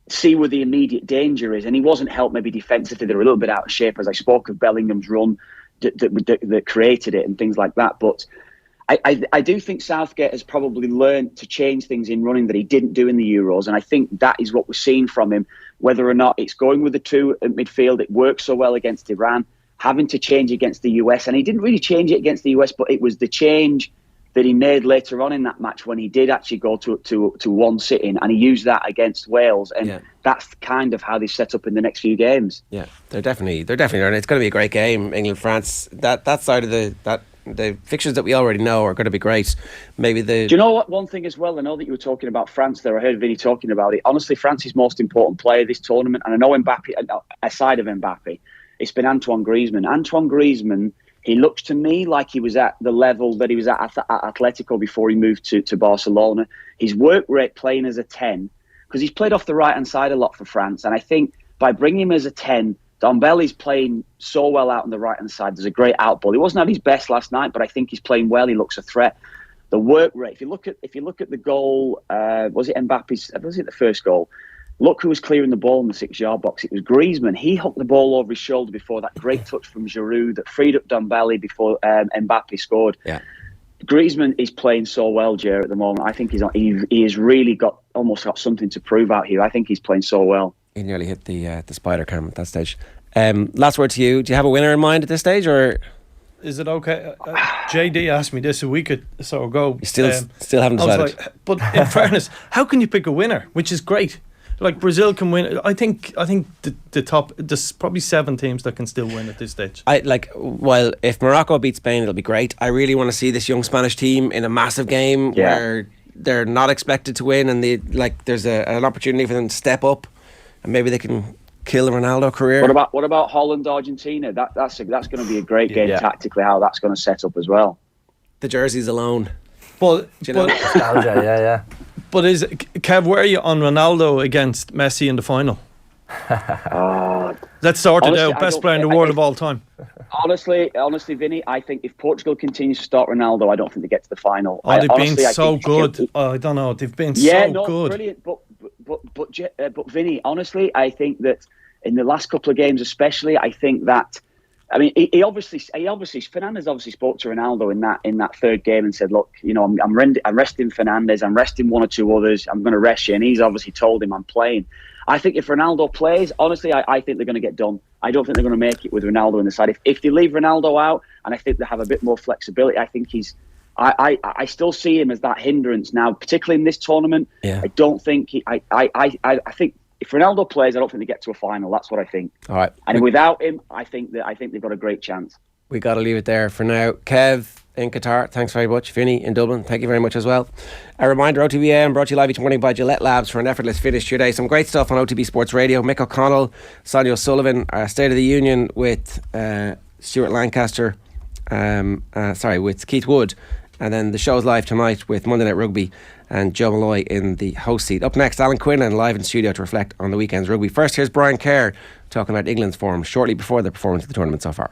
see where the immediate danger is, and he wasn't helped maybe defensively. They were a little bit out of shape, as I spoke of Bellingham's run that created it and things like that, but. I do think Southgate has probably learned to change things in running that he didn't do in the Euros, and I think that is what we're seeing from him. Whether or not it's going with the 2 at midfield, it worked so well against Iran, having to change against the US, and he didn't really change it against the US, but it was the change that he made later on in that match when he did actually go to one sitting, and he used that against Wales, and that's kind of how they set up in the next few games. Yeah, they're definitely learning. It's going to be a great game, England-France. That side of the fixtures that we already know are going to be great. Do you know what? One thing as well, I know that you were talking about France there. I heard Vinny talking about it. Honestly, France's most important player this tournament, and I know Mbappe, aside of Mbappe, it's been Antoine Griezmann. Antoine Griezmann, he looks to me like he was at the level that he was at Atletico before he moved to Barcelona. His work rate playing as a 10, because he's played off the right-hand side a lot for France, and I think by bringing him as a 10, Dombele's playing so well out on the right-hand side. There's a great out ball. He wasn't at his best last night, but I think he's playing well. He looks a threat. The work rate, if you look at the goal, was it Mbappe's? Was it the first goal? Look who was clearing the ball in the 6-yard box. It was Griezmann. He hooked the ball over his shoulder before that great touch from Giroud that freed up Dombele before Mbappe scored. Yeah. Griezmann is playing so well, Ger, at the moment. I think he has really almost got something to prove out here. I think he's playing so well. He nearly hit the spider cam at that stage. Last word to you. Do you have a winner in mind at this stage, or is it okay? JD asked me this a week or so ago. You still haven't decided. But in fairness, how can you pick a winner? Which is great. Like Brazil can win. I think the top. There's probably 7 teams that can still win at this stage. Well, if Morocco beat Spain, it'll be great. I really want to see this young Spanish team in a massive game where they're not expected to win, and there's an opportunity for them to step up. And maybe they can kill the Ronaldo career. What about Holland, Argentina? That's going to be a great game tactically. How that's going to set up as well. The jerseys alone. But nostalgia, yeah. But Kev, where are you on Ronaldo against Messi in the final? Let's sort it out. Best player in the world of all time. Honestly, Vinny, I think if Portugal continues to start Ronaldo, I don't think they get to the final. They've been so good. I don't know. They've been so good. Brilliant. But Vinny, honestly, I think that in the last couple of games, especially, I think that. I mean, Fernandes obviously spoke to Ronaldo in that third game and said, "Look, I'm resting Fernandes. I'm resting 1 or 2 others. I'm going to rest you." And he's obviously told him, "I'm playing." I think if Ronaldo plays, honestly, I think they're going to get done. I don't think they're going to make it with Ronaldo in the side. If they leave Ronaldo out, and I think they have a bit more flexibility, I think I still see him as that hindrance now, particularly in this tournament. Yeah. I don't think I think if Ronaldo plays, I don't think they get to a final. That's what I think. All right. And without him, I think they've got a great chance. We got to leave it there for now. Kev in Qatar, thanks very much. Vinny in Dublin, thank you very much as well. A reminder, OTB AM brought to you live each morning by Gillette Labs for an effortless finish to your day. Some great stuff on OTB Sports Radio. Mick O'Connell, Sonia O'Sullivan, State of the Union with Stuart Lancaster, with Keith Wood. And then the show's live tonight with Monday Night Rugby and Joe Malloy in the host seat. Up next, Alan Quinlan live in studio to reflect on the weekend's rugby. First, here's Brian Kerr talking about England's form shortly before their performance at the tournament so far.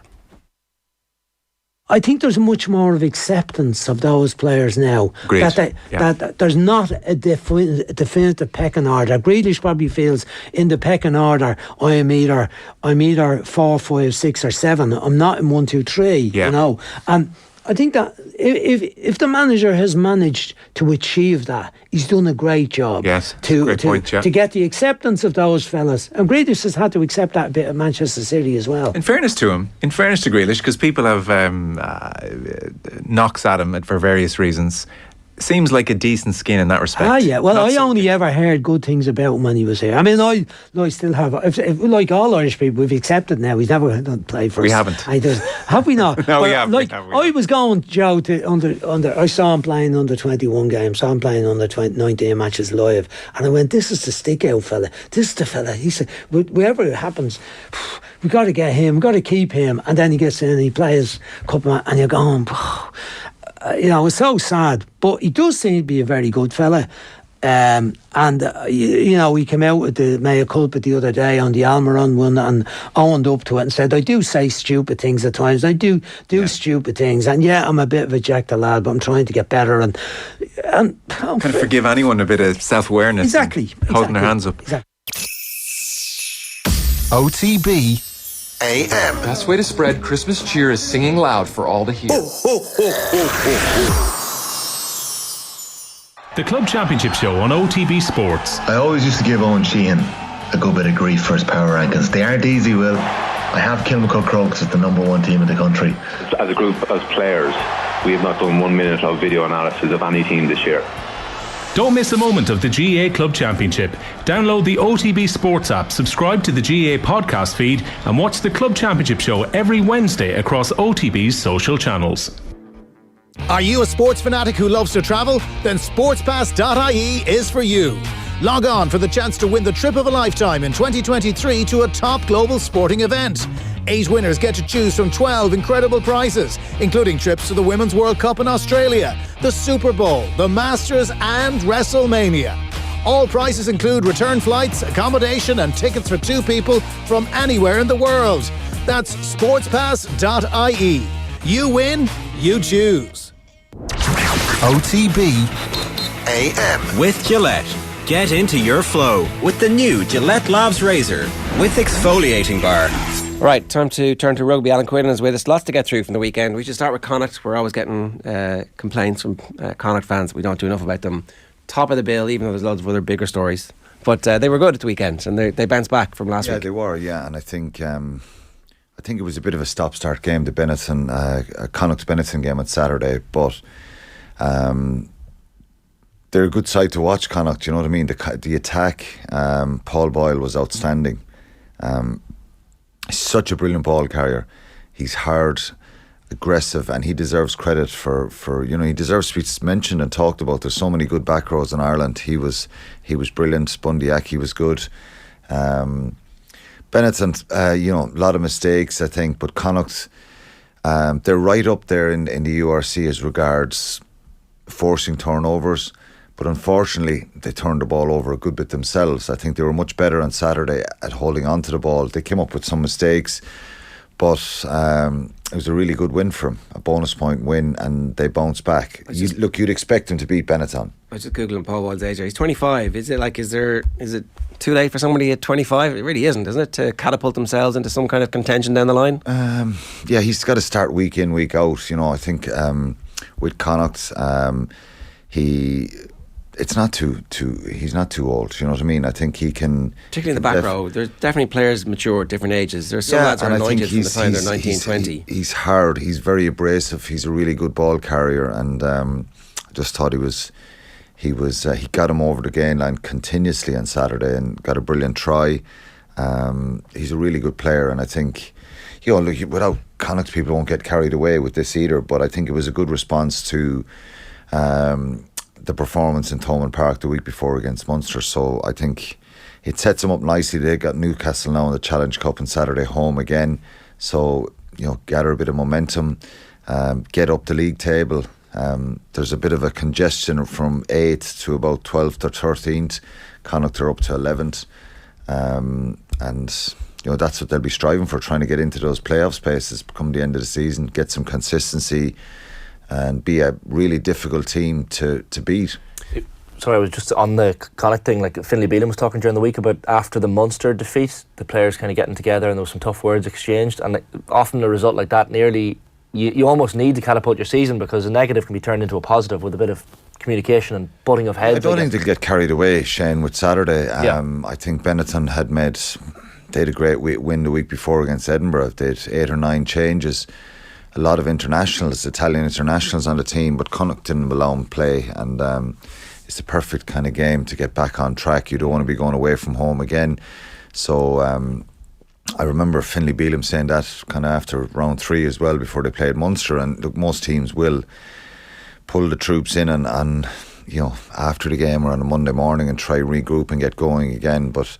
I think there's much more of acceptance of those players now. That there's not a definitive pecking order. Grealish probably feels in the pecking order, I'm either 4, 5, 6 or 7. I'm not in 1, 2, 3. You know, and I think that if the manager has managed to achieve that, he's done a great job. Yes, to get the acceptance of those fellas. And Grealish has had to accept that a bit at Manchester City as well. In fairness to him, in fairness to Grealish, because people have knocks at him for various reasons. Seems like a decent skin in that respect. Well, I only ever heard good things about him when he was here. I mean, I still have, like all Irish people, we've accepted now. He's never going to play for us. We haven't. Have we not? No, we haven't. I was going, Joe, to I saw him playing under 21 games, saw him playing under 19 matches live, and I went, this is the stick out fella. This is the fella. He said, whatever it happens, we got to get him, we got to keep him. And then he gets in and he plays a couple of, and you're going, it's so sad, but he does seem to be a very good fella. He came out with the mea culpa the other day on the Almiron one and owned up to it and said, I do say stupid things at times. I do stupid things, and I'm a bit of a jack the lad, but I'm trying to get better and kind of forgive anyone a bit of self-awareness. Exactly. Holding their hands up. Exactly. OTB AM. Best way to spread Christmas cheer is singing loud for all to hear. The Club Championship Show on OTB Sports. I always used to give Owen Sheehan a good bit of grief for his power rankings. They aren't easy, Will. I have Kilmacud Crokes as the number 1 team in the country. As a group, as players, we have not done 1 minute of video analysis of any team this year. Don't miss a moment of the GA Club Championship. Download the OTB Sports app, subscribe to the GA podcast feed and watch the Club Championship Show every Wednesday across OTB's social channels. Are you a sports fanatic who loves to travel? Then sportspass.ie is for you. Log on for the chance to win the trip of a lifetime in 2023 to a top global sporting event. 8 winners get to choose from 12 incredible prizes, including trips to the Women's World Cup in Australia, the Super Bowl, the Masters and WrestleMania. All prizes include return flights, accommodation and tickets for 2 people from anywhere in the world. That's sportspass.ie. You win, you choose. OTB AM. With Gillette. Get into your flow with the new Gillette Labs Razor with exfoliating bar. Right, time to turn to rugby. Alan Quinlan is with us. Lots to get through from the weekend. We should start with Connacht. We're always getting complaints from Connacht fans that we don't do enough about them. Top of the bill, even though there's loads of other bigger stories. But they were good at the weekend, and they bounced back from last week. Yeah, they were, and I think it was a bit of a stop-start game, the Connacht-Benetton game on Saturday, but they're a good side to watch, Connacht, you know what I mean? The attack, Paul Boyle was outstanding. Such a brilliant ball carrier. He's hard, aggressive, and he deserves credit for he deserves to be mentioned and talked about. There's so many good back rows in Ireland. He was brilliant. Bundyaki was good. Benetton, a lot of mistakes, I think, but Connacht, they're right up there in the URC as regards forcing turnovers. But unfortunately, they turned the ball over a good bit themselves. I think they were much better on Saturday at holding on to the ball. They came up with some mistakes, but it was a really good win for them, a bonus point win, and they bounced back. You'd expect them to beat Benetton. I was just Googling Paul Boyle's age. He's 25. Is it too late for somebody at 25? It really isn't it, to catapult themselves into some kind of contention down the line? He's got to start week in, week out. I think with Connacht, it's not too. He's not too old. You know what I mean? I think he can. Particularly in the back row, there's definitely players mature at different ages. There's some lads are anointed from the time they're 19, 20. He's hard. He's very abrasive. He's a really good ball carrier, and I just thought he got him over the gain line continuously on Saturday and got a brilliant try. He's a really good player, and I think, look, without Connacht, people won't get carried away with this either, but I think it was a good response to the performance in Thomond Park the week before against Munster. So I think it sets them up nicely. They got Newcastle now in the Challenge Cup on Saturday, home again. So, gather a bit of momentum, get up the league table. There's a bit of a congestion from 8th to about 12th or 13th. Connacht are up to 11th. And that's what they'll be striving for, trying to get into those playoff spaces come the end of the season, get some consistency and be a really difficult team to beat. Sorry, I was just on the Connacht thing. Like Finlay Bealham was talking during the week about after the Munster defeat, the players kind of getting together and there was some tough words exchanged, and often a result like that nearly you almost need to catapult your season, because a negative can be turned into a positive with a bit of communication and butting of heads. I don't think they'll get carried away, Shane, with Saturday. I think Benetton they had a great win the week before against Edinburgh. They had 8 or 9 changes, a lot of internationals, Italian internationals on the team, but Connacht didn't allow them play, and it's the perfect kind of game to get back on track. You don't want to be going away from home again. So I remember Finlay Bealham saying that kind of after round 3 as well, before they played Munster, and look, most teams will pull the troops in and after the game or on a Monday morning and try regroup and get going again. But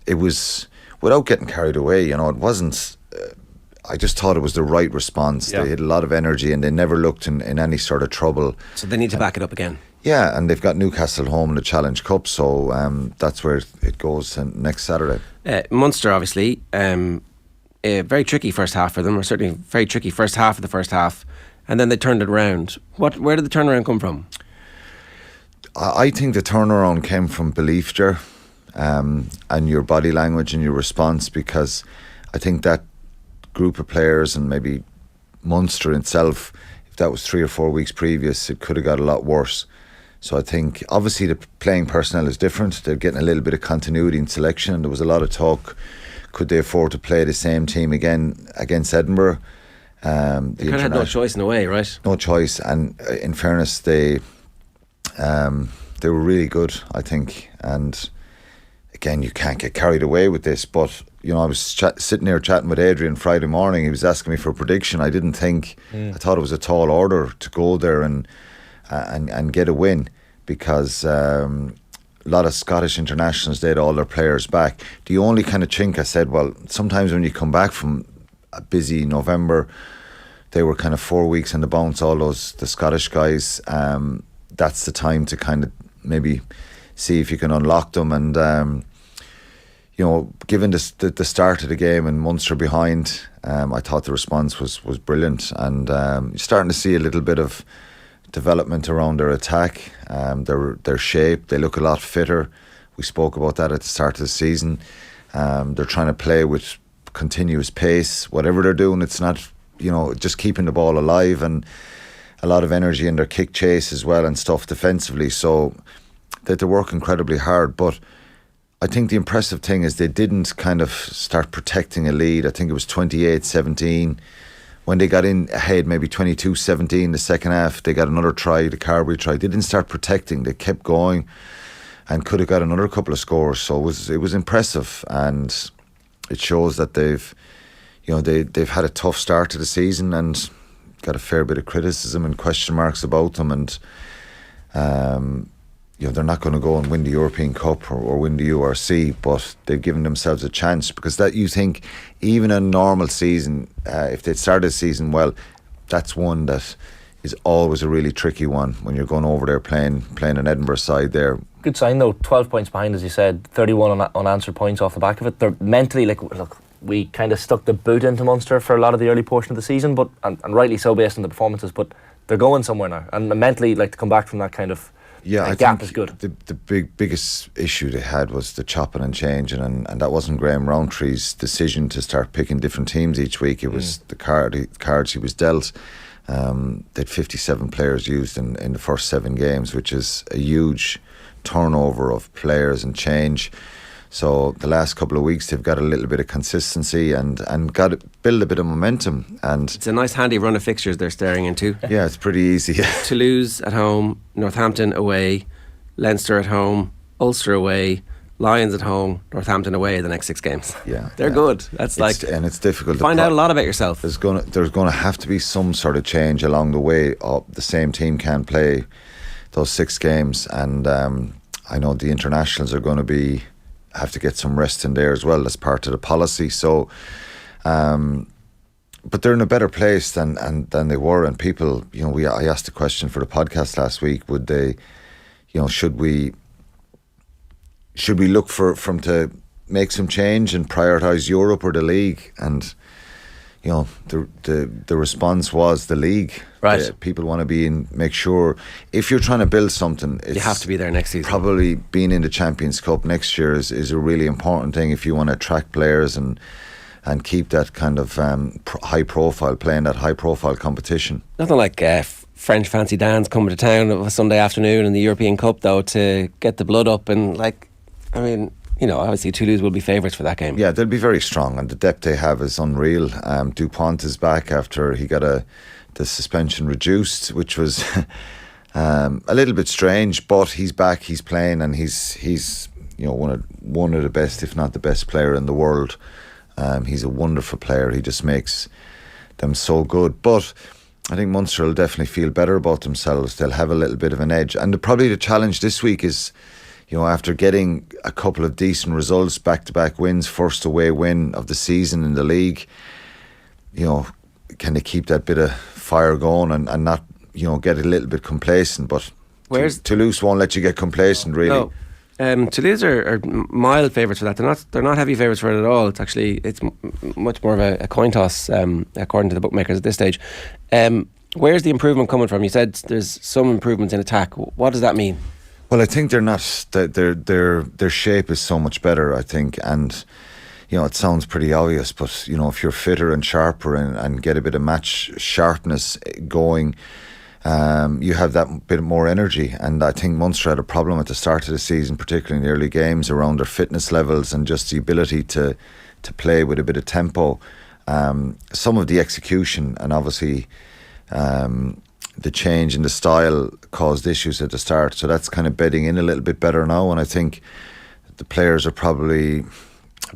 it was, without getting carried away, it wasn't, I just thought it was the right response. They had a lot of energy and they never looked in any sort of trouble. So they need to back it up again. Yeah, and they've got Newcastle home in the Challenge Cup, so that's where it goes next Saturday. Munster, obviously, a very tricky first half for them, or certainly very tricky first half of the first half, and then they turned it around. Where did the turnaround come from? I think the turnaround came from belief, Ger, and your body language and your response, because I think that group of players, and maybe Munster itself, if that was 3 or 4 weeks previous, it could have got a lot worse. So I think obviously the playing personnel is different. They're getting a little bit of continuity in selection, and there was a lot of talk, could they afford to play the same team again against Edinburgh? They kind of had no choice in a way, right? No choice, and in fairness, they were really good, I think. And again, you can't get carried away with this, but I was sitting there chatting with Adrian Friday morning. He was asking me for a prediction. I didn't think, I thought it was a tall order to go there and get a win, because a lot of Scottish internationals, they had all their players back. The only kind of chink, I said, well, sometimes when you come back from a busy November, they were kind of 4 weeks in the bounce, all the Scottish guys. That's the time to kind of maybe see if you can unlock them. And given the start of the game and Munster behind, I thought the response was brilliant, and you're starting to see a little bit of development around their attack, their shape. They look a lot fitter. We spoke about that at the start of the season. They're trying to play with continuous pace. Whatever they're doing, it's not just keeping the ball alive, and a lot of energy in their kick chase as well and stuff defensively. So that they work incredibly hard. But I think the impressive thing is they didn't kind of start protecting a lead. I think it was 28-17. When they got in ahead, maybe 22-17 the second half, they got another try, the Carberry try. They didn't start protecting. They kept going and could have got another couple of scores. So it was impressive, and it shows that they've had a tough start to the season and got a fair bit of criticism and question marks about them. And they're not going to go and win the European Cup or win the URC, but they've given themselves a chance, because that, you think, even in a normal season, if they'd started the season well, that's one that is always a really tricky one when you're going over there playing an Edinburgh side there. Good sign though, 12 points behind, as you said, 31 unanswered points off the back of it. They're mentally, look, we kind of stuck the boot into Munster for a lot of the early portion of the season, but and rightly so based on the performances, but they're going somewhere now, and mentally, to come back from that kind of Yeah, I gap think is good. The biggest issue they had was the chopping and changing, and that wasn't Graham Roundtree's decision to start picking different teams each week. It was the cards he was dealt. They had 57 players used in the first 7 games, which is a huge turnover of players and change. So the last couple of weeks they've got a little bit of consistency and got to build a bit of momentum. And it's a nice handy run of fixtures they're staring into. Yeah, it's pretty easy. Toulouse at home, Northampton away, Leinster at home, Ulster away, Lions at home, Northampton away the next 6 games. Yeah, they're good. That's and it's difficult to find out a lot about yourself. There's going to have to be some sort of change along the way. The same team can't play those 6 games, and I know the internationals are going to have to get some rest in there as well. That's part of the policy. So, but they're in a better place than they were. And people, I asked a question for the podcast last week. Would they, should we look for them to make some change and prioritise Europe or the league? And the response was the league. Right. People want to make sure if you're trying to build something, you have to be there next season. Probably being in the Champions Cup next year is a really important thing if you want to attract players and keep that kind of high profile, playing that high profile competition. Nothing like French fancy Dans coming to town on a Sunday afternoon in the European Cup though to get the blood up, and obviously Toulouse will be favourites for that game. Yeah, they'll be very strong, and the depth they have is unreal. Dupont is back after he got the suspension reduced, which was a little bit strange, but he's back, he's playing, and he's one of the best, if not the best player in the world. He's a wonderful player. He just makes them so good. But I think Munster will definitely feel better about themselves. They'll have a little bit of an edge, and probably the challenge this week is, after getting a couple of decent results, back-to-back wins, first away win of the season in the league, can they keep that bit of fire going and not, get a little bit complacent? But Toulouse won't let you get complacent, really. No. Toulouse are mild favourites for that. They're not heavy favourites for it at all. It's much more of a coin toss, according to the bookmakers at this stage. Where's the improvement coming from? You said there's some improvements in attack. What does that mean? Well, I think they're not. Their shape is so much better, I think, and it sounds pretty obvious, but if you're fitter and sharper and get a bit of match sharpness going, you have that bit more energy. And I think Munster had a problem at the start of the season, particularly in the early games, around their fitness levels and just the ability to play with a bit of tempo. Some of the execution and obviously the change in the style caused issues at the start, so that's kind of bedding in a little bit better now, and I think the players are probably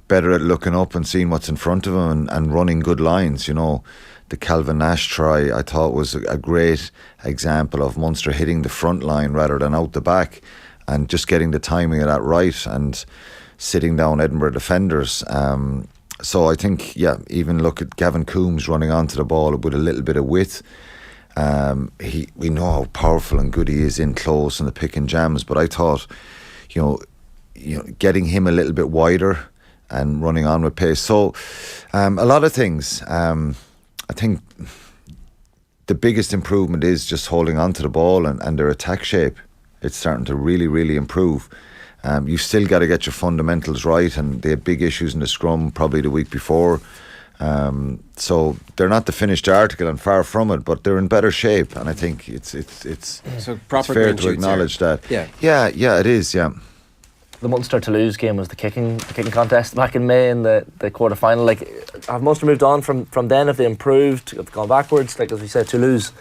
better at looking up and seeing what's in front of them and running good lines. The Calvin Nash try I thought was a great example of Munster hitting the front line rather than out the back, and just getting the timing of that right and sitting down Edinburgh defenders. So I think, even look at Gavin Coombs running onto the ball with a little bit of width. We know how powerful and good he is in close and the pick and jams, but I thought, getting him a little bit wider and running on with pace. So a lot of things. I think the biggest improvement is just holding on to the ball and their attack shape. It's starting to really, really improve. You've still got to get your fundamentals right, and they had big issues in the scrum probably the week before. So they're not the finished article and far from it, but they're in better shape, and I think it's so proper fair to acknowledge that. Yeah, it is. Yeah. The Munster-Toulouse game was the kicking contest back in May in the quarter-final. Like, have Munster moved on from then? Have they improved? Have they gone backwards? Like, as we said, Toulouse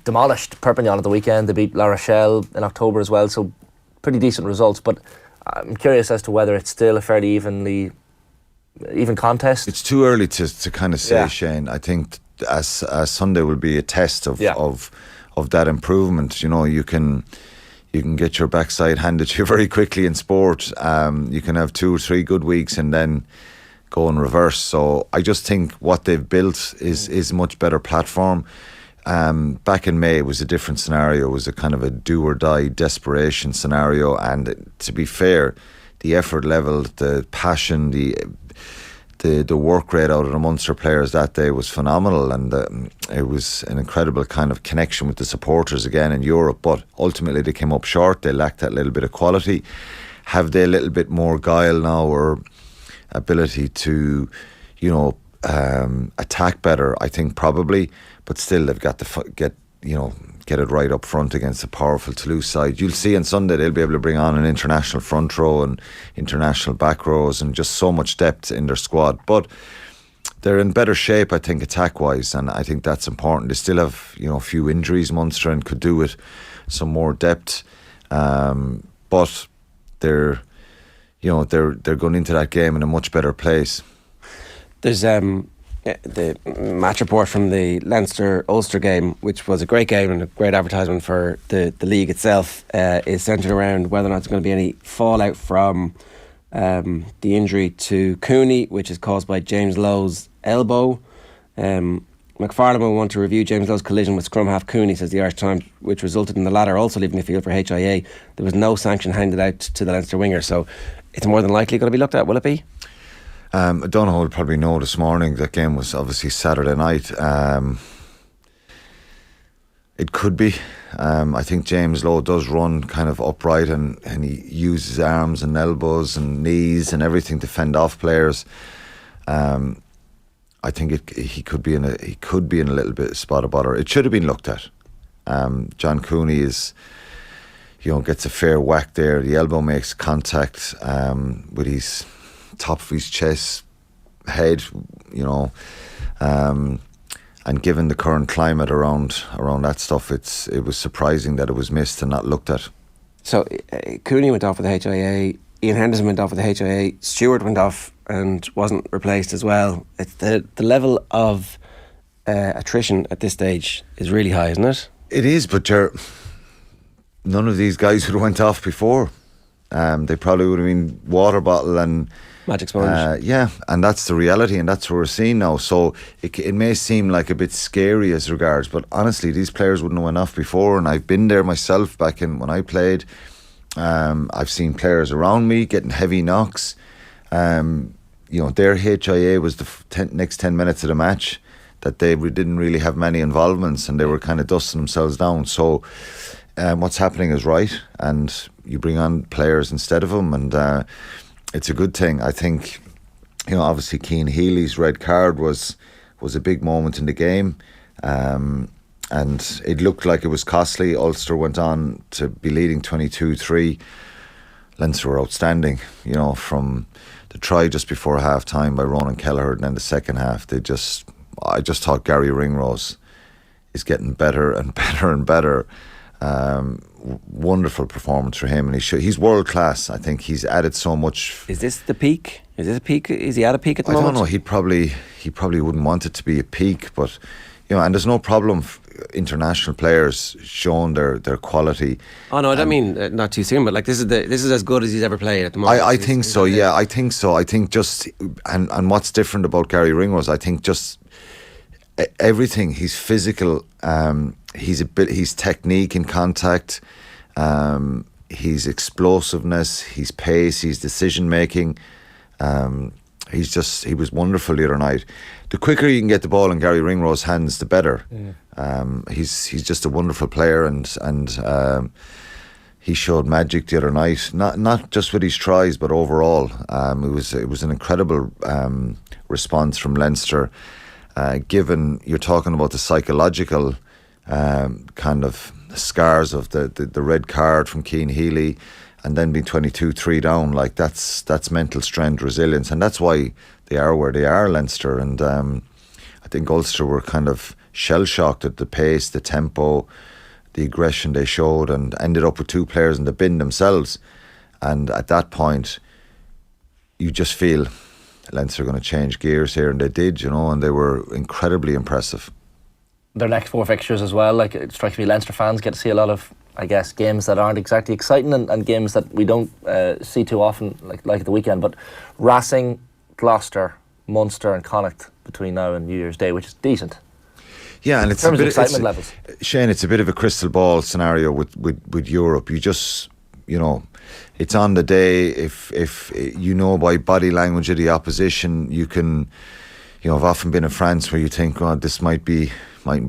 demolished Perpignan at the weekend. They beat La Rochelle in October as well, so pretty decent results. But I'm curious as to whether it's still a fairly even contest. It's too early to kind of say, Shane. I think as Sunday will be a test of that improvement. You can get your backside handed to you very quickly in sport. You can have 2 or 3 good weeks and then go in reverse. So I just think what they've built is a much better platform. Back in May, it was a different scenario. It was a kind of a do or die desperation scenario. And to be fair, the effort level, the passion, the the work rate out of the Munster players that day was phenomenal, and it was an incredible kind of connection with the supporters again in Europe. But ultimately they came up short. They lacked that little bit of quality. Have they a little bit more guile now, or ability to, attack better? I think probably, but still they've got to get it right up front against a powerful Toulouse side. You'll see on Sunday they'll be able to bring on an international front row and international back rows and just so much depth in their squad. But they're in better shape, I think, attack-wise, and I think that's important. They still have, a few injuries, Munster, and could do with some more depth. But they're going into that game in a much better place. There's the match report from the Leinster-Ulster game, which was a great game and a great advertisement for the league itself, is centred around whether or not there's going to be any fallout from the injury to Cooney, which is caused by James Lowe's elbow. McFarlane will want to review James Lowe's collision with scrum half Cooney, says the Irish Times, which resulted in the latter also leaving the field for HIA. There was no sanction handed out to the Leinster winger, so it's more than likely going to be looked at, will it be? Donohoe will probably know this morning. That game was obviously Saturday night. It could be. I think James Lowe does run kind of upright, and he uses arms and elbows and knees and everything to fend off players. I think he could be in a little bit spot of bother. It should have been looked at. John Cooney gets a fair whack there. The elbow makes contact with his top of his chest, head, and given the current climate around that stuff, it was surprising that it was missed and not looked at. So Cooney went off with the HIA, Ian Henderson went off with the HIA, Stewart went off and wasn't replaced as well. It's the level of attrition at this stage is really high, isn't it? It is, but none of these guys would have went off before. They probably would have been water bottle and magic sponge. Yeah, and that's the reality, and that's what we're seeing now. So it may seem like a bit scary as regards, but honestly, these players wouldn't have went off before, and I've been there myself back in when I played. I've seen players around me getting heavy knocks. Their HIA was the next 10 minutes of the match, that they didn't really have many involvements, and they were kind of dusting themselves down. So what's happening is right, and you bring on players instead of them, and it's a good thing. I think, obviously Cian Healy's red card was a big moment in the game, and it looked like it was costly. Ulster went on to be leading 22-3. Leinster were outstanding, from the try just before half time by Ronan Kelleher, and then the second half I just thought Gary Ringrose is getting better and better and better. Wonderful performance for him, and he's world class. I think he's added so much. Is this the peak? Is this a peak? Is he at a peak at the moment? I don't know. He probably wouldn't want it to be a peak, but and there's no problem. International players showing their quality. Oh no, I don't mean not too soon, but like this is as good as he's ever played at the moment. I think so. Yeah, I think so. I think just and what's different about Gary Ringrose, I think just everything. He's physical. His technique in contact, his explosiveness, his pace, his decision making. He was wonderful the other night. The quicker you can get the ball in Gary Ringrose's hands, the better. Yeah. He's just a wonderful player, and he showed magic the other night. Not just with his tries, but overall, it was an incredible response from Leinster. Given you're talking about the psychological kind of scars of the red card from Cian Healy, and then being 22-3 down, like that's mental strength, resilience, and that's why they are where they are, Leinster. And I think Ulster were kind of shell-shocked at the pace, the tempo, the aggression they showed, and ended up with two players in the bin themselves. And at that point, you just feel Leinster are going to change gears here, and they did, and they were incredibly impressive. Their next four fixtures as well, like it strikes me Leinster fans get to see a lot of, I guess, games that aren't exactly exciting, and games that we don't see too often, like at the weekend. But Racing, Gloucester, Munster and Connacht between now and New Year's Day, which is decent. Yeah, and it's in terms of excitement levels. Shane, it's a bit of a crystal ball scenario with Europe. You just it's on the day. If you know by body language of the opposition, you can. I've often been in France where you think, "God, this mightn't be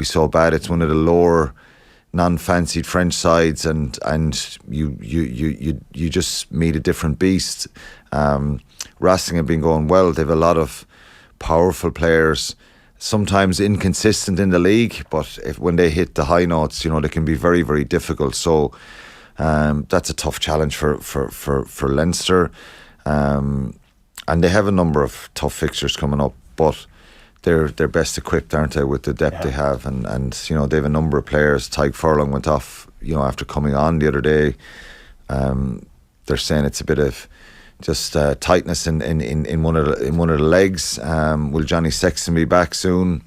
so bad." It's one of the lower, non-fancied French sides, and you just meet a different beast. Racing have been going well. They've a lot of powerful players, sometimes inconsistent in the league, but when they hit the high notes, they can be very, very difficult. So that's a tough challenge for Leinster, and they have a number of tough fixtures coming up. But they're best equipped, aren't they, with the depth they have, and they have a number of players. Tyke Furlong went off, after coming on the other day. They're saying it's a bit of just tightness in one of the legs. Will Johnny Sexton be back soon?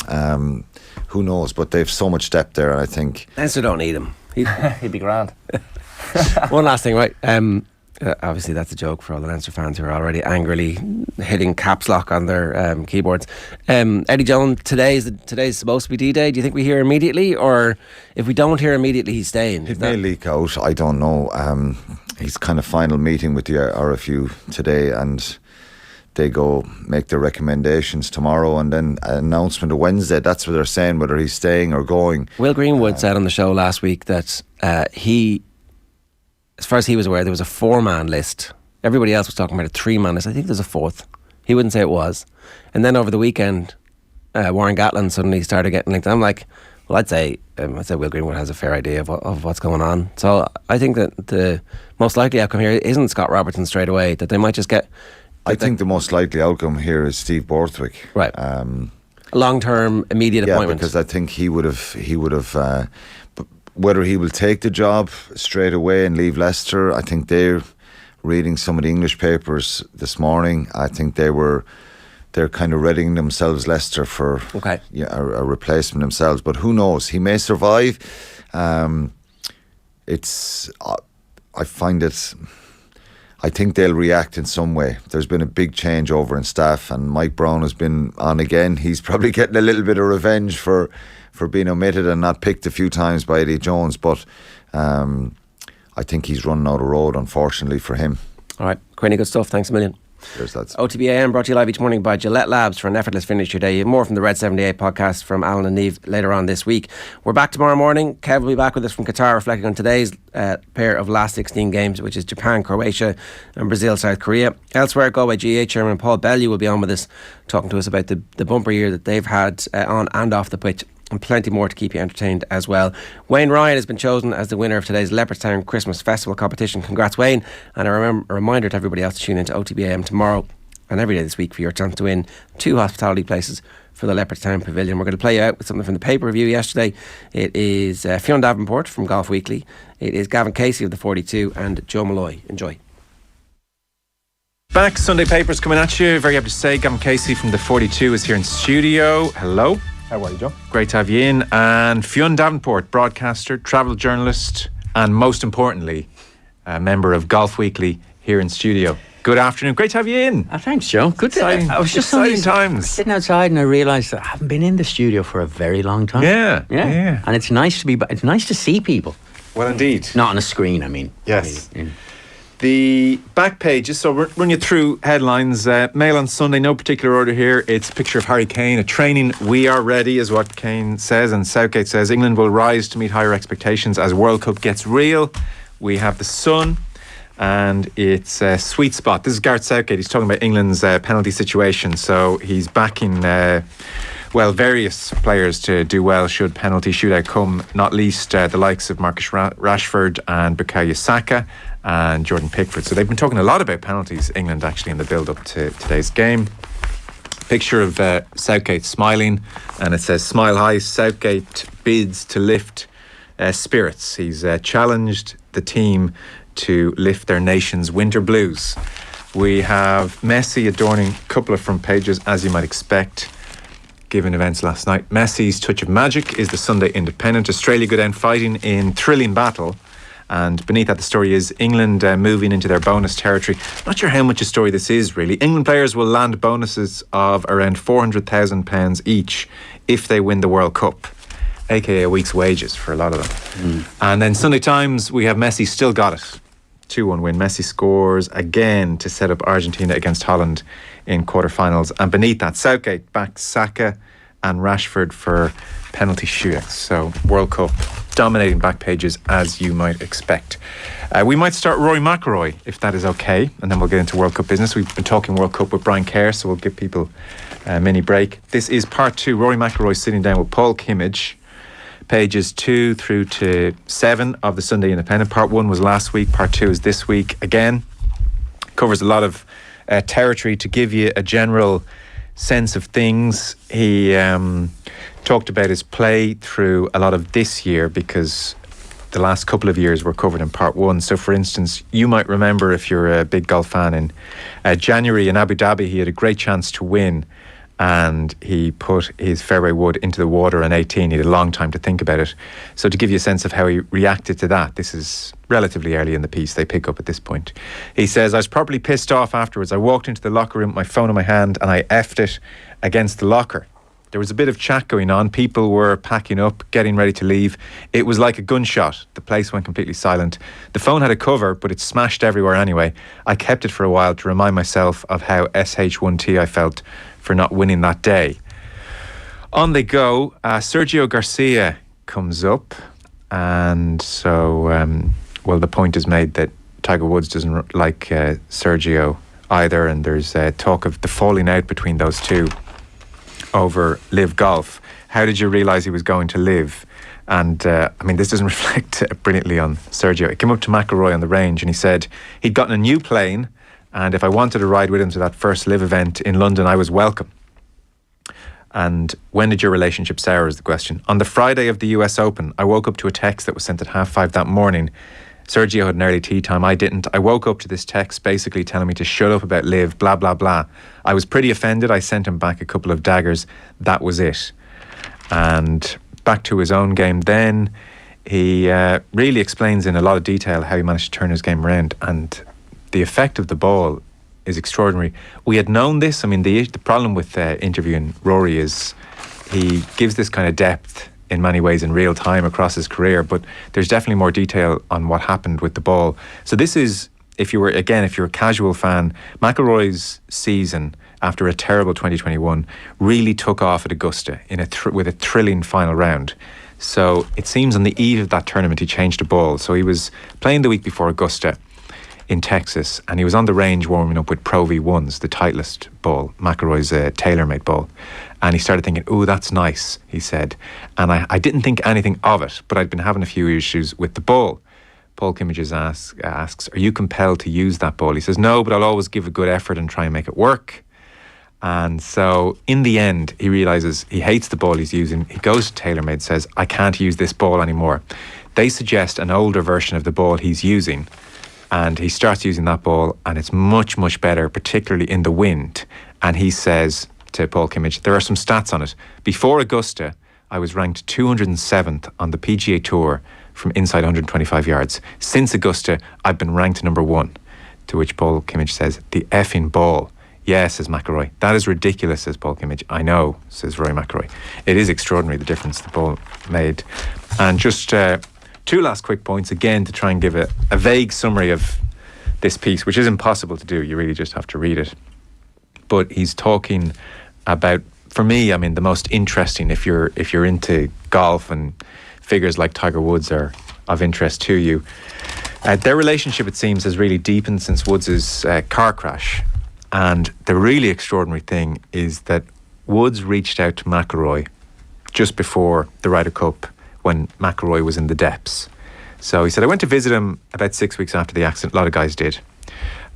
Who knows? But they've so much depth there, and I think Leinster don't need him. He'd be grand. One last thing, right? Obviously, that's a joke for all the Leinster fans who are already angrily hitting caps lock on their keyboards. Eddie Jones, today's supposed to be D-Day. Do you think we hear immediately, or if we don't hear immediately, he's staying? It may leak out. I don't know. He's kind of final meeting with the RFU today, and they go make their recommendations tomorrow, and then an announcement on Wednesday. That's what they're saying, whether he's staying or going. Will Greenwood said on the show last week that as far as he was aware, there was a 4-man list. Everybody else was talking about a 3-man list. I think there's a 4th. He wouldn't say it was. And then over the weekend, Warren Gatland suddenly started getting linked. I'm like, well, I'd say Will Greenwood has a fair idea of what's going on. So I think that the most likely outcome here isn't Scott Robertson straight away, that they might just get... I think the most likely outcome here is Steve Borthwick. Right. A long-term, immediate appointment. Because I think he would have... whether he will take the job straight away and leave Leicester, I think they're reading some of the English papers this morning. I think they're kind of readying themselves, Leicester, for a replacement themselves. But who knows? He may survive. I think they'll react in some way. There's been a big change over in staff, and Mike Brown has been on again. He's probably getting a little bit of revenge for being omitted and not picked a few times by Eddie Jones, but I think he's running out of road, unfortunately, for him. All right, Quinny, good stuff. Thanks a million. Cheers, lads. OTB AM brought to you live each morning by Gillette Labs for an effortless finish your day. You have more from the Red 78 podcast from Alan and Neve later on this week. We're back tomorrow morning. Kev will be back with us from Qatar, reflecting on today's pair of last 16 games, which is Japan, Croatia and Brazil, South Korea. Elsewhere, Galway GAA Chairman Paul Bellew will be on with us, talking to us about the bumper year that they've had on and off the pitch, and plenty more to keep you entertained as well. Wayne Ryan has been chosen as the winner of today's Leopardstown Christmas Festival competition. Congrats, Wayne. And a reminder to everybody else to tune into OTB AM tomorrow and every day this week for your chance to win 2 hospitality places for the Leopardstown Pavilion. We're going to play you out with something from the paper review yesterday. It is Fionn Davenport from Golf Weekly. It is Gavin Casey of the 42 and Joe Malloy. Enjoy. Back, Sunday Papers coming at you. Very happy to say Gavin Casey from the 42 is here in studio. Hello. How are you, Joe? Great to have you in. And Fionn Davenport, broadcaster, travel journalist, and most importantly, a member of Golf Weekly here in studio. Good afternoon. Great to have you in. Thanks, Joe. Good. Exciting, I was just exciting times. Sitting outside and I realised that I haven't been in the studio for a very long time. Yeah. And it's nice to be. It's nice to see people. Well, indeed. Not on a screen, I mean. Yes. Yeah. The back pages, so we'll run you through headlines. Mail on Sunday, no particular order here. It's a picture of Harry Kane, a training "we are ready" is what Kane says, and Southgate says England will rise to meet higher expectations as World Cup gets real. We have the Sun, and it's a sweet spot. This is Gareth Southgate. He's talking about England's penalty situation, so he's backing various players to do well should penalty shootout come, not least the likes of Marcus Rashford and Bukayo Saka and Jordan Pickford. So they've been talking a lot about penalties, England, actually, in the build-up to today's game. Picture of Southgate smiling, and it says, "Smile high, Southgate bids to lift spirits." He's challenged the team to lift their nation's winter blues. We have Messi adorning a couple of front pages, as you might expect, given events last night. Messi's touch of magic is the Sunday Independent. Australia go down fighting in thrilling battle. And beneath that, the story is England moving into their bonus territory. Not sure how much a story this is, really. England players will land bonuses of around £400,000 each if they win the World Cup. aka a week's wages for a lot of them. And then Sunday Times, we have Messi still got it. 2-1 win. Messi scores again to set up Argentina against Holland in quarterfinals. And beneath that, Southgate backs Saka and Rashford for penalty shootouts. So World Cup dominating back pages as you might expect. We might start Rory McIlroy if that is okay, and then we'll get into World Cup business. We've been talking World Cup with Brian Kerr, so we'll give people a mini break. This is part 2. Rory McIlroy sitting down with Paul Kimmage, pages 2 through to 7 of the Sunday Independent. Part 1 was last week, part 2 is this week. Again, covers a lot of territory to give you a general sense of things. He talked about his play through a lot of this year because the last couple of years were covered in part 1. So for instance, you might remember, if you're a big golf fan, in January in Abu Dhabi he had a great chance to win and he put his fairway wood into the water on 18. He had a long time to think about it. So to give you a sense of how he reacted to that, this is relatively early in the piece, they pick up at this point. He says, I was properly pissed off afterwards. I walked into the locker room with my phone in my hand and I effed it against the locker. There was a bit of chat going on. People were packing up, getting ready to leave. It was like a gunshot. The place went completely silent. The phone had a cover, but it smashed everywhere anyway. I kept it for a while to remind myself of how SH1T I felt for not winning that day. On they go. Sergio Garcia comes up, and so well, the point is made that Tiger Woods doesn't like Sergio either, and there's talk of the falling out between those two over Live Golf. How did you realise he was going to Live? And I mean, this doesn't reflect brilliantly on Sergio. He came up to McIlroy on the range and he said he'd gotten a new plane, and if I wanted to ride with him to that first Live event in London, I was welcome. And when did your relationship sour is the question. On the Friday of the US Open, I woke up to a text that was sent at 5:30 that morning. Sergio had an early tea time, I didn't. I woke up to this text basically telling me to shut up about Live, blah, blah, blah. I was pretty offended. I sent him back a couple of daggers. That was it. And back to his own game then, he really explains in a lot of detail how he managed to turn his game around. And the effect of the ball is extraordinary. We had known this. I mean, the problem with interviewing Rory is he gives this kind of depth in many ways in real time across his career, but there's definitely more detail on what happened with the ball. So this is, if you're a casual fan, McIlroy's season after a terrible 2021 really took off at Augusta with a thrilling final round. So it seems on the eve of that tournament he changed the ball. So he was playing the week before Augusta in Texas, and he was on the range warming up with Pro V1s, the Titleist ball, McIlroy's TaylorMade ball. And he started thinking, oh, that's nice, he said. And I didn't think anything of it, but I'd been having a few issues with the ball. Paul Kimmage asks, are you compelled to use that ball? He says, no, but I'll always give a good effort and try and make it work. And so in the end, he realises he hates the ball he's using. He goes to TaylorMade, says, I can't use this ball anymore. They suggest an older version of the ball he's using, and he starts using that ball, and it's much, much better, particularly in the wind. And he says to Paul Kimmage, there are some stats on it. Before Augusta, I was ranked 207th on the PGA Tour from inside 125 yards. Since Augusta, I've been ranked number 1. To which Paul Kimmage says, the effing ball. Yeah, says McIlroy. That is ridiculous, says Paul Kimmage. I know, says Rory McIlroy. It is extraordinary, the difference the ball made. And just two last quick points, again, to try and give a vague summary of this piece, which is impossible to do. You really just have to read it. But he's talking about, for me, I mean, the most interesting, if you're into golf and figures like Tiger Woods are of interest to you. Their relationship, it seems, has really deepened since Woods' car crash. And the really extraordinary thing is that Woods reached out to McIlroy just before the Ryder Cup when McIlroy was in the depths. So he said, I went to visit him about 6 weeks after the accident. A lot of guys did.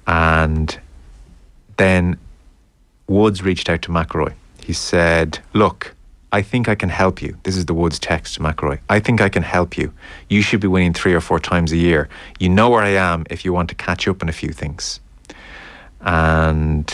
And then Woods reached out to McIlroy. He said, look, I think I can help you. This is the Woods text to McIlroy. I think I can help you. You should be winning 3 or 4 times a year. You know where I am if you want to catch up on a few things. And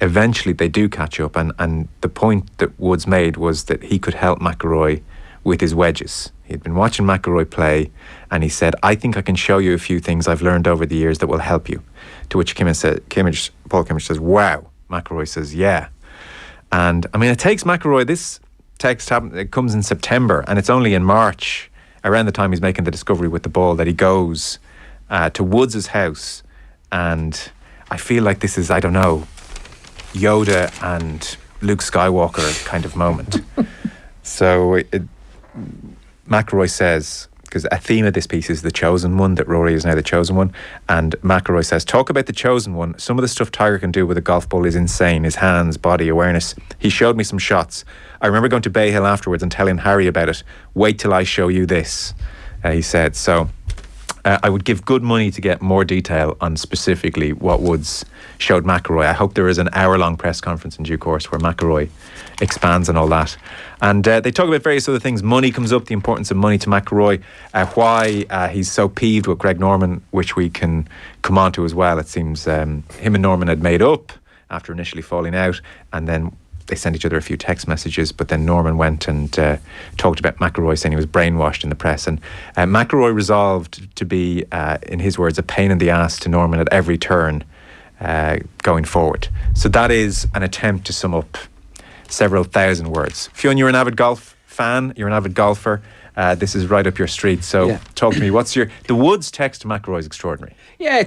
eventually they do catch up. And the point that Woods made was that he could help McIlroy with his wedges. He had been watching McIlroy play, and he said, I think I can show you a few things I've learned over the years that will help you. To which Paul Kimmage says, wow. McIlroy says, yeah. And I mean, it takes McIlroy, this text it comes in September, and it's only in March, around the time he's making the discovery with the ball, that he goes to Woods' house, and I feel like this is, I don't know, Yoda and Luke Skywalker kind of moment. So McIlroy says, because a theme of this piece is the chosen one, that Rory is now the chosen one, and McIlroy says, talk about the chosen one. Some of the stuff Tiger can do with a golf ball is insane. His hands, body, awareness. He showed me some shots. I remember going to Bay Hill afterwards and telling Harry about it. Wait till I show you this, he said. So I would give good money to get more detail on specifically what Woods showed McIlroy. I hope there is an hour-long press conference in due course where McIlroy expands on all that. And they talk about various other things. Money comes up, the importance of money to McIlroy, why he's so peeved with Greg Norman, which we can come on to as well. It seems him and Norman had made up after initially falling out, and then they sent each other a few text messages, but then Norman went and talked about McIlroy, saying he was brainwashed in the press. And McIlroy resolved to be, in his words, a pain in the ass to Norman at every turn going forward. So that is an attempt to sum up several thousand words. Fionn, you're an avid golf fan, you're an avid golfer. This is right up your street. So talk to me. The Woods text to McIlroy is extraordinary. Yeah,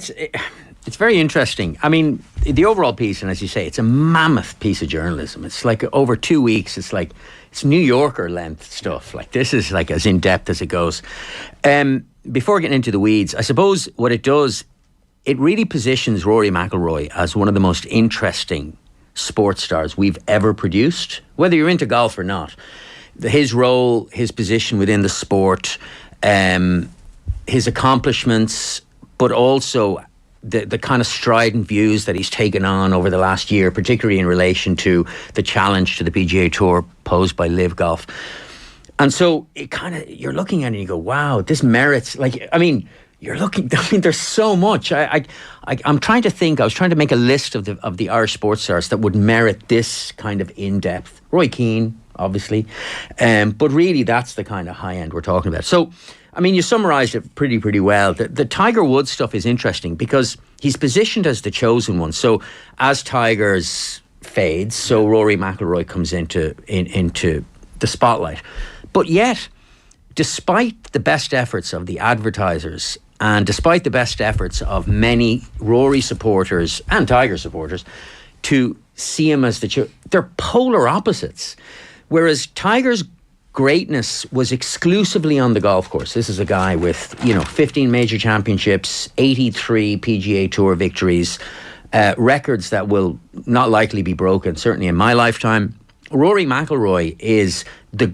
it's very interesting. I mean, the overall piece, and as you say, it's a mammoth piece of journalism. It's like over 2 weeks. It's New Yorker length stuff. Like, this is like as in depth as it goes. Before getting into the weeds, I suppose what it does, it really positions Rory McIlroy as one of the most interesting sports stars we've ever produced, whether you're into golf or not. His role, his position within the sport, his accomplishments, but also the kind of strident views that he's taken on over the last year, particularly in relation to the challenge to the PGA Tour posed by Live Golf. And so it kind of, you're looking at it and you go, wow, this merits, there's so much. I'm trying to think. I was trying to make a list of the Irish sports stars that would merit this kind of in-depth. Roy Keane, obviously, but really that's the kind of high end we're talking about. So, I mean, you summarised it pretty well. The Tiger Woods stuff is interesting because he's positioned as the chosen one. So, as Tiger's fades, so Rory McIlroy comes into the spotlight. But yet, despite the best efforts of the advertisers, and despite the best efforts of many Rory supporters and Tiger supporters to see him as they're polar opposites. Whereas Tiger's greatness was exclusively on the golf course. This is a guy with, 15 major championships, 83 PGA Tour victories, records that will not likely be broken, certainly in my lifetime. Rory McIlroy is the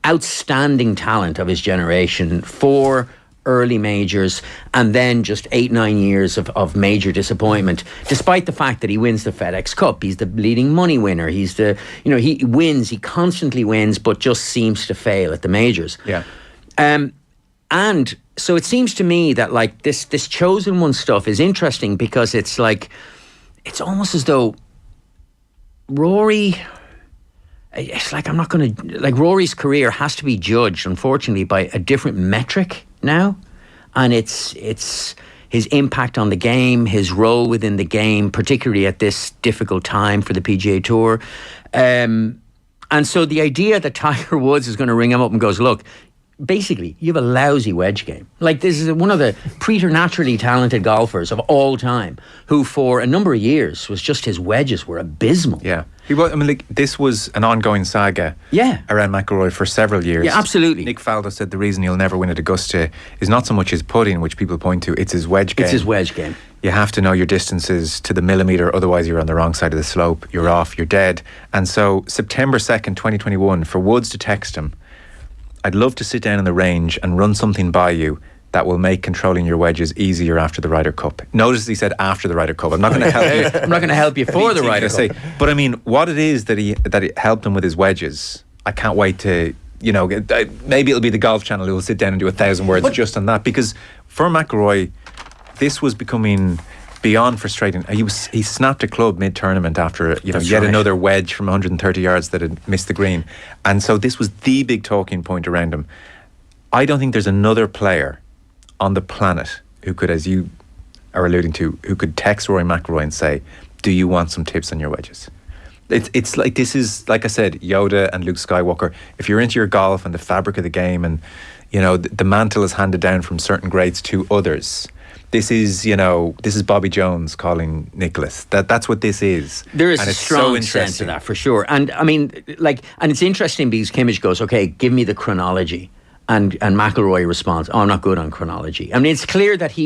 outstanding talent of his generation. 4 early majors and then just 8-9 years of major disappointment, despite the fact that he wins the FedEx Cup. He's the leading money winner. He constantly wins, but just seems to fail at the majors. Yeah. And so it seems to me that like this chosen one stuff is interesting because it's almost as though Rory, it's like I'm not going to, like Rory's career has to be judged, unfortunately, by a different metric now, and it's his impact on the game, his role within the game, particularly at this difficult time for the PGA Tour. And so the idea that Tiger Woods is going to ring him up and goes, look, basically, you have a lousy wedge game. Like, this is one of the preternaturally talented golfers of all time, who for a number of years was just, his wedges were abysmal. Yeah. This was an ongoing saga around McIlroy for several years. Yeah, absolutely. Nick Faldo said the reason he'll never win at Augusta is not so much his putting, which people point to, it's his wedge game. It's his wedge game. You have to know your distances to the millimetre, otherwise you're on the wrong side of the slope, you're off, you're dead. And so September 2nd, 2021, for Woods to text him, I'd love to sit down in the range and run something by you that will make controlling your wedges easier after the Ryder Cup. Notice he said after the Ryder Cup. I'm not going to help you. I'm not going to help you for the Ryder Cup. But I mean, what it is that it helped him with his wedges, I can't wait to, maybe it'll be the Golf Channel who will sit down and do 1,000 words just on that. Because for McIlroy, this was becoming beyond frustrating. He snapped a club mid-tournament after yet another wedge from 130 yards that had missed the green. And so this was the big talking point around him. I don't think there's another player on the planet who could, as you are alluding to, who could text Rory McIlroy and say, do you want some tips on your wedges? It's like, this is, like I said, Yoda and Luke Skywalker. If you're into your golf and the fabric of the game, and you know the mantle is handed down from certain greats to others. This is Bobby Jones calling Nicholas. That's what this is. There is and a it's strong so sense of that, for sure. And I mean, and it's interesting because Kimmage goes, okay, give me the chronology. And McIlroy responds, oh, I'm not good on chronology. I mean, it's clear that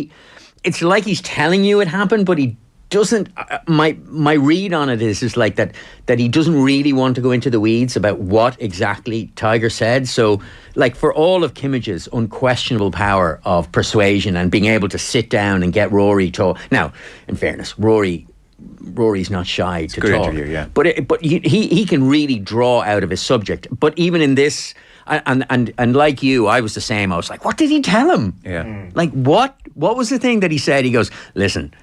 it's like he's telling you it happened, but he doesn't. My read on it is like that he doesn't really want to go into the weeds about what exactly Tiger said. So, like, for all of Kimmage's unquestionable power of persuasion and being able to sit down and get Rory to... Now, in fairness, Rory's not shy to good talk. Interview, yeah. But he can really draw out of his subject. But even in this... And like you, I was the same. I was like, what did he tell him? Yeah. Like, what was the thing that he said? He goes, listen,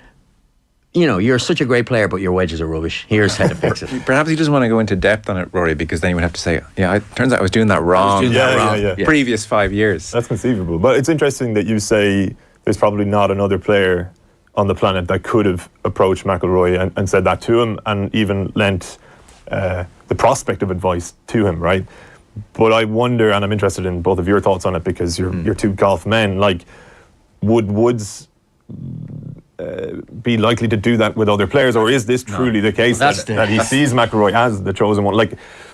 you're such a great player, but your wedges are rubbish. Here's how to fix it. Perhaps he doesn't want to go into depth on it, Rory, because then you would have to say, it turns out I was doing that wrong. Yeah. Previous 5 years. That's conceivable. But it's interesting that you say there's probably not another player on the planet that could have approached McIlroy and said that to him, and even lent the prospect of advice to him, right? But I wonder, and I'm interested in both of your thoughts on it, because you're two golf men, like, would Woods be likely to do that with other players, or is this truly the case that he sees McIlroy as the chosen one? Like,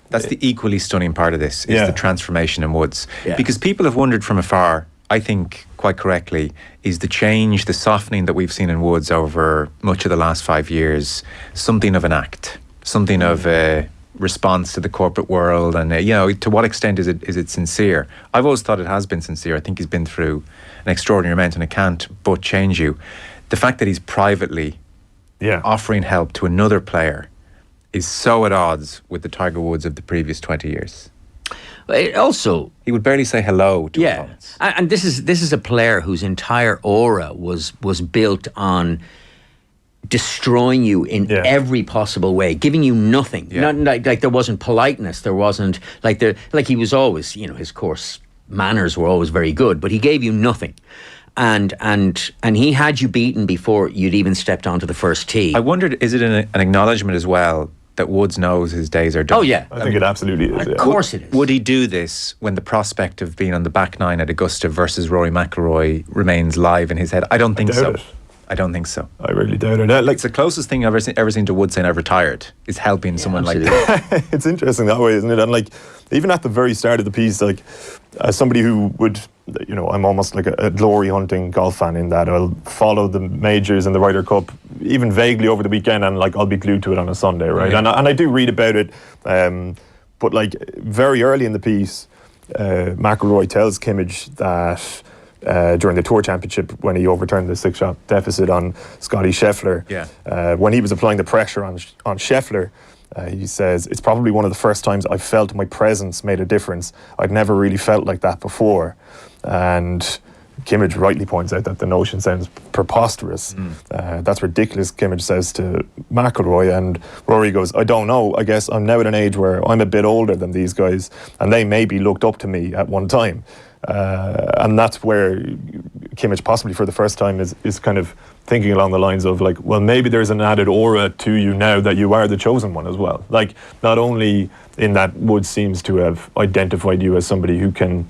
that's the equally stunning part of this, is the transformation in Woods. Yeah. Because people have wondered from afar, I think quite correctly, is the change, the softening that we've seen in Woods over much of the last 5 years, something of an act, something of a response to the corporate world, and to what extent is it sincere? I've always thought it has been sincere. I think he's been through an extraordinary amount, and it can't but change you. The fact that he's privately offering help to another player is so at odds with the Tiger Woods of the previous 20 years. Also, he would barely say hello to opponents. And this is a player whose entire aura was built on destroying you in every possible way, giving you nothing. Not like there wasn't politeness, there wasn't like he was always, his course manners were always very good, but he gave you nothing. And he had you beaten before you'd even stepped onto the first tee. I wondered, is it an acknowledgement as well that Woods knows his days are done? Oh yeah, I think it absolutely is. Of course it is. Would he do this when the prospect of being on the back nine at Augusta versus Rory McIlroy remains live in his head? I don't think so. I don't think so. I really doubt it. It's the closest thing I've ever seen to Woods saying I've retired, is helping someone like that. It's interesting that way, isn't it? And like, even at the very start of the piece, like, as somebody who would, I'm almost like a glory hunting golf fan in that I'll follow the majors and the Ryder Cup even vaguely over the weekend, and like I'll be glued to it on a Sunday, right? Yeah. And I do read about it, but like very early in the piece, McIlroy tells Kimmage that during the Tour Championship, when he overturned the 6-shot deficit on Scotty Scheffler, when he was applying the pressure on Scheffler, he says, it's probably one of the first times I felt my presence made a difference. I'd never really felt like that before. And Kimmage rightly points out that the notion sounds preposterous. That's ridiculous, Kimmage says to McIlroy. And Rory goes, I don't know. I guess I'm now at an age where I'm a bit older than these guys, and they maybe looked up to me at one time. And that's where Kimmage possibly for the first time is kind of thinking along the lines of like, well, maybe there's an added aura to you now that you are the chosen one as well. Like, not only in that Woods seems to have identified you as somebody who can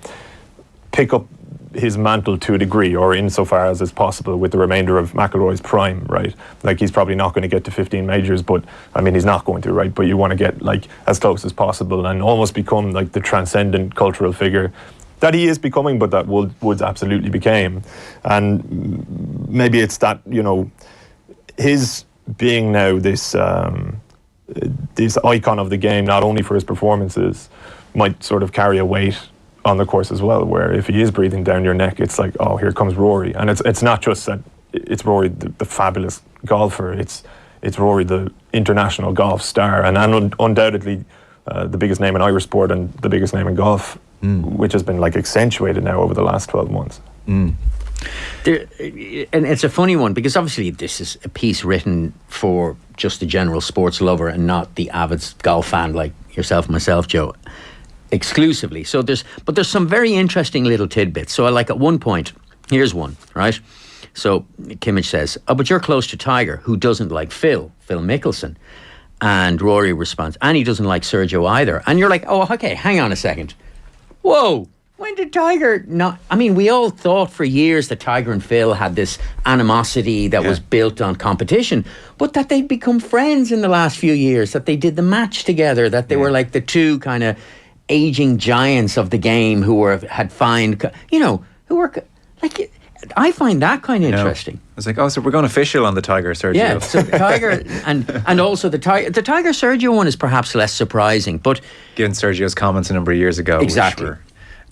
pick up his mantle to a degree, or insofar as is possible with the remainder of McIlroy's prime, right? Like, he's probably not going to get to 15 majors, but I mean, he's not going to, right? But you want to get like as close as possible and almost become like the transcendent cultural figure that he is becoming, but that Woods absolutely became. And maybe it's that, his being now this icon of the game, not only for his performances, might sort of carry a weight on the course as well, where if he is breathing down your neck, it's like, oh, here comes Rory. And it's not just that it's Rory, the fabulous golfer, it's Rory, the international golf star, and undoubtedly the biggest name in Irish sport and the biggest name in golf, which has been like accentuated now over the last 12 months. And it's a funny one, because obviously this is a piece written for just the general sports lover and not the avid golf fan like yourself and myself, Joe, exclusively. So there's some very interesting little tidbits. So like at one point, here's one, right? So Kimmage says, oh, but you're close to Tiger, who doesn't like Phil Mickelson. And Rory responds, and he doesn't like Sergio either. And you're like, oh, okay, hang on a second. Whoa, when did Tiger not... I mean, we all thought for years that Tiger and Phil had this animosity that was built on competition, but that they'd become friends in the last few years, that they did the match together, that they were like the two kind of aging giants of the game who had found, who were like... I find that kind of interesting. It's like, oh, so we're going official on the Tiger Sergio. Yeah, so the Tiger and also the Tiger Sergio one is perhaps less surprising, but given Sergio's comments a number of years ago, exactly.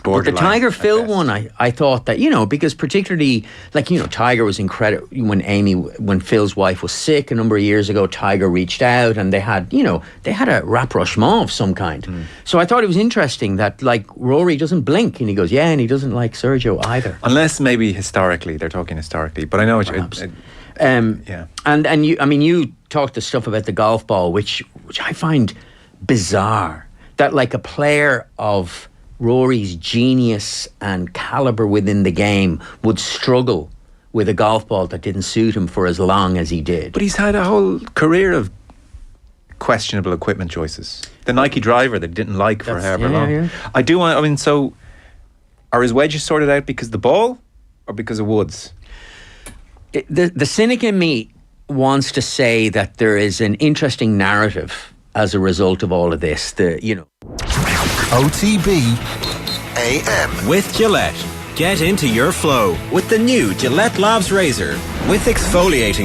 But the Tiger Phil one, I thought that, because particularly, Tiger was incredible when Phil's wife was sick a number of years ago. Tiger reached out and they had a rapprochement of some kind. So I thought it was interesting that Rory doesn't blink and he goes, yeah, and he doesn't like Sergio either. Unless maybe historically, they're talking historically. But I know what yeah. And you talked the stuff about the golf ball, which I find bizarre. That a player of Rory's genius and calibre within the game would struggle with a golf ball that didn't suit him for as long as he did. But he's had a whole career of questionable equipment choices. The Nike driver that he didn't like for however long. Yeah. So are his wedges sorted out because of the ball or because of woods? The cynic in me wants to say that there is an interesting narrative as a result of all of this. OTB AM. With Gillette. Get into your flow with the new Gillette Labs Razor with exfoliating